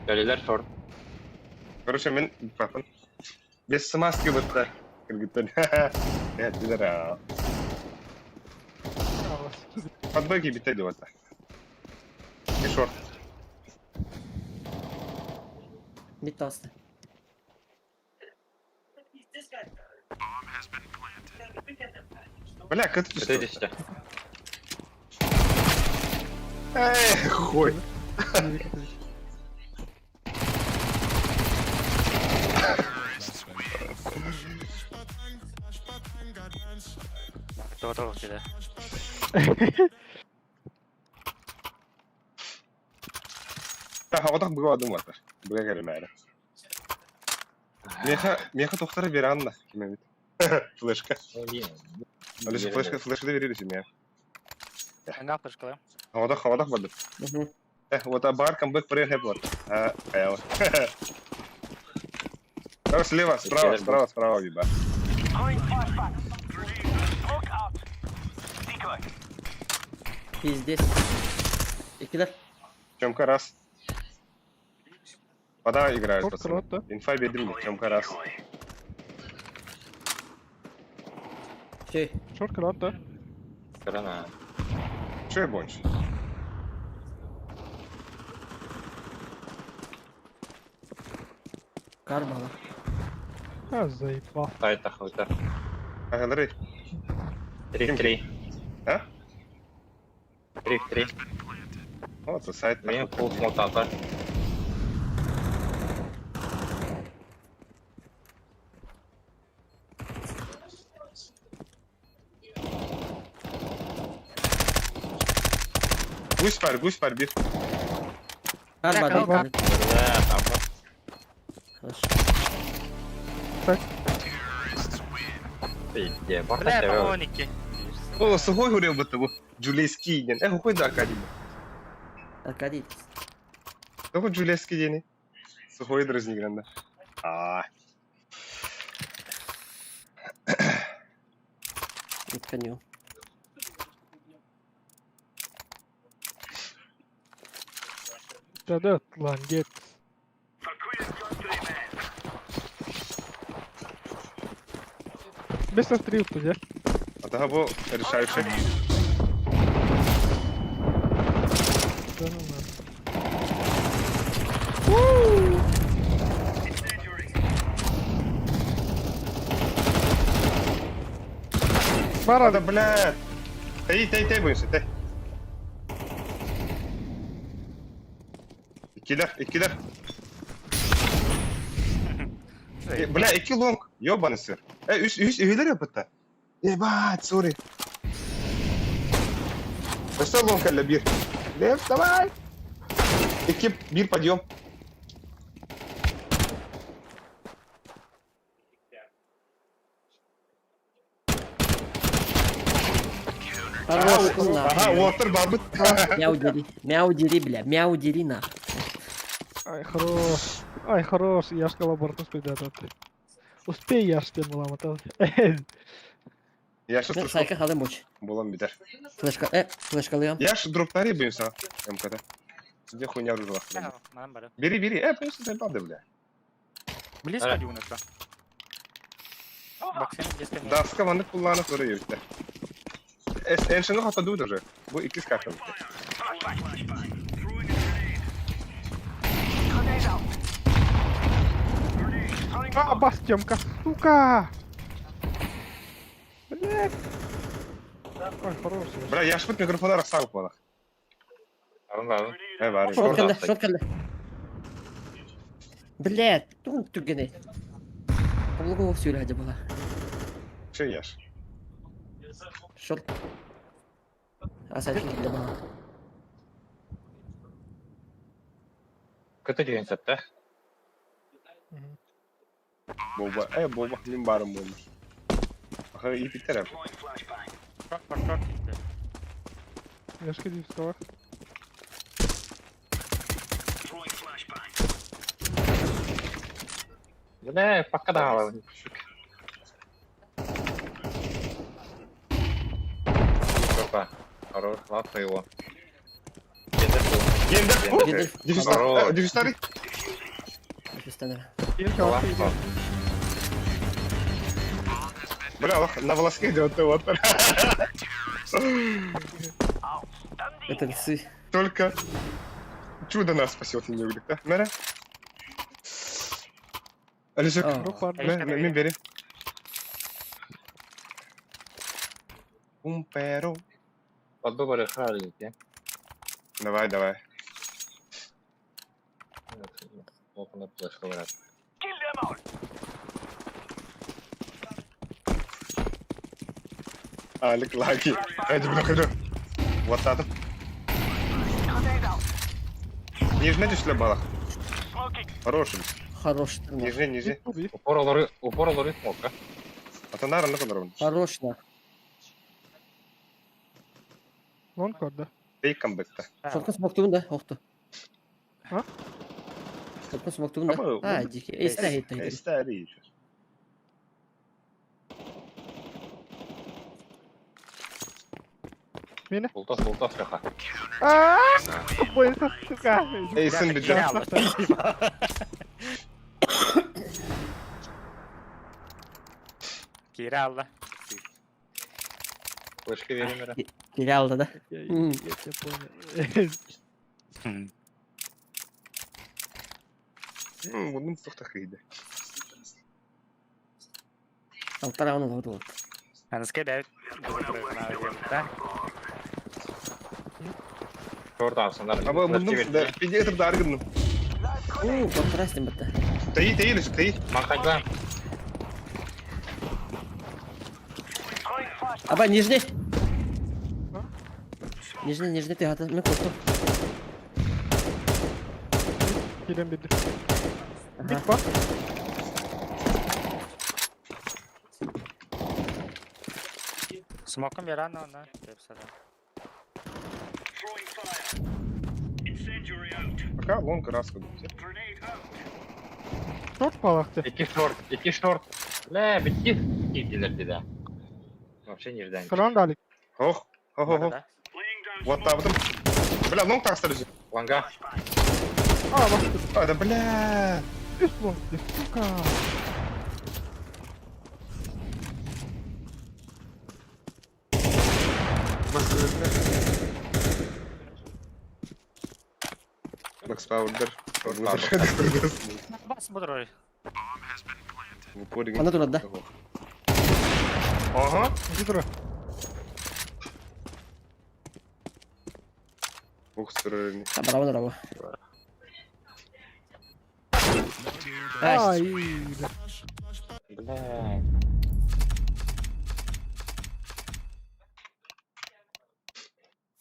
Döleler short. Короче, мен папын. Без смазки бытта. Кыргыттан. Эттилер а. Подбеги битеди бытта. И шорт. Mid asta. Бля, как ты Öteydi işte. Эй, хуй. Doğru dedi. Havada bu adam var. Buraya gelin yani. Meha tohtarı bir anda. Kime bit? Flaşka. Öyle flaşka da verir şimdi ya. Ne yapmış kalayım? Havada vardır. Вот а бар камбэк проехать вот. А вот. Давай слева, справа, видно. He's this. İkiler. Чемка раз. Вода играет, Шорт пацаны. крот, да? Инфа бедим, чемка раз. Şey. Short kral da. Kırana. Че я больше? Kar bala. Ha zayipa. Сайта хвата. Ага, 3-3. А? 3-3. Вот, сайт. Мен full smoke atar. Гусь пар, bir. Kar Kar, bala. kar. Evet, tamam. Хорошо. Peki, barda Бля, seviyorum. по 12. О, сухой говорил бы того. Джулейский день. Хуй да, Академия. Аркадий. Того Джулейский день. Сухой дразнигранда. Утканю. Да, lan git. Best of 3 tuttu ya. А того был решающий. Canım lan. Var Да, abi. блядь. Тей, бойся, тей. İkiler. Бля, iki long. Ёбаный сыр. Üst üyeler yapıtta. Ебать, sorry. Başta long kalla bir. Left, давай. İki, bir подъем. Хорош, Ага, water бабыт. Мяу дери, бля. Мяу дери на. Ай, хорош. Ай, хорош. Я ж коллаборат успей да тут. Успей я ж тем ламатал. Я сейчас Ben слышал, sayka kalın boş. булам битер. Flashkalıyorum. Я ж дроптари бьем са. МКТ. Где хуйня ружила? Bana böyle. Бери. Просто заебал, бля. Близко Evet. değil unutma. Bak senin близко. Да, скованды kullanıp oraya yürütte. Enşin'i hata duydu уже. Bu iki skakta bitti. А, Бастемка, сука! Блять! Ай, хорош. Бля, я ж бит микрофона расставил планах. Alın. Var. Short geldi. Блядь, тюгene. Кого söyle hadi bana. Şey yaş. Short. Asayın geldi bana. Kötü diyorsun sette. Boba min barım olmuş. Aha iyi biter abi. Bak. Я ж ходил вставай. Bu ne? Pakka da alalım. Опа. Хорош, ладно его. Ендер. Ендер. Дефистарий. Дефистер. Ең жауапты еді. Бля, на волоске идет вот. Это лисы. Только чудо нас спасет, не говорит, да? Мэра? Алисик, Aa. Grup var. мен бери. Умперо. Подбы bare храли, те. Давай. Опа, флешка врат. Алик лаги. Эди блокаду. Вот так. Нижне düştü bala. Хороший. Хорош. Тырнақ. Ниже. Tabii. Упор олары смока. Атанар не kadar Хорош на. Long var da. Fake comeback'ta. Шоткын смоктугун да, оқты. Ha? Шоткын смоктугун да. Ama А, bu- дике. Эстер хейт тайдыр. Estari. Ултас шаха. Aaaa! Boyası suka. Eysin bir Kira can. aldı. Kira aldı. Флешка верим, Мэра. Geri aldı da. Hmm. Я понял. Bunun çok iyiydi. Алтар ауны да болды. Аныске дәвит. Шорт алсындар. Ama bunun da pediatr dargınım. Уу, контрастин бітті. Тәйі. Махайла. Абай, нижний. Нижний, ты гады. Мен қостым. Giren biri. Ага. Bit var. Смоком бер ана онда. Кепсада. Пока лонг раз ходит. Short balaktı. İki short. Lä, bitti. Gittiler dedi. Вообще нерden. Kran da alik. Hoh. Да? Вот так вот. Бля, лонг так стали. Ланга. Aa bastı. Да бля. Üst long. Suka. Макс Паудер. Бас budur ой. Ана тұрады да. Ага. Gidra. Ух, стороны. Браво. Ай, Ay. Бля.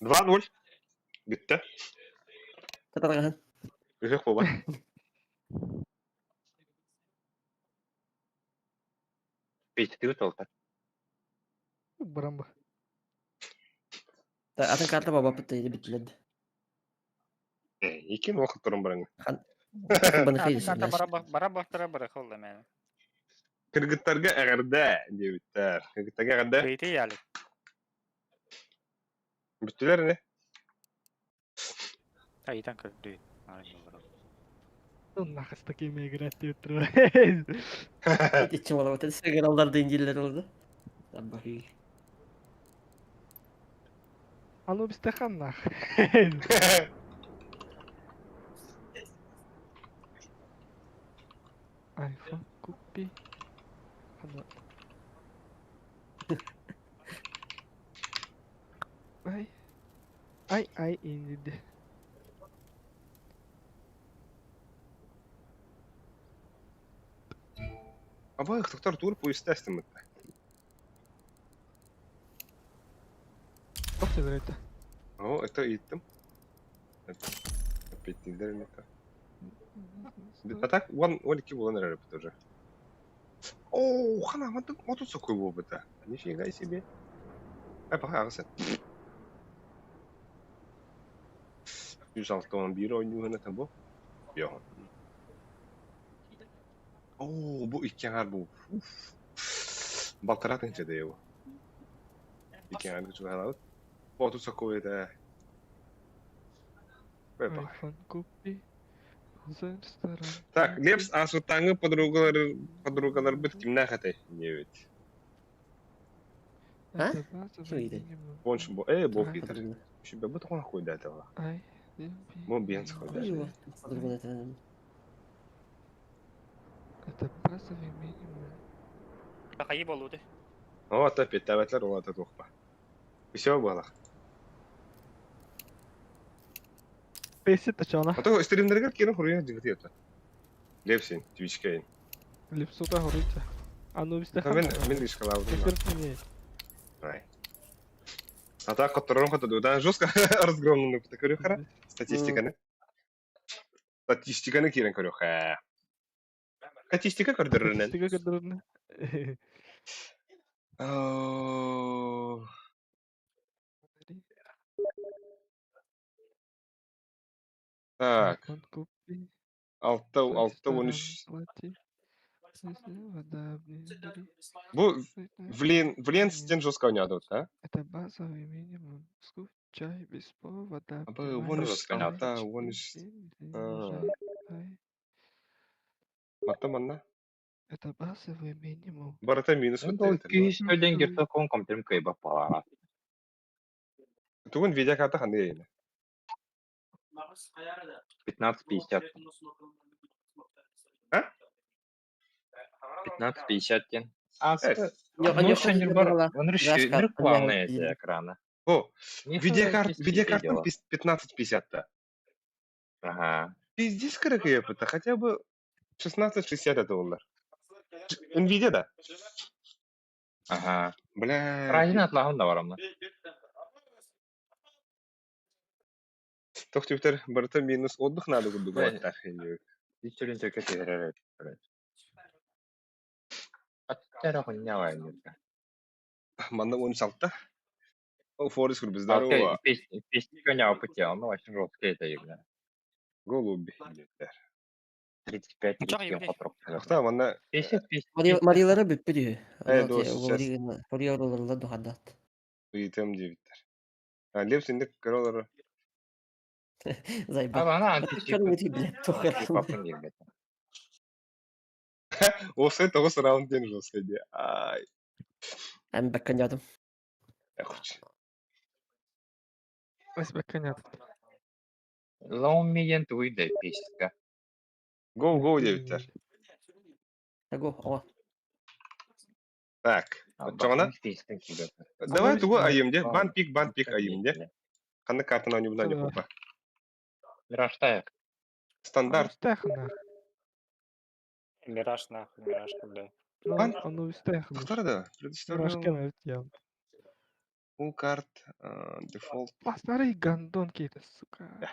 Два 0. Bitti. татаргахан. Güzel baba. Bitti utolta. Baramba. Атын карта баба бітті біттіледі. Ekin vakit durun bana. Баны Атын хейдесін. карта бара бактыра бара холда мен. Kırgıtlarga ağırda diye bittiler. Kırgıtlarga ağırda. Бейти яли. Bittiler ne? Айтан кырды. Nahıs takimeye giretti yutru. İçim ola batı. Sigarallar da inciller oldu. Tabii. Anu biz takan nah. iPhone kupi. Hadi. Ay indirdi. Ama ıhtıklar tuğurup bu istersin bitti. Çok sever это. О, это итем. Это опять не дарим это. А так, он кибл, он рэп тоже. О, хана, моту сокой был это. Нифига себе. Ай, пока, агасы. 106 onun biri oynuyor ne bu? Yok. Oo, bu iki yanar bu. Baltarak nece de bu. İki yanar gücü halat. Оту сокой да. Бай-бай. Айфон купи. За ресторан. Так, Лепс, а сутаңы подругалар бит кимнә хәтәй? Небит. А? Это базовый Чё это? минимум. Бонш бо, бо Ай. Питер. Шибә бу тагын койда этого. Ай. Мо бенз койда. Ой, подруга это. Это базовый минимум. Хай болуды. О, тапет таватлар ул ата тохпа. Всё было. Песет ачана. Ото стримдерге кирен хуруя дигит ята. Лепсин, Twitch-ка. Липсута хорыйта. А ну висте Мен дишкалавдым. Терпение. Ай. А так которым хата да жестко разгромную такую хара. Статистиканы. Статистиканы кирен көрө ха. Статистика көрдөрүнөн. Статистика кадырны. Так, Айфон купи. 6-13. Бу Вленстен жестко ойнады, да? Это базовый минимум. Скучай без повода. Абы, он үш алта, он үш. Мата манна. Это базовый минимум. Барата минус Ол өттө. күйістөден герті кон компьютерім кай баппалара. Тугун видеокарта кандай эйне? 1550. А? 1550 кен. Yok, Ну, yok, шендер yok, бар. yok. Он Графика рекламные отменяет эти видео. экраны. О, Не видеокарта видео. 1550-то. Ага. Пиздец, как это, хотя бы 1660 $. Nvidia да? Ага. Бля. Райын атлағын да барамын. Тоқтыптар барыта минус отдых надо курдук Бля. ваттар. Дичтерин төке тегерер. Аттара хуйня вайын. Манда 13-та. О, Форес кур Окей, здорово. песни коня опытел, ну очень жесткие это игры. Голуби. 35 Çok 30 iyi. потрох. Ахта манда Песни. Марилары бүппүдү. Дос, Марилары духадат. уйтем дебиттер. А лепсиндик королары. Зайба. Aba ana Чарым өтү билет тохер. Осы 9 раунд ден жостко де. Ай, Ам баккан жадым. хуч. Понятно. Лаун миген туйда песня. Гоу дебиттер. Таго, о. Так, чоғана. Давай тугу айымде. Бан пик айымде. Қанды картына не бұдан деп опа. Мираштаяк. Стандарт. Стехна. Мираж нахуй, мираж куда. Бан- Он стехна. Ақтар да. Мираж Предоставлял кем я. full карт, дефолт. Старый гандон какие-то, сука.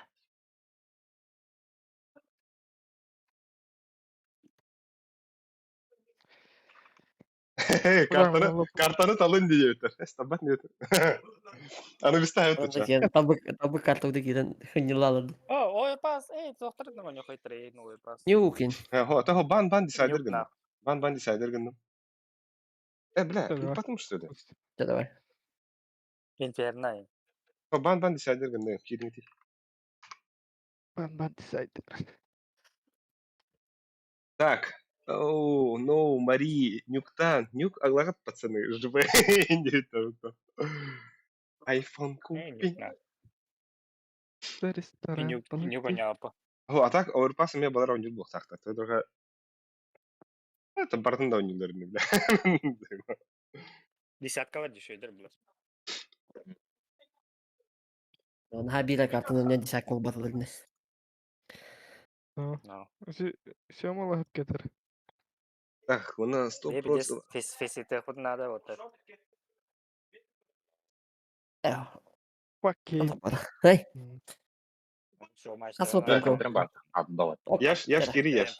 Картаны талын дебиттер. Стабат не өтір. Аны бісті өтір. Табы картауды киден хынjылалады. Ой, пас, доктор на меня хоть трейн, ой, пас. Неукин. Тахо бан десайдер Нюк гынным. нахуй. Бан десайдер гынным. Бля, Да. потому что да. Давай. Инфернай. Бан десайдер гынным. Кирин ти. Бан сайт. Так. Оу, ну, Мари, Нюктан. Нюк аглагат, пацаны. ЖБ. Айфон купи. Ресторан. Нюк няпа. А так, оверпасы мне балар ойнук бұл сақта. Только... Это бартын да ойнукларын, бля. Десятка дешевле, блядь. Она бира картаны не десяк мол батылырны. No. Все мало хап кетер. Так, у нас 100%. Фесите хоть надо вот это. Окей. Эй, Все, матч. Асыл Да, Пенко. контрабанд. Отдал. Яш кири яш.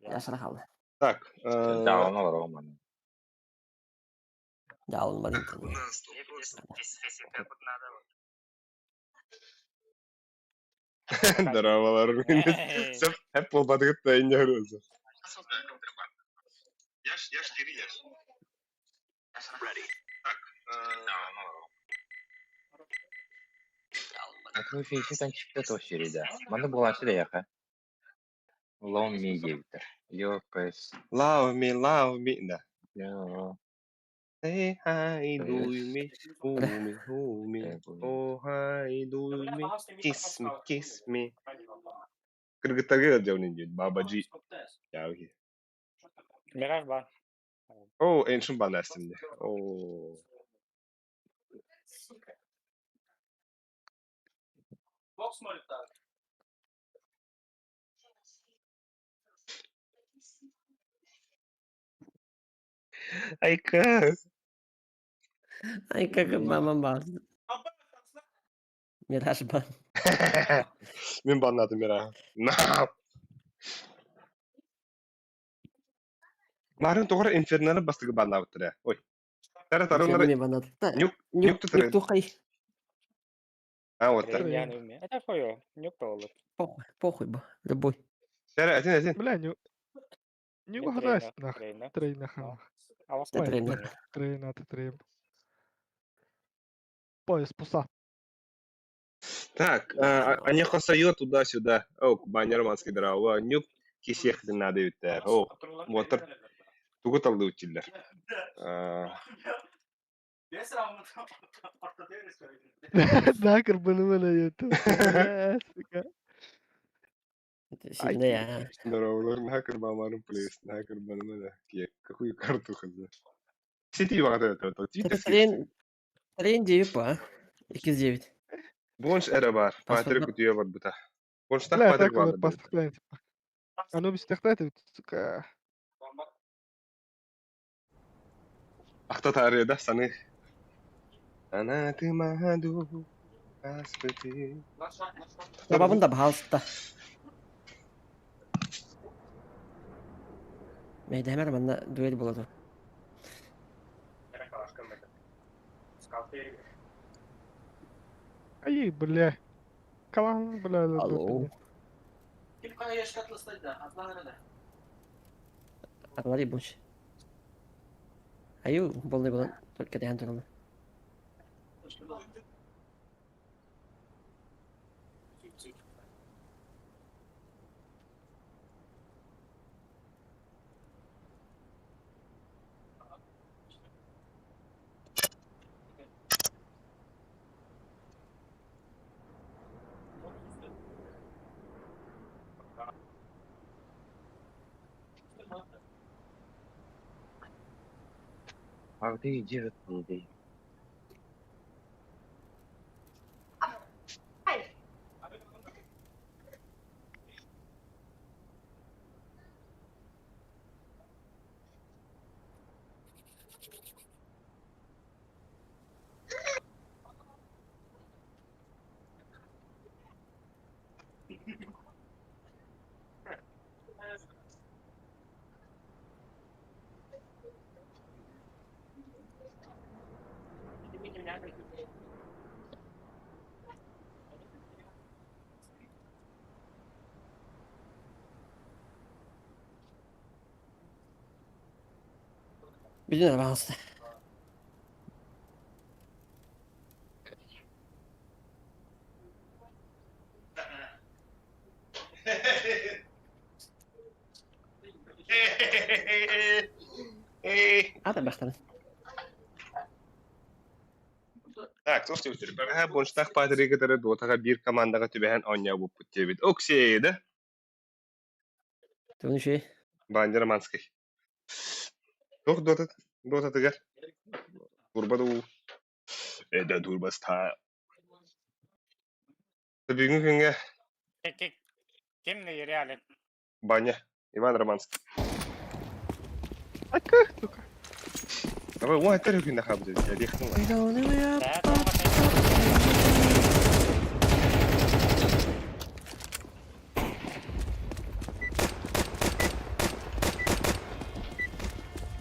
я шарахалы. Так. Да, он Роман. Да, он маленький. Здоровалар. Сеп hep болбадыгыт да инде өзү. Яш кири яш. Так. Atı feysinden çıktı da o seride. Bana bulaştı da yaka. Love me diyebilir. Yok kız. Love me da. Yo. Say hi do Kız. me, hold me, oh hi do me, kiss me. Kırgıtlarga geleceğim ninja, babacı. Ya ki. Mirar var. Oh, en şun bana şimdi. Oh. Ay kız. Ay kakak mamam bağırdı. Miraj ban. Men banladım ya. Nah. Marun toğra infernal'a bastığı banlattı ya. Oy. Tara tara onlara Kendimi bana tuttu. Nyuk Nyuk tutar. tukay. Ha otta. Benim yani ümmi. Ete koyuyor. Yok da olur. Похуй bu. Любой. Tara atin. Бля, не Ne угадать трейна, нах. трейна. Трейна хана. Авас Ne Ой, тренер? Трейна, ты трейн. Пояс пуса. Так, они хосают туда-сюда. О, баня романский дрова. Нюк кисех надо үттер. О, вот тугут алды үттилер. Нахер бana YouTube. Şimdi ya. Здорово, нахер бамарым плейс, нахер банана. Какую карту хз. Сети вағыда это, твиттер сирсти. Трен deyip bu ha. 209. Бонш эра бар, патрик Паспортно- үтüye бар бұта. Бонштақ Бля, патрик так вот, вағыда. постахтай. Оно без тахтай, сука. Ақта тарыда саны. Анаtıma du aspeti. Babamın da bağlısta. Meyde hemen bana düel buladı. Ай, бля. Калан, бля. Алло. Arvadı boş. Ayo, bolday bulan. Только dayan durumda. Avdi cıvıt buldu. Bilin arabası. Hadi bakalım. Так, слушайте, бәрі бонштақ патрик етері дотаға bir командаға түбәһен оня бұп бүттебет. Оксейді. Bunu şey. Баня романский. Тох дота тігер. Турба ду. Эдә турбаста. Бүгін күнге Kim ne yeri alet? баня. Иван Романский. Ака, сука. Абай, о, әтер күнде қабды. Дехтің ба.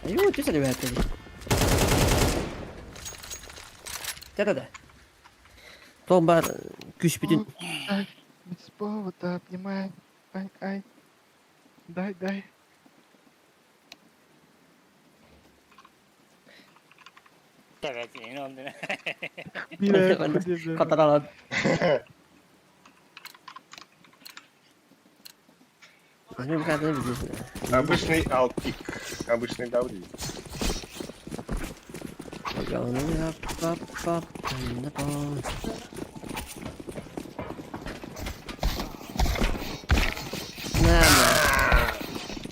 Ayo, itu saya lihat tadi. Tidak ada. Tombar güç bütün. Ай, без повода обнимай. Ай. Дай. Evet, yeni oldu. Бля, Ben de худи, бля. Katalan. Возьми бухгалтерный бизнес. Обычный алтик. Обычный давлик.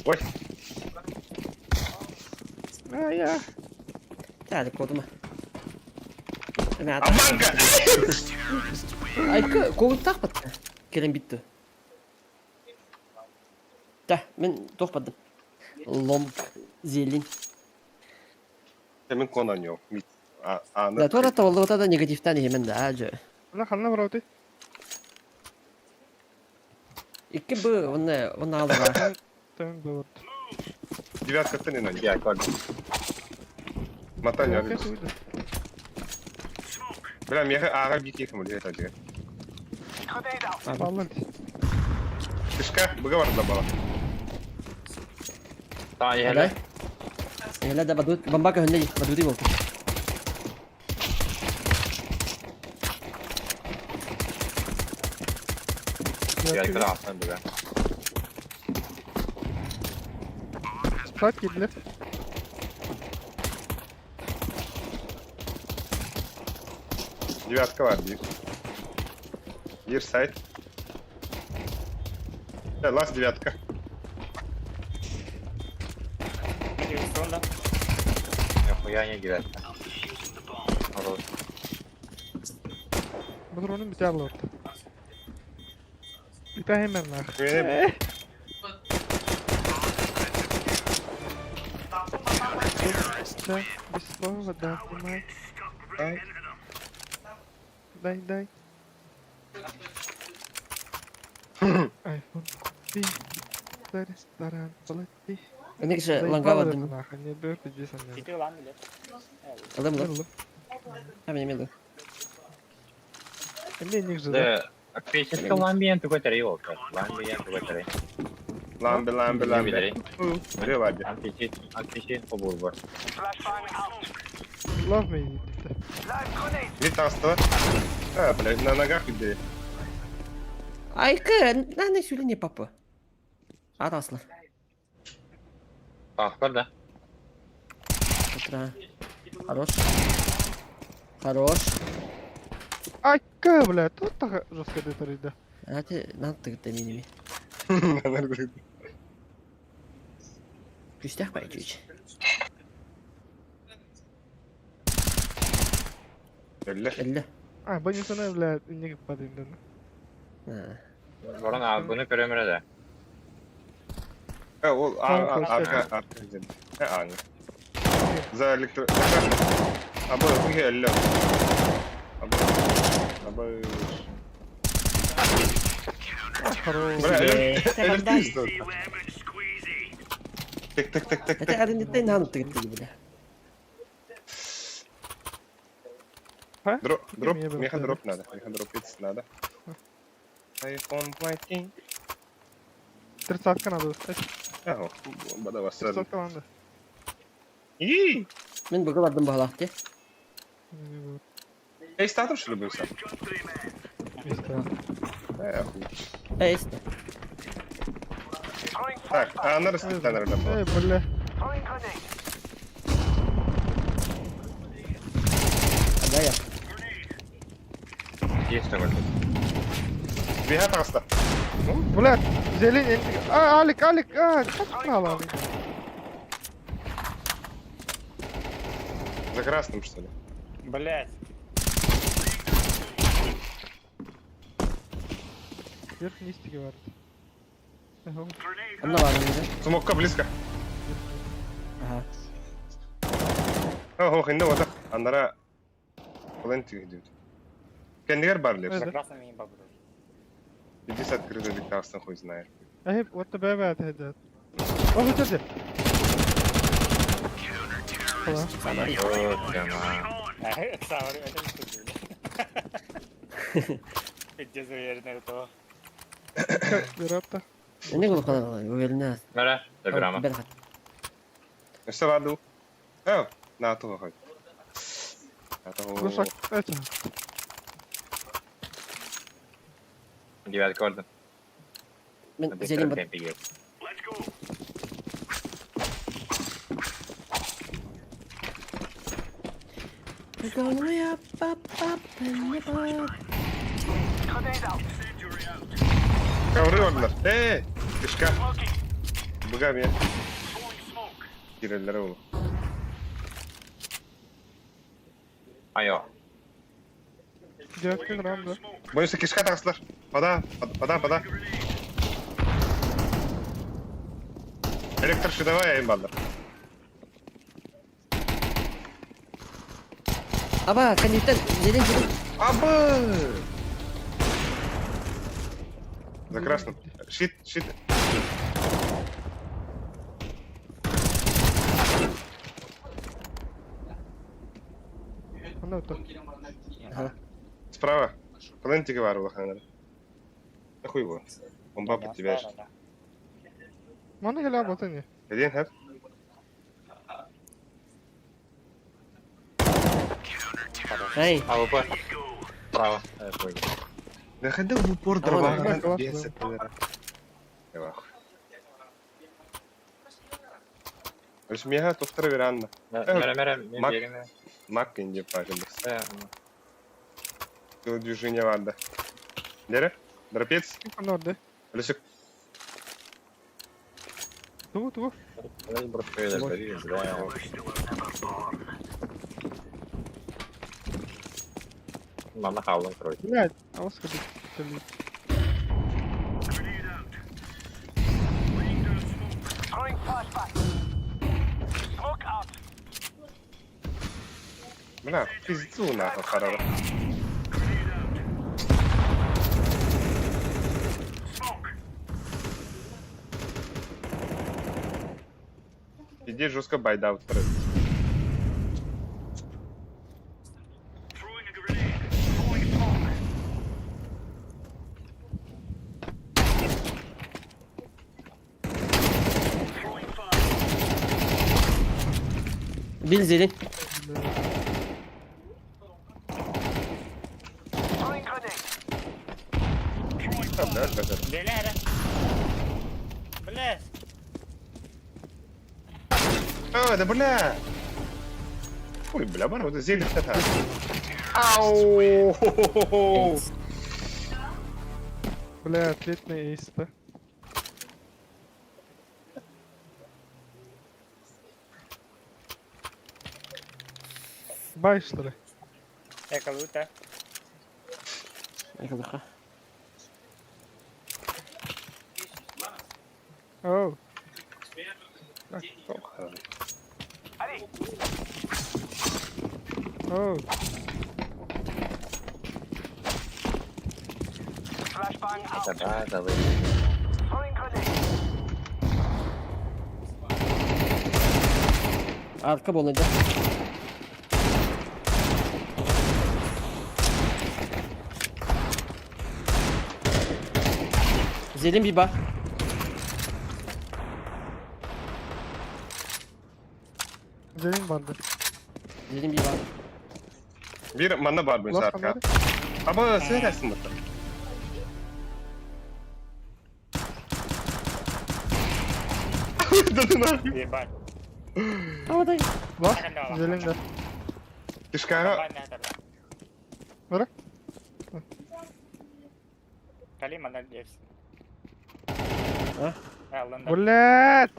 Ой, Я. تعال كودما انا аманга! Ay kovun takmadı. Kerem bitti. Ben tokmadım. Long zilin. Senin konan yok. Anı. Да тора tavallı da negatiften hemen de acı. لا خلنا براوتي. İki bu onu alır. تمام بورد. Девятка ты не на я кладу. Мотань, Окей, сюда. Бля, мне ага бики кому это делать. والله انت. Кишка, выговор забала. Tamam Helal. yerler. Helal de badu bambaka önde badu değil oldu. Gel kral sen de be. Saat girdiler. Девятка var bir. Bir side. Ya last девятка. Хуя не girersin. Хорош. Patronun bir tane orada. Bir tane hemen var. Benim Sen bir spor da kumay. Day. iPhone. Bir. Restoran. Polati. Ne güzel langa vardı. Hani 4 sanırım. Gidiyor lan bile. Aldım lan. Yıllı. Hemen yemedim. Ne güzel. De aktiviteska lambiyen tukatari yok. Lambiyen tukatari. lambe. Buraya var ya. Aktivite pobur var. Love me. Bir tasta var. Ha, блядь, на ногах иди. Ay kı ne söyle ne papa. At aslan. Kalkar da. Otra. Хорош. Ай, ка, блядь, тут так жестко деталида. Hadi ne yaptık da minimi. Güçlük belki hiç. Öyle. 50. А, баню sana, блядь, не падает, да. Ha. Varan abi bunu köremire de. Ha, o Tamam, arka izledim. Ha, aynı. За электро... Абы, bu elle. Абы. Хорош. Бля, Tamam, электричество. Так. Это один не надо так бля. Дроп, Мне было меха тоже. дроп надо. Меха дроп надо. iPhone 20. 30 надо достать. Ага, бада басар. 30 надо. İyi. Ben bu kadar bağlattı. Istadım şunu bu sen. Место. İşte. Так, а она растет, наверное, была. Бля. Hadi ya. Есть такой. Биха таста. Блядь, зелень. Алик, как мало. За красным, что ли? Блять. Вверх-вниз переварит. Ага. Onda var mıydı? Смокка близко. Aha. Ого, хинде вода. Анара Пленти идет. Кендигер барлеп. Evet. Красный мини бабру. 50 открытый диктарстан хуй знает. Hep what the baby هذا. Oh, hadi. Tamam. Вот она. Савар это не тут. Где yerine to. Верапта. Ne kadar kadar güvenli. Mera, diagrama. Ben hat. Что ваду? О, на то хоть. Крушак. Это. Девятка orada. Ben Hadi Zelim tempi gel. Kavruyor onlar. Kışka. Bugam ya. Girerler oğlum. Айо. Gökte grandı. Boyunsa kışka taksılar. Pada. Elektrik şurada var ya ballar. Aba, kandidat Zelin. Аба! За красным. Щит. Ana öte. Справа. Плентики var bu bakana. Нахуй его. Он бабу тебя. Mana gel abi atın ya. Где хэр? Ай, АВП. Справа. Понял. Да ходил в упор А, дрова. вот, классно, Без да. этого. Эвах. Смеха тоқтыра бер Анна. Мере, мен Мак. береме. Мак инде пажылдыс. Движение ванда. Нere? Драпец? Ana orada. Лысык. Tuğ. Мама хаулын крой. Блядь. А вот сходи. Бля, пизду нахуй харара. Иди жестко байда второй. Bil Zelin. Beyler. Beyler. Да бля! Ой, бля, бару, это зелье это. Ау! Бля, ответный эйс-то. Бай, что ли? Yakaladı. Yakaladık. Оу. Оу. Да, давай. Arka boluydu. Zelin bir bak. Zelin vardı. Zelin bir bak. Bir manna var bu Ulan arka. kamera. Ama sen dersin mutlu. Dedin abi. Ебать. Havadayım. Var. Zelin de. Kışkara. Var. Kali mana dia. Hah? Alın da. Блядь.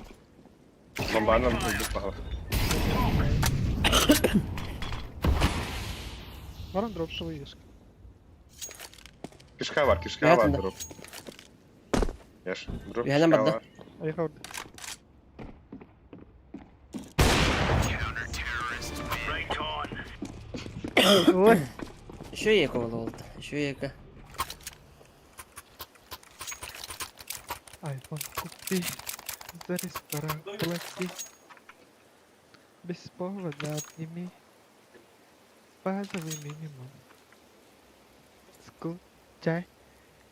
Lan bana mı bulduk bakalım. Var mı drop sıvı yiyorsun? Kışka var Hayatında. drop. Yaş, drop Bir yerden kışka baktı. var. Ayık orada. Ой. Şu yaka oldu. Şu yaka. iPhone купи. За ресторан плати. Без повода обними. Базовый минимум. Скучай.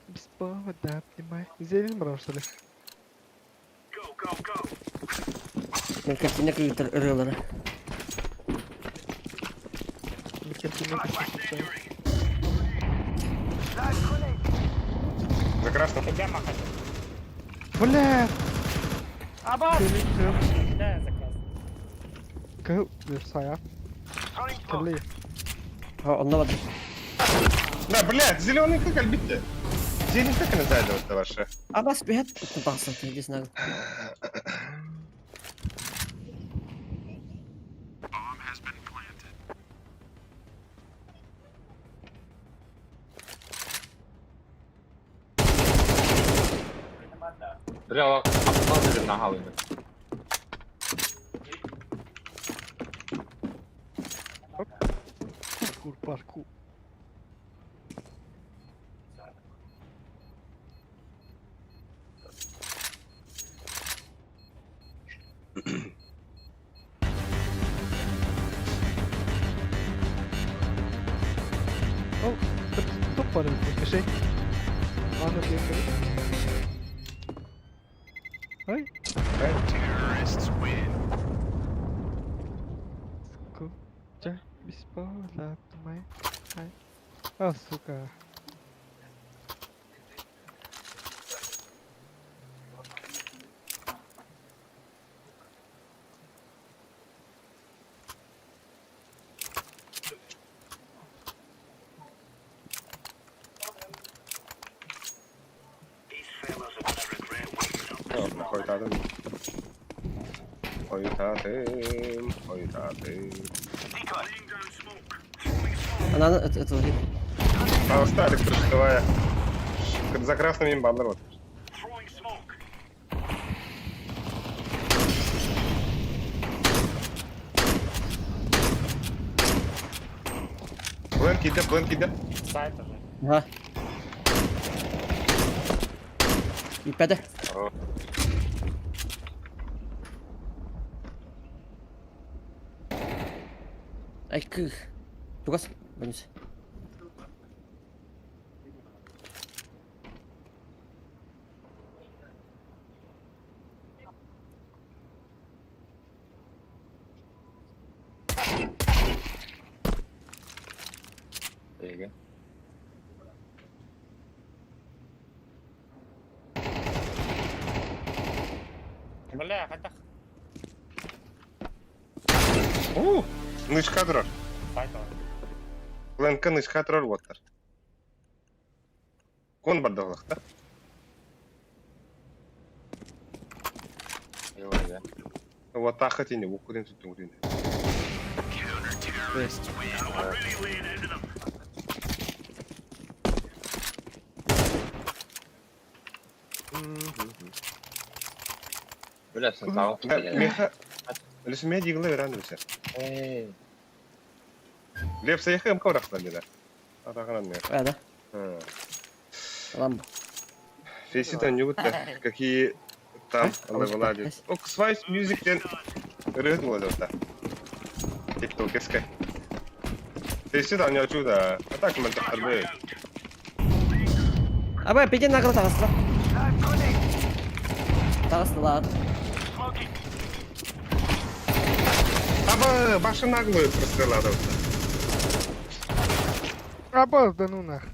Без повода обнимай. Зелень брал, что ли? Ben kırtına kırtır ırıları. Или картинка скучай. За красным. Тебя махать. Бля! Абас! Кылы, кыл. Да, заказ. Кыл. Сая. Кылы. Anlamadım. Да, блядь, зеленый как альбите. Зелень как называется вот ваша? Abbas bir hat basın tecrübesine al. Бля, аппал на халыны. Паркур, паркур. Oh, top var bir şey. Anladım. Hay. Escucha mis palabras, mãe. Ai. Açúcar. Hoytadım. Hoytadım. Ananı это Пожалуйста, электрощитовая. За красными имбам народ. Плен киде. Сайт уже. Ha. İpede. Ay kız. Tugas. Benis. Эйге. Бля, хотя Уу, нычка тұрар. сайт уже. Пленка нычка тұрар оттар. Кон барды олақта. Эйге. Вот ахатине, оқуден сүттің ұрейді. Бля, сен тағын Меха, лесіме дегілі веран лесе. Эй. Леп саяқы ұмқа ұрақсылар деді. Атағынан меха. Hadi. Tamam. Фейситан югутта, какие там левела дед. Ок, свайс мюзиктен рыгыт болады ота. Тикток эскай. Фейситан я чуда. А так мен тахарбы. Abi peki ne kadar takasla? Takasla. Аба, башы наглую прострелада. Абаз да ну нах.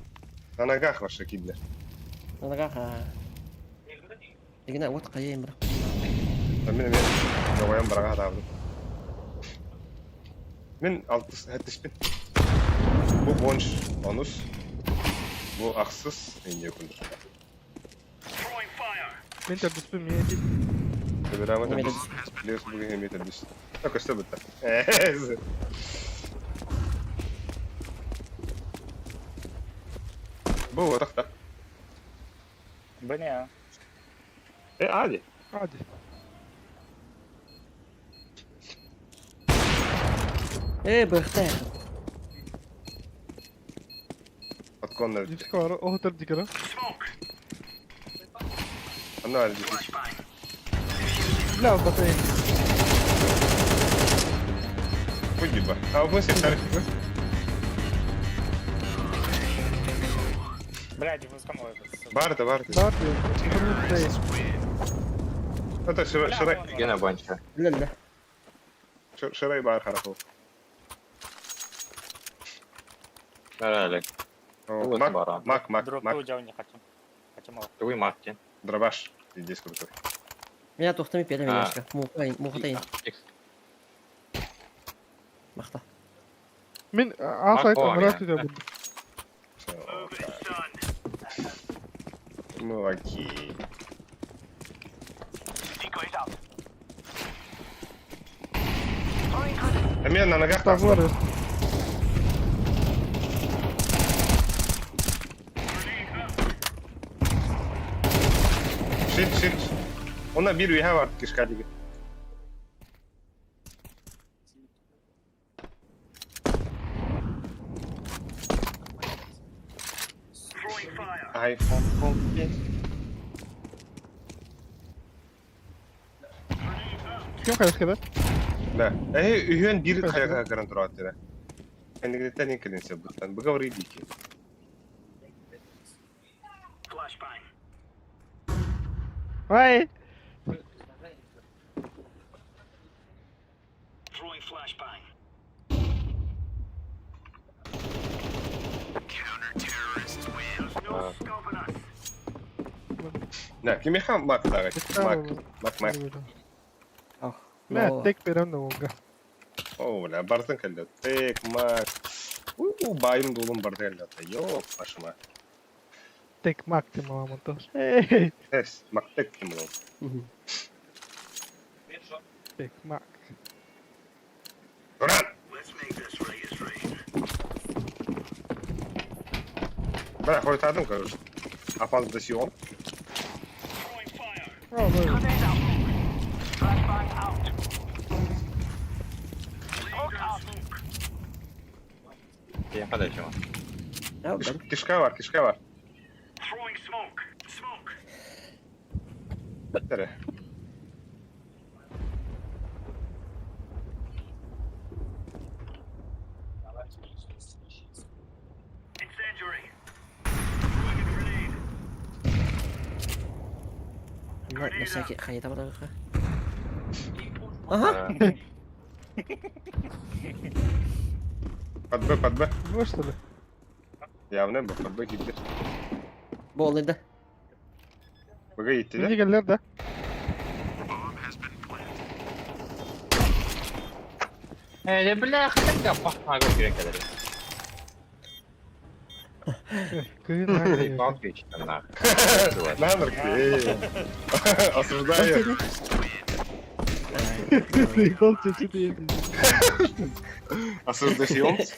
На ногах ваши кидли. Надо как? Дегенә вот кайын бер. Мен жоғайым барға табды. Мен 60 пен. Бұл 13. Бұл ақсыз. Менде күнді. Мен de düspüm ye git. Собираем Мен это. де Лес будет иметь это. Так, что бы-то? Бұл отақта. Bu ne ya? Hadi. Hadi. бөхтә. Подконно. Düspü var. O hotar dikara. Оно здесь. Bla batay. Погиба. А в мысли вторых. Блядь, его скамой это. Барда. Dart diyor. Bunu batay. Это ширай. Гена банча. Ләлә. Ширай бар хараху. Нормально. Вот баран. Мак. Дропу взял не хочу. Хочу мало. Твой матки. Дробаш. Здесь крутой. Меня тоқтамай бере А. менешка. Муқатайын. Мақта. Мен асайт Мако, амрат я. үдө буд. Ну окей. Мен на ногах Так var ya. Шит. Ona bir üye var kışkadigi. iPhone 15. Kim kayıs kadar? Да. Üyen bir kayaga garan turat tira. Kendi gideten inkelin sebuttan. Bu gavri diki. Vay. Ne, kimi ham mak daga. Mak. Ne tek bir anda olga. Oo, la barsın kelle. Tek mak. Bayım dolum barda kelle. Yok, başıma. Tek mak tim ama tos. Hey. Es, mak tek kim ol. Tek mak. Duran. Ben koytadım karış. Apaz da şey ol. Oh böyle. Keyin qanday chiqaman? Ya ben. Kışka var. Tere. Mesela ki kayıta bana bak. Aha. Padbe. Bu işte de. Ya ne bu? Padbe gitti. Bu olaydı. Baga gitti Ne de. geller de. Ne bileyim qanday baxma kerak edi. Kıyın ha. Bak geçtim lan. Ne anlar ki? Asırda ya. Kol çeçi değil. Asırda şey olmuş.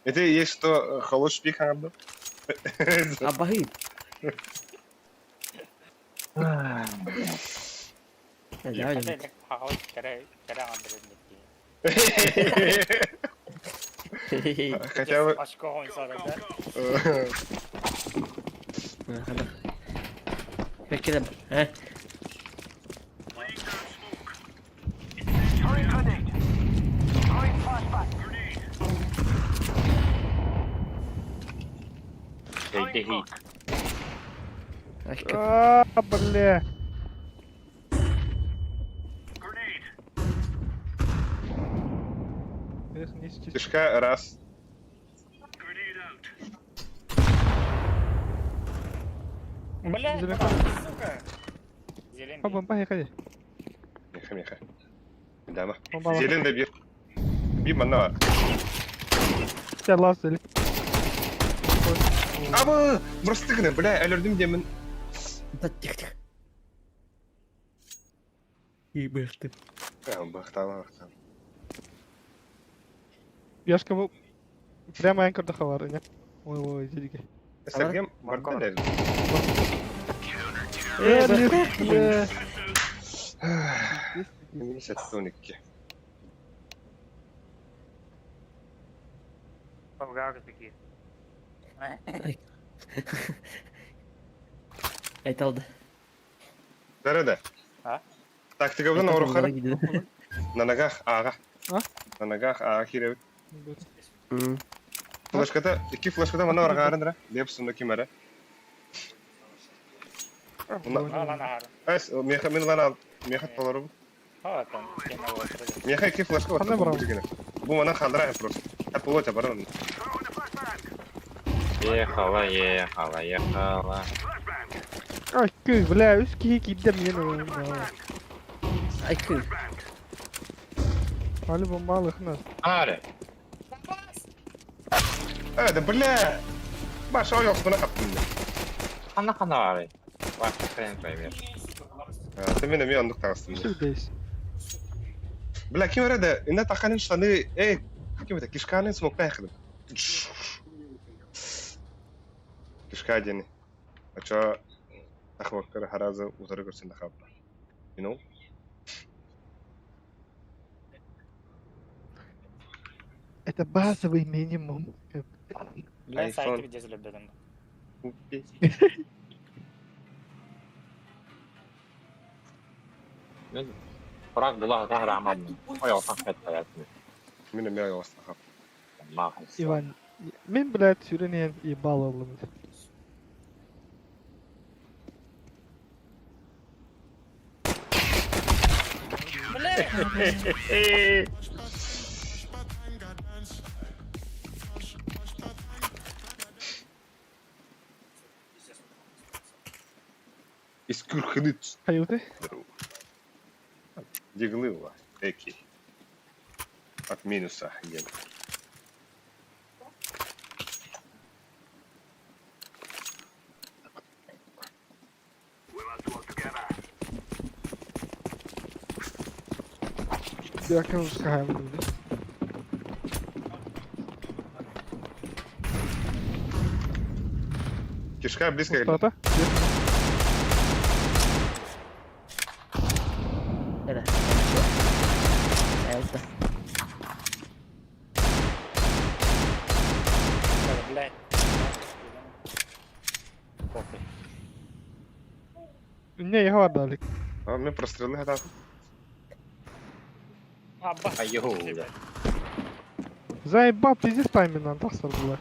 Это есть что холош пиканды. Abahim. Ya öyle. Qanday haqoq kerak andirildi. Хотя бы... Oshko insonlarda. Hadi. Bekle. He. Şeyde Aşkım. Aa, bля. Интересно, не сейчас. Кишка раз. Бля, Зелень. сука. Зелень. Ha bomba hadi. Меха. Дама. Bomba var. Zelen de bir. Bir bana var. Gel lan Zeli. Ama burası tıkını. Bля, ölürdüm demin. Тихо. И бэхты. Бахтала. Яшка bu прямо анкер дахавар не. Ой, Зелиге. Сергем Мартелер. Бля. Не сетуникки. Павгага такие. Айталды. Дәрәдә. А? Тактика белән авырухар. Gidiyor. На ногах ага. А? На ногах ага кирәк. Hmm. Флешкада, ике флешкада мана аргарындыра. Дип сунда кимәре. Алан ахар. Әс, меха мен лана меха толору. Ha там. Кена отырды. Меха ике флешка бар. Кандай барам? Бу мана хандыра просто. Хәп булат барам. Ехала. Ай. Kız bile üst ki gidem yine. Ay kız. Ali bombalı knas. Are. Evet, bile. Başa yok buna kaptım. Kana are. Bak sen koyayım. Temin mi yandık tağısın. Şuradayız. Bile kim arada? İnde takanın şanı kim de kişkanın smokta yakdım. Kişka jeni. Aça akhwakar haraza utarı görsün de kapla. You know? Это базовый минимум. Bilen iPhone. saytı bir cezile dedim. Ben bırak bulah da rahman. O yok sanket hayatını. Min mi ayos takap. Mahis. Иван, мен, блядь, сюренен ебал олымыз. Искурхнит. Каюты? Діглива. Екі. От мінуса є. Бяка ускаем люди. Кишка близко geldi. Пустата? Nere? Ayakta. Bilen. Похуй. Не, я var дали. А, ми простріли гадати. Абба. Айо. Заебал, пиздец тайминан тахсар була.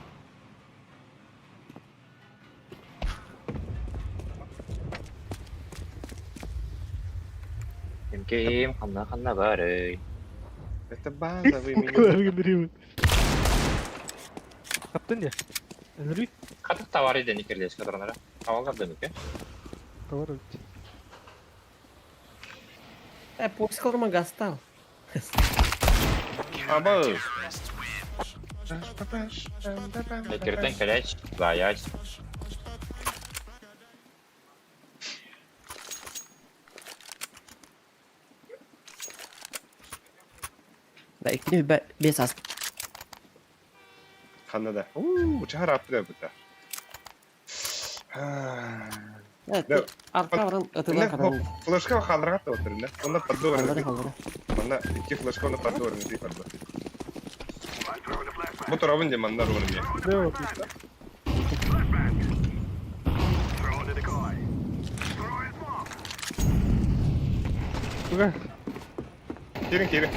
Kim kana bare. Это базовый Kadar меню. gönderiyor. Kaptın ya. Elri. Katık tavarı denik kirleş kadronlara. Havalgar denik ya. Tavır öldü. Por isso que eu não gastar. Aba. Ekirten kireç. Zayaç. Da ikini bir esas. Kanada. Bu çahar attı da bu da. Evet. Ne? Arka varan atırlar kadar. Flashka kaldırgat da oturun. Onda paddo var. Kaldırı kaldırı. Onda iki flashka onda paddo var. Bir paddo. Bu tarafın cemanlar var ya. Ne oldu? Tugay. Kirin kirin.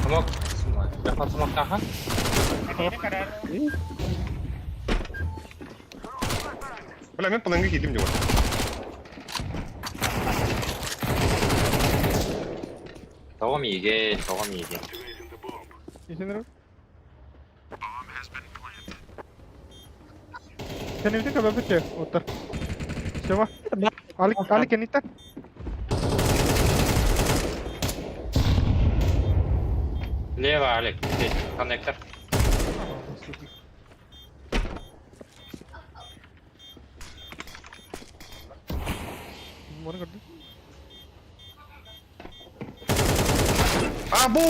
Smok. Yapar smok daha. Valla ben palanga gidim juga. Tamam iyi. Tamam iyi. İşindir. Sen evde kadar tutuyor. Otur. Siapa? Alik yang itu. Leva Alek. Connector. Mana kerja? Abu!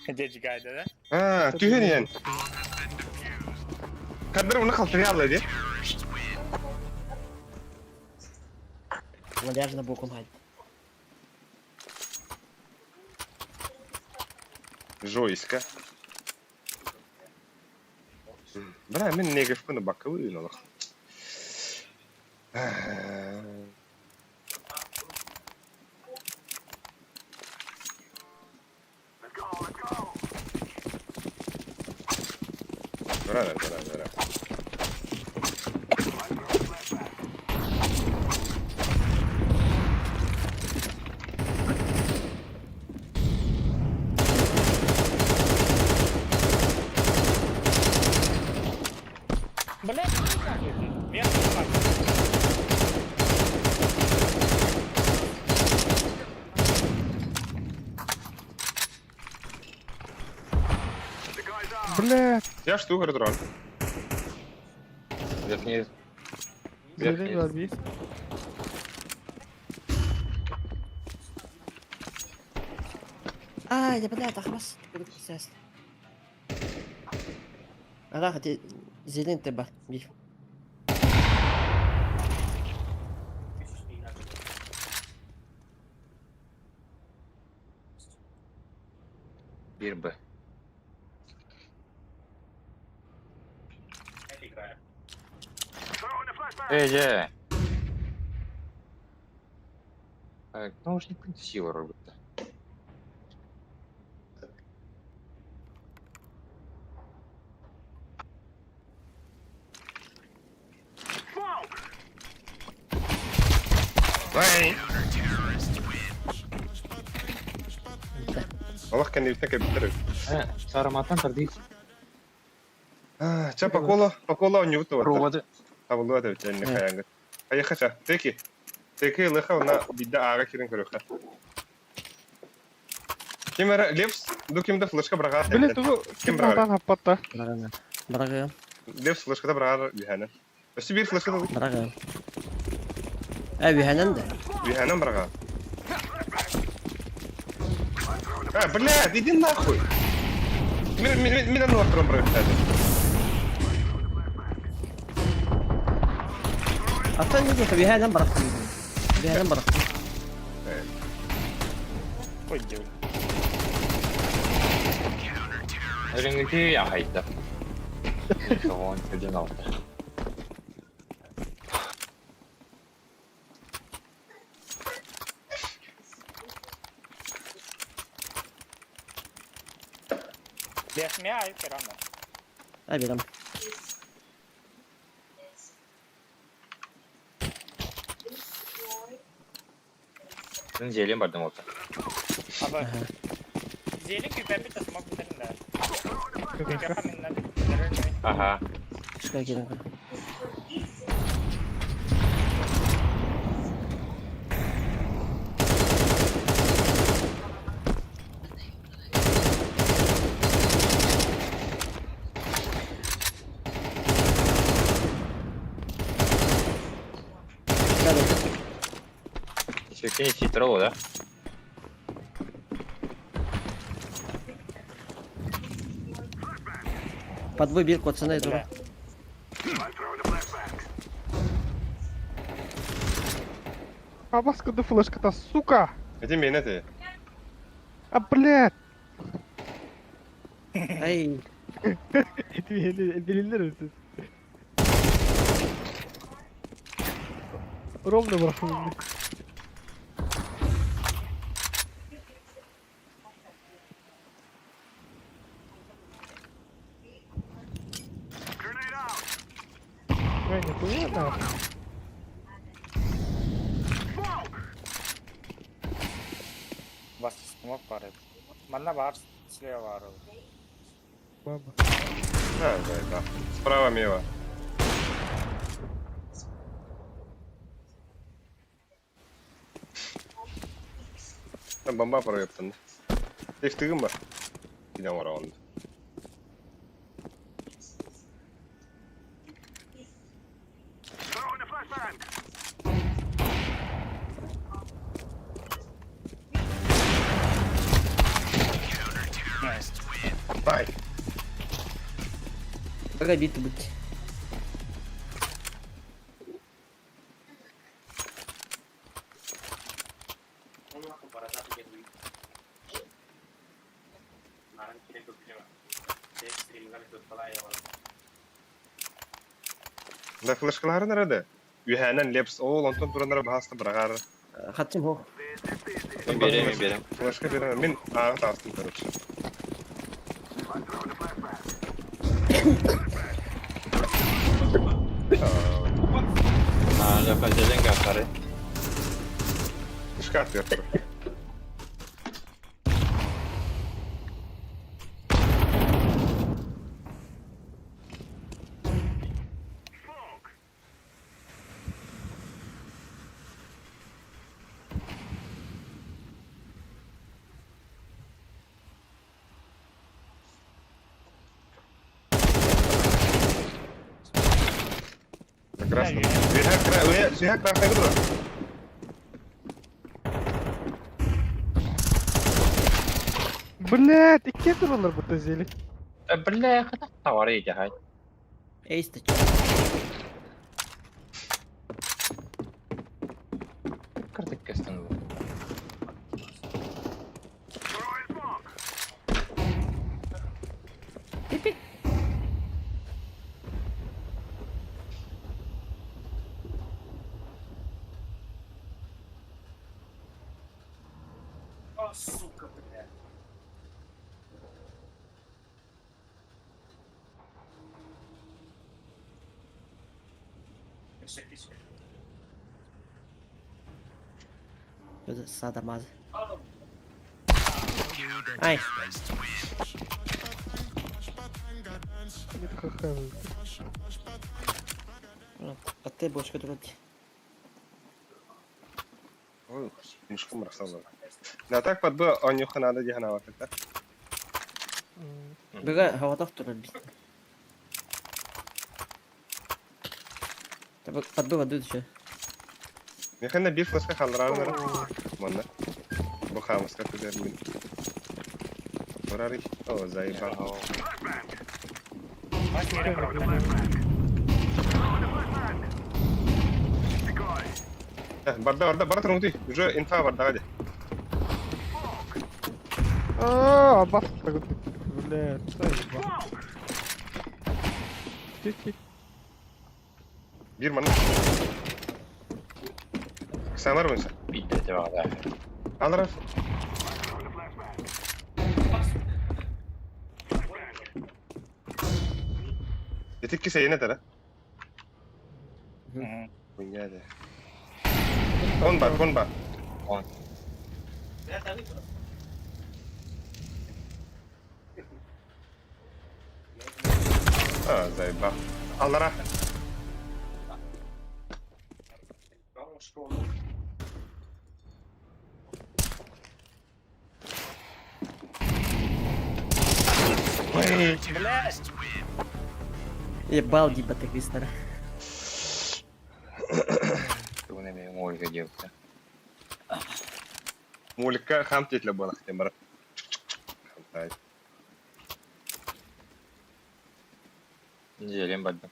Gece kaydı da. Ha, tühen yan. Kadar onu kaltırıyor Allah diye. Надежда боком хайд. Жойска. Бля, мен негов күні бақы өйін олық. Бра. Блядь, вверх не Блядь, Я ж тугар дрон. Верхний. зелень var bir. Ай, да блядь, да خلاص. راح زيلين تبع بيف. Bir B. Же. Так, наушник сила робить. Vay. Allah kan ibteka bitir. Сараматан тардис. Ча Пакола у него то. Проводы. Табылу да тенне хаянга. Ай хаcha. Теки. Теки леха на бидда ага кирен көрөха. Кемера лепс ду кемде флешка брага. Блядь, tuh Kim kimatan hapatta. برغم Лепс флешка да брага бихана. Бس бир флешка да برغم. أبي هننده. бихана брага. Блядь, иди нахуй. Меня на втором проекте. أصلاً يجي في هذا نمبر. في هذا نمبر. Пойдем. Реңгіте я хайда. Соған көден алды. Бесмя ай керамда. أبي لم. Сен желен бардым олса. Abi. Zeyli küpepi tasmak bitirin de. Kanka. Küpepi minna bitirin de. Aha. شكرا كذا. Шекені читролу, да? Под выбирку пацаны иду. Бля. Абаска да флешката, сука! Эти меня ты. А, блядь! Ай, Bilinir misiniz? Ровно bırakın beni. Ой, нихуя нахуй. Бас смок var hep. Bana var, silah var. Баба. Да. Справа мева. Там бомба проектен. Тефтигим бар. Гидем ораунд. Бай. пробит быть. Да флешкалары nerede? Ühenen Leps oğul ondan duranlara bahasta bırakar. خدتهم هو. Мен берем. Флешка беремem. Мен ağı tastım короче. Жаққа желен қақары. Флешка atıyor. Красно. Зверяк красный игру. Блядь, ikki tururlar bu tezeli. Бля, хата товар эти, хай. Эйс, ты Картик кестен. Пипи. Это садомаз. Ай, Git kakao. а ты бочка дурак. Ой, мешком рассказывал. На так под бы он нюха надо дихана вот это. Бега, хаватав турак бит. Табак подбыва дud еще. Механа бит флеска халран мера. Манна. Бухамас как ты мин. Урари. О, заебал. Барда трунти. Уже инфа барда гади. Aa, bastı gıdık. Блядь, sayın bak. Çek. Bir manna. Kısalar mı sen? Bitti cevabı. Alır. Yetik ki seyine tere. Punya deh. Kon bar. On. Ah, zaybah. Alır. Ебал дебаты Кристера. Bu ne benim Ольга девка. Мулика хам тетле было хотя бы. Зелен бадды.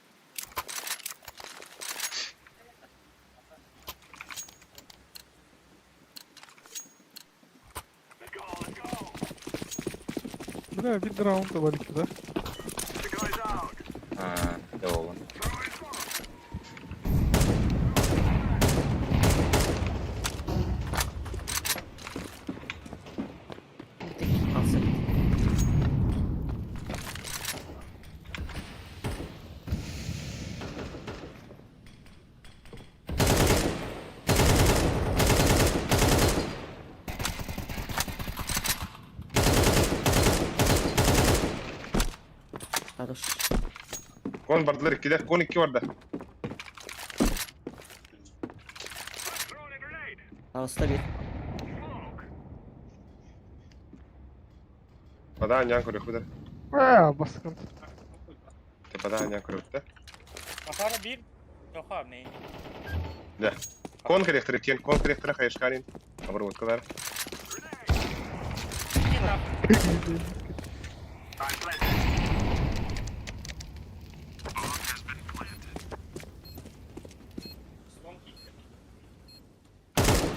Bля, bir round da var iki de. Doğru. Alsın. Хорош. Kon bardılar iki de. Kon iki var da. Ağızda bir. Pada anyan kuruyor kuda. Aa, baskın. Pada anyan kuruyor da. Sonra bir yok abi ne? Da. Kon karakter ken. Kon karakter hayışkanin. Abur bu kadar.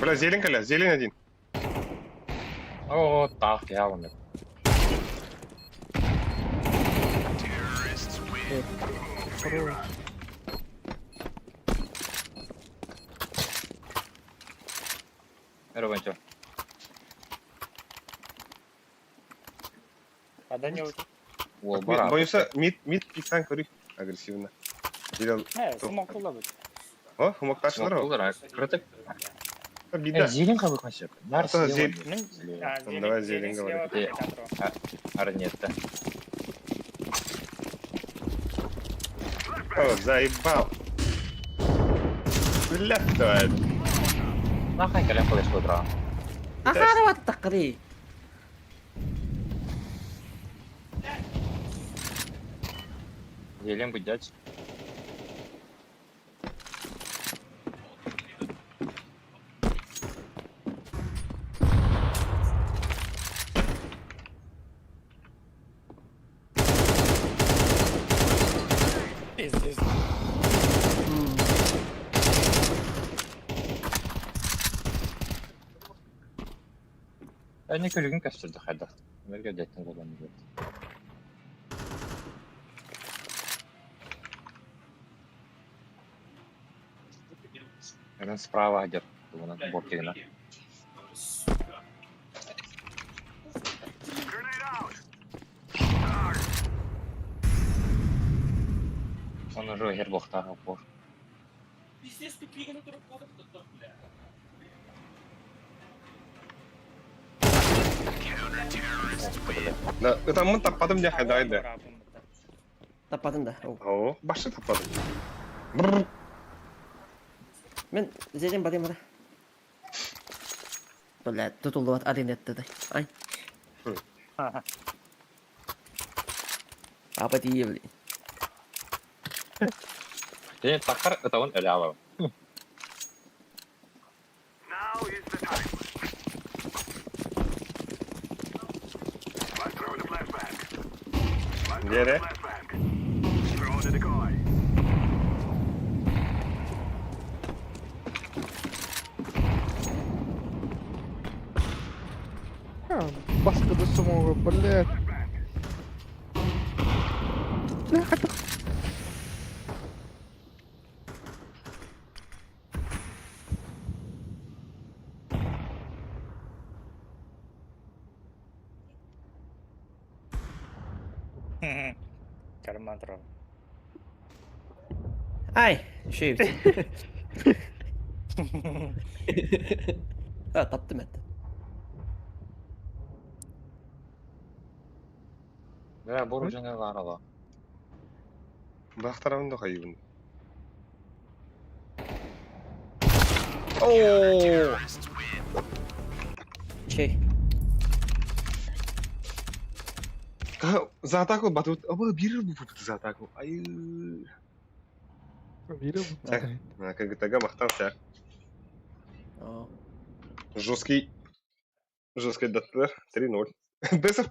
Бля, зелень каля. Зелень один. О, так, я умер. Хорош. Рубанчо. Ada не uçtu. Ол бар. Boyunsa mid pikten kuruyor. Agresivna. Dilal. He, smoke'lu da bu. О, хумак ташлар о. Олар кыртык. Бида. Зелен кабы қанша? Нар Ата зелен. Там давай зелень говори. Арнетта. О, заебал. Бля, давай. Нахай калем кылыш отыра. Ахара ват тақри. Зелен будять. Ben ne kölüğün kaçtırdı hayda. Ömerge detten olanı gördüm. Hemen sprava hacer. Bunun bortigine. Onu roher bokta hopor. Tamın tapmadım diye hedaydı. Tapadın da. Oh. Oo, başta tapmadım. Brrr. Men zeyden badayım ara. Böyle tutuldu vat adinet dedi. Ay. Apa diye beli. Jadi takar ketahuan ada apa? Diğeri. Baskıda smoke böyle. Ne kadar? Karım mantro. Ay. Shoot. Ha taptım etti. Ya boru jangan var ala. Bak tarafında kayıbın. Oo. Şey. Zaten aku batut. Ama bir bu putu zaten aku. Ay. Biri bu. Так, как итога мақтанса. Oh. Жесткий даттар 3-0. Без